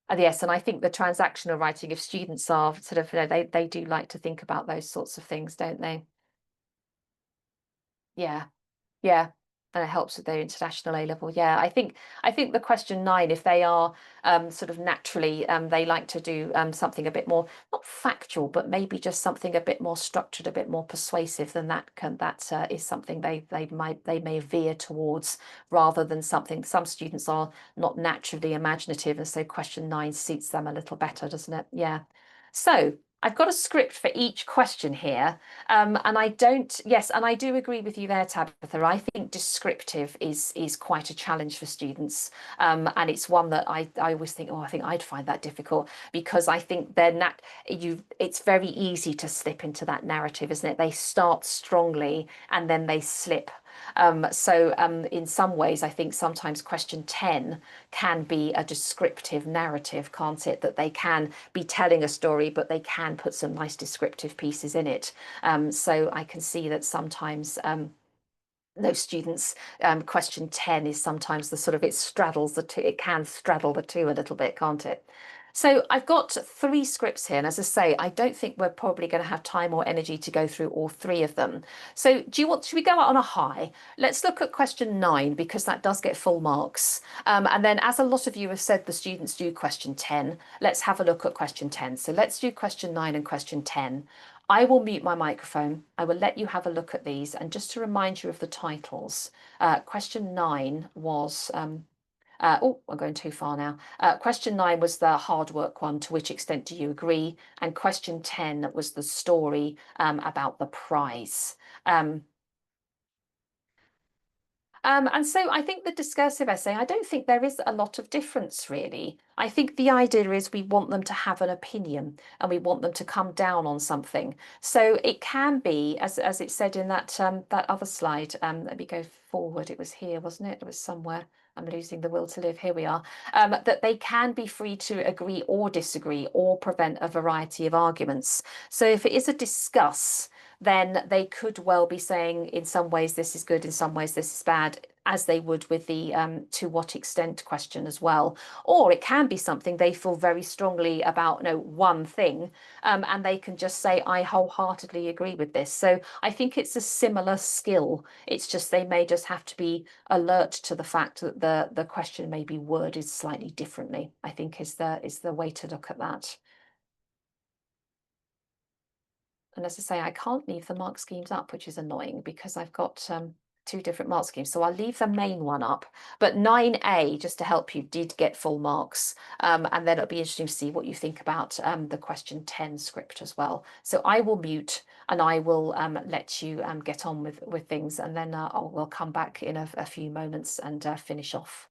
And yes, and I think the transactional writing, if students are sort of, they do like to think about those sorts of things, don't they? Yeah. Yeah, and it helps with their international A level. Yeah, I think the question 9, if they are sort of naturally they like to do something a bit more not factual, but maybe just something a bit more structured, a bit more persuasive, then that is something they may veer towards rather than something. Some students are not naturally imaginative, and so question 9 suits them a little better, doesn't it? Yeah. So I've got a script for each question here. And I don't, yes, and I do agree with you there, Tabitha. I think descriptive is quite a challenge for students. And it's one that I always think, oh, I think I'd find that difficult because I think it's very easy to slip into that narrative, isn't it? They start strongly and then they slip. So in some ways, I think sometimes question 10 can be a descriptive narrative, can't it? That they can be telling a story, but they can put some nice descriptive pieces in it. So I can see that sometimes those students, question 10 is sometimes the sort of, it straddles the two, it can straddle the two a little bit, can't it? So I've got 3 scripts here, and as I say, I don't think we're probably going to have time or energy to go through all 3 of them. So should we go out on a high? Let's look at question 9 because that does get full marks. And then as a lot of you have said, the students do question 10. Let's have a look at question 10. So let's do question 9 and question 10. I will mute my microphone. I will let you have a look at these. And just to remind you of the titles, question 9 was oh, I'm going too far now. Question 9 was the hard work one. To which extent do you agree? And question 10 was the story about the prize. And so I think the discursive essay, I don't think there is a lot of difference really. I think the idea is we want them to have an opinion and we want them to come down on something. So it can be, as it said in that other slide, let me go forward. It was here, wasn't it? It was somewhere. I'm losing the will to live. Here we are. That they can be free to agree or disagree or present a variety of arguments. So if it is a discuss, then they could well be saying in some ways this is good, in some ways this is bad, as they would with the to what extent question as well. Or it can be something they feel very strongly about, one thing, and they can just say, I wholeheartedly agree with this. So I think it's a similar skill. It's just they may just have to be alert to the fact that the question may be worded slightly differently, I think is the way to look at that. And as I say, I can't leave the mark schemes up, which is annoying because I've got 2 different mark schemes. So I'll leave the main one up. But 9A, just to help you, did get full marks. And then it'll be interesting to see what you think about the question 10 script as well. So I will mute and I will let you get on with things. And then we'll come back in a few moments and finish off.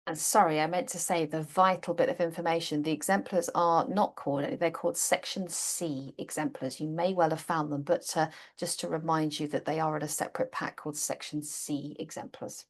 And sorry, I meant to say the vital bit of information. The exemplars are not called, they're called Section C exemplars. You may well have found them, but just to remind you that they are in a separate pack called Section C exemplars.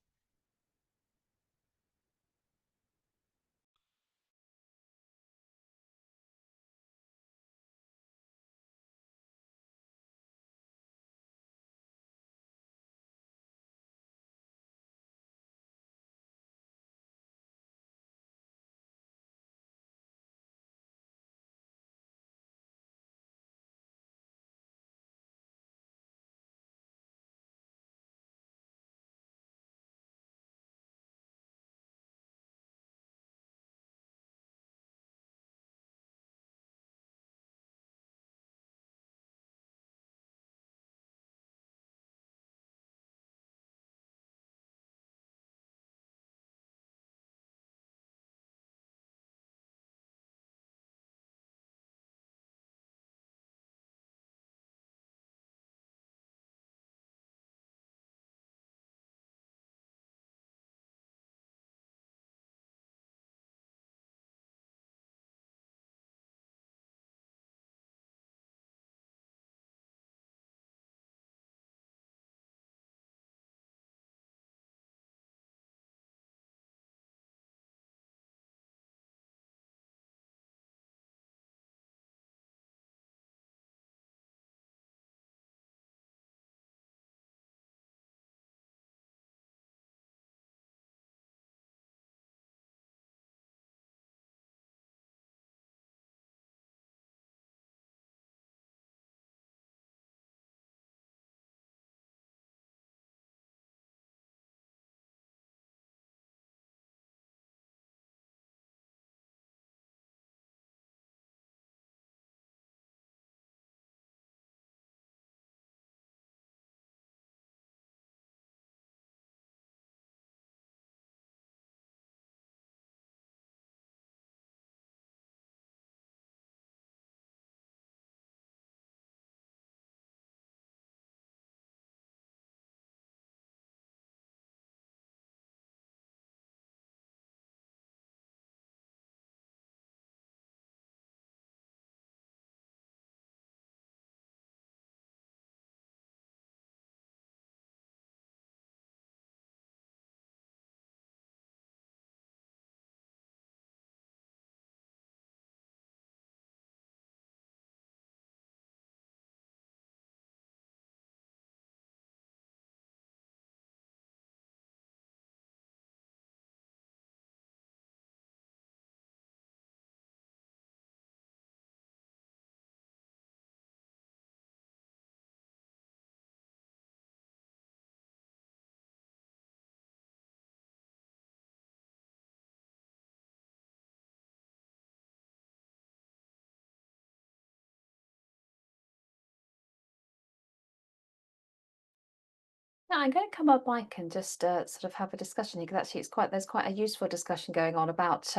Now I'm going to come up mic and just sort of have a discussion here because actually there's quite a useful discussion going on about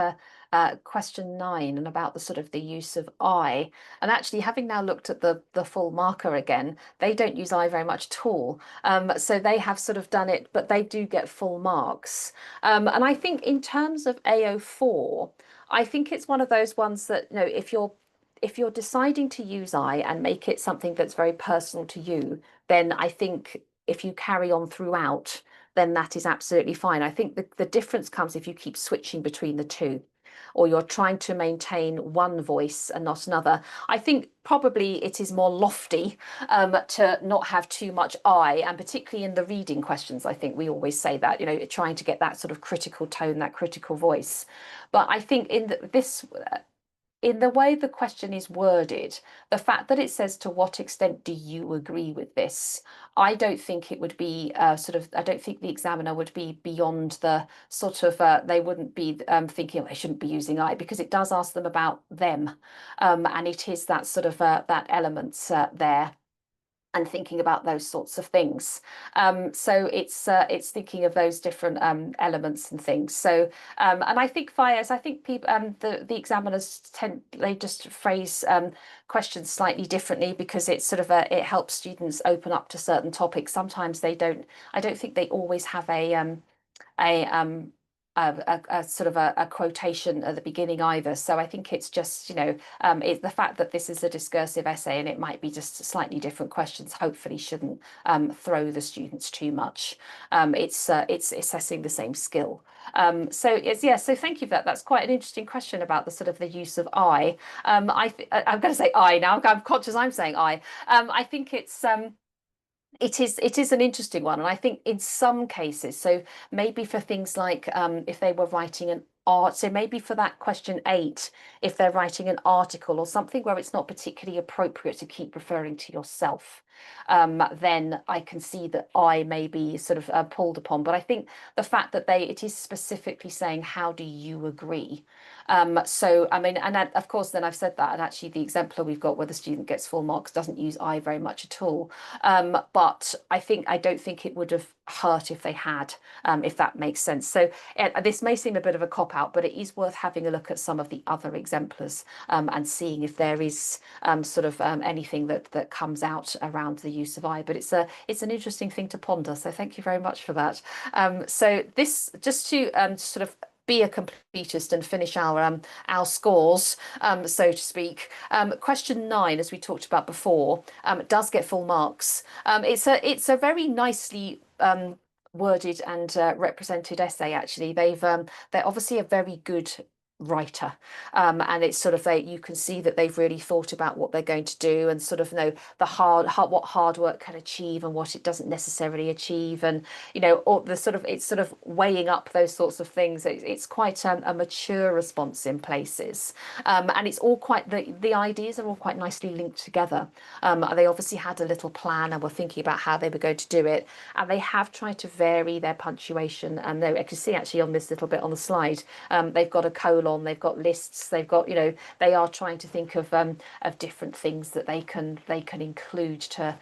question 9 and about the sort of the use of I. And actually, having now looked at the full marker again, they don't use I very much at all. So they have sort of done it, but they do get full marks. And I think in terms of AO4, I think it's one of those ones that, if you're deciding to use I and make it something that's very personal to you, then I think if you carry on throughout, then that is absolutely fine. I think the difference comes if you keep switching between the two, or you're trying to maintain one voice and not another. I think probably it is more lofty to not have too much I, and particularly in the reading questions, I think we always say that, trying to get that sort of critical tone, that critical voice. But I think in the way the question is worded, the fact that it says, to what extent do you agree with this? I don't think it would be I don't think the examiner would be beyond the sort of, they wouldn't be thinking, they shouldn't be using I, because it does ask them about them. And it is that sort of that element there, and thinking about those sorts of things. So it's thinking of those different elements and things. So and I think fires, I think people the examiners they just phrase questions slightly differently because it's sort of it helps students open up to certain topics. Sometimes they don't. I don't think they always have a a sort of a quotation at the beginning either. So I think it's just, it's the fact that this is a discursive essay and it might be just slightly different questions, hopefully shouldn't throw the students too much. It's assessing the same skill. So it's, yeah, so thank you for that. That's quite an interesting question about the sort of the use of I. I'm going to say I now. I'm conscious I'm saying I. I think it is an interesting one, and I think in some cases, so maybe for things like if they were writing an art, so maybe for that question 8, if they're writing an article or something where it's not particularly appropriate to keep referring to yourself, then I can see that I may be sort of pulled upon. But I think the fact that it is specifically saying, how do you agree? So, I mean, and of course, then I've said that, and actually the exemplar we've got where the student gets full marks doesn't use I very much at all. But I don't think it would have hurt if they had, if that makes sense. So this may seem a bit of a cop out, but it is worth having a look at some of the other exemplars and seeing if there is sort of anything that comes out around the use of I. But it's an interesting thing to ponder. So thank you very much for that. So this, just to sort of be a completist and finish our scores, so to speak. Question 9, as we talked about before, does get full marks. It's a very nicely worded and represented essay. Actually, they're obviously a very good writer, and it's sort of you can see that they've really thought about what they're going to do and sort of know what hard work can achieve and what it doesn't necessarily achieve, and all the sort of, it's sort of weighing up those sorts of things. It's quite a mature response in places, and it's all quite, the ideas are all quite nicely linked together. They obviously had a little plan and were thinking about how they were going to do it, and they have tried to vary their punctuation. And I can see actually on this little bit on the slide, they've got a colon, they've got lists, they've got, they are trying to think of different things that they can include to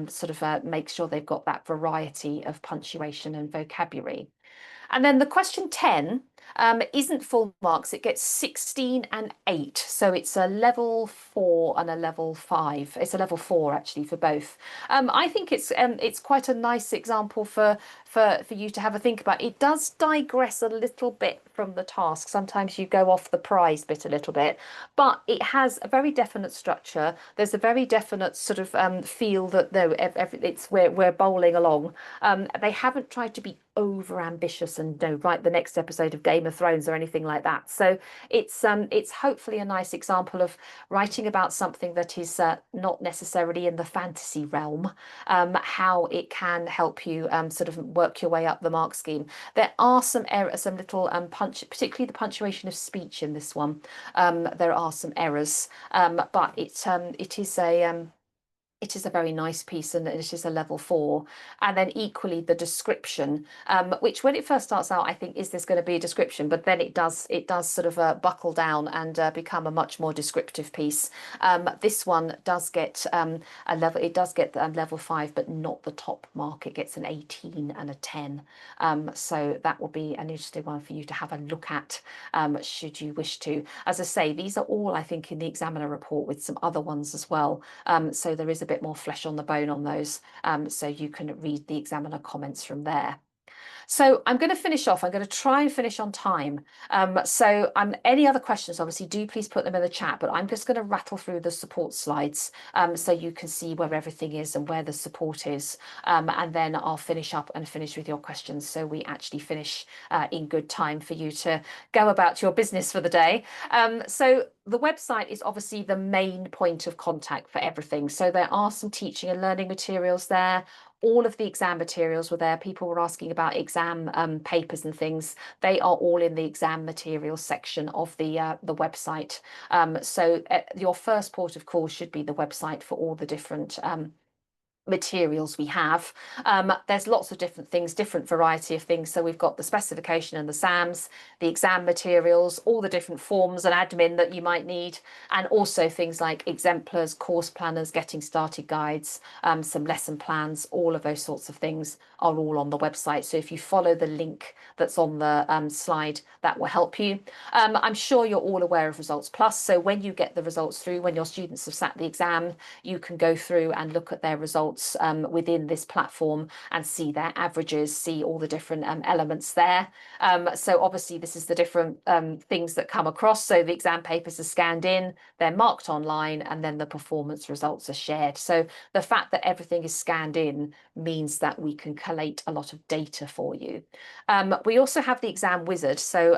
sort of make sure they've got that variety of punctuation and vocabulary. And then the question 10 isn't full marks. It gets 16 and 8. So it's a level 4 and a level 5. It's a level 4 actually for both. I think it's quite a nice example for you to have a think about. It does digress a little bit from the task. Sometimes you go off the prize bit a little bit, but it has a very definite structure. There's a very definite sort of feel that we're bowling along. They haven't tried to be over ambitious and write the next episode of Game of Thrones or anything like that. So it's hopefully a nice example of writing about something that is not necessarily in the fantasy realm, how it can help you sort of work your way up the mark scheme. There are some errors, some little particularly the punctuation of speech in this one. There are some errors, but it is a very nice piece, and it is a level 4. And then equally the description, which when it first starts out, I think, is this going to be a description? But then it does sort of buckle down and become a much more descriptive piece. This one does get a level. It does get level 5, but not the top mark. It gets an 18 and a 10. So that will be an interesting one for you to have a look at, should you wish to. As I say, these are all, I think, in the examiner report with some other ones as well. So there is a bit more flesh on the bone on those, so you can read the examiner comments from there. So I'm going to finish off. I'm going to try and finish on time. So any other questions, obviously, do please put them in the chat, but I'm just going to rattle through the support slides so you can see where everything is and where the support is. And then I'll finish up and finish with your questions, so we actually finish in good time for you to go about your business for the day. So the website is obviously the main point of contact for everything. So there are some teaching and learning materials there. All of the exam materials were there. People were asking about exam papers and things. They are all in the exam materials section of the website. So your first port of call should be the website for all the different materials we have. There's lots of different things, different variety of things. So we've got the specification and the SAMs, the exam materials, all the different forms and admin that you might need, and also things like exemplars, course planners, getting started guides, some lesson plans. All of those sorts of things are all on the website. So if you follow the link that's on the slide, that will help you. I'm sure you're all aware of Results Plus. So when you get the results through, when your students have sat the exam, you can go through and look at their results results within this platform and see their averages, see all the different elements there. So obviously this is the different things that come across. So the exam papers are scanned in, they're marked online, and then the performance results are shared. So the fact that everything is scanned in means that we can collate a lot of data for you. We also have the exam wizard. So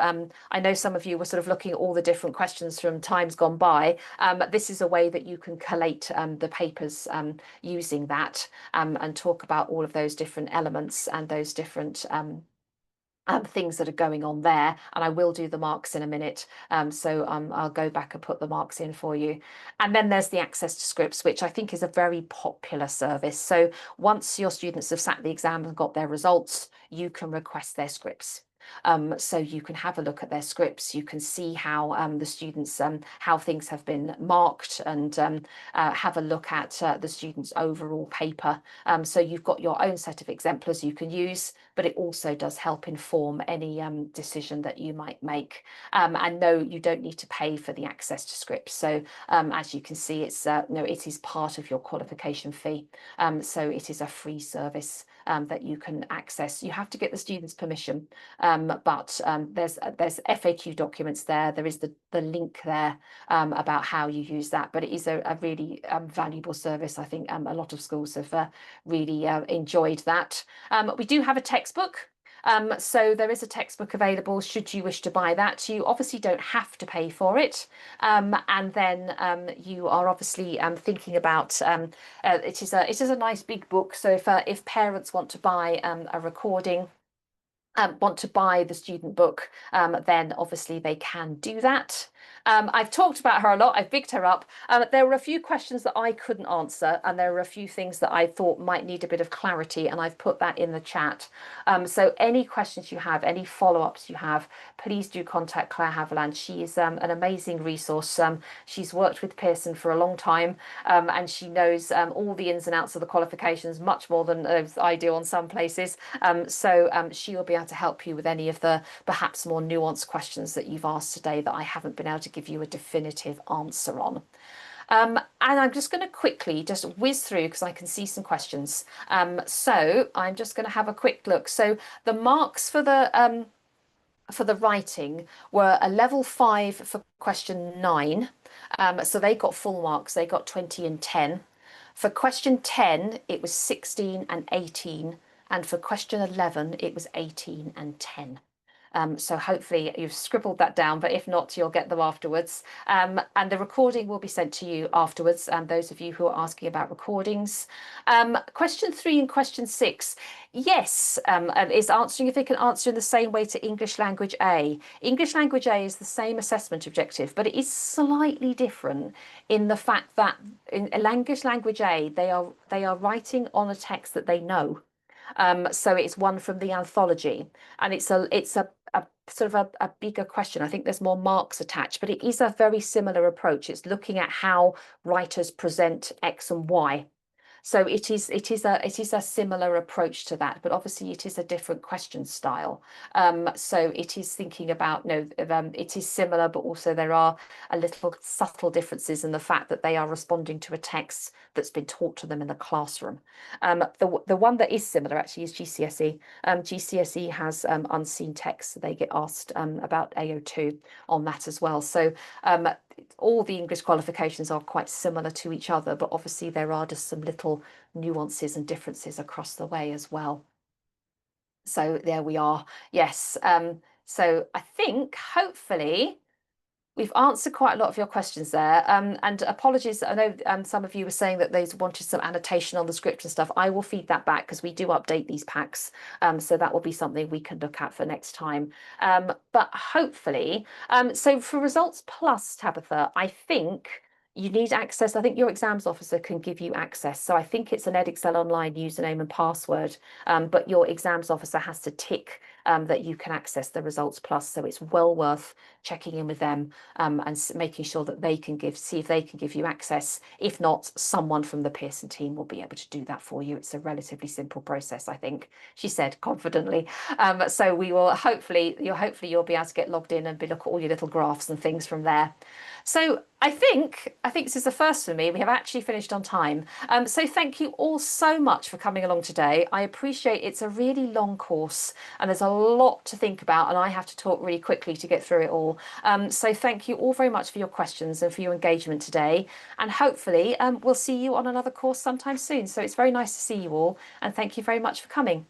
I know some of you were sort of looking at all the different questions from times gone by. This is a way that you can collate the papers using that and talk about all of those different elements and those different things that are going on there. And I will do the marks in a minute. So I'll go back and put the marks in for you. And then there's the access to scripts, which I think is a very popular service. So once your students have sat the exam and got their results, you can request their scripts. So you can have a look at their scripts. You can see how the students, how things have been marked, and have a look at the students' overall paper. So you've got your own set of exemplars you can use, but it also does help inform any decision that you might make. And no, you don't need to pay for the access to scripts. So as you can see, it's no, it is part of your qualification fee. So it is a free service that you can access. You have to get the students' permission. But there's FAQ documents there. There is the link there about how you use that. But it is a really valuable service. I think a lot of schools have really enjoyed that. We do have a textbook. So there is a textbook available should you wish to buy that. You obviously don't have to pay for it. And then you are obviously thinking about it is a nice big book. So if parents want to buy a recording, want to buy the student book, then obviously they can do that. I've talked about her a lot. I've bigged her up. There were a few questions that I couldn't answer, and there were a few things that I thought might need a bit of clarity, and I've put that in the chat. So any questions you have, any follow-ups you have, please do contact Claire Haviland. She is an amazing resource. She's worked with Pearson for a long time, and she knows all the ins and outs of the qualifications much more than I do on some places. So she will be able to help you with any of the perhaps more nuanced questions that you've asked today that I haven't been able to give you a definitive answer on. And I'm just going to quickly just whiz through because I can see some questions. So I'm just going to have a quick look. So the marks for the writing were a level 5 for question 9. So they got full marks. They got 20 and 10. For question 10, it was 16 and 18. And for question 11, it was 18 and 10. So hopefully you've scribbled that down, but if not, you'll get them afterwards. And the recording will be sent to you afterwards, those of you who are asking about recordings. Question 3 and question 6, yes, is answering if they can answer in the same way to English Language A. English Language A is the same assessment objective, but it is slightly different in the fact that in English Language A, they are writing on a text that they know. So it's one from the anthology, and it's a sort of a bigger question. I think there's more marks attached, but it is a very similar approach. It's looking at how writers present X and Y. So it is a similar approach to that, but obviously it is a different question style. So it is thinking about, it is similar, but also there are a little subtle differences in the fact that they are responding to a text that's been taught to them in the classroom. The one that is similar actually is GCSE. GCSE has unseen text, so they get asked about AO2 on that as well. So all the English qualifications are quite similar to each other, but obviously there are just some little nuances and differences across the way as well. So there we are. Yes. So I think hopefully we've answered quite a lot of your questions there. And apologies, I know some of you were saying that they wanted some annotation on the script and stuff. I will feed that back because we do update these packs. So that will be something we can look at for next time. But hopefully, so for Results Plus, Tabitha, I think you need access. I think your exams officer can give you access. So I think it's an Edexcel Online username and password, but your exams officer has to tick that you can access the Results Plus. So it's well worth checking in with them and making sure that they can see if they can give you access. If not, someone from the Pearson team will be able to do that for you. It's a relatively simple process, I think, she said confidently. So we will hopefully you'll be able to get logged in and look at all your little graphs and things from there. So I think this is the first for me. We have actually finished on time. So thank you all so much for coming along today. I appreciate it's a really long course and there's a lot to think about, and I have to talk really quickly to get through it all. So thank you all very much for your questions and for your engagement today. And hopefully we'll see you on another course sometime soon. So it's very nice to see you all, and thank you very much for coming.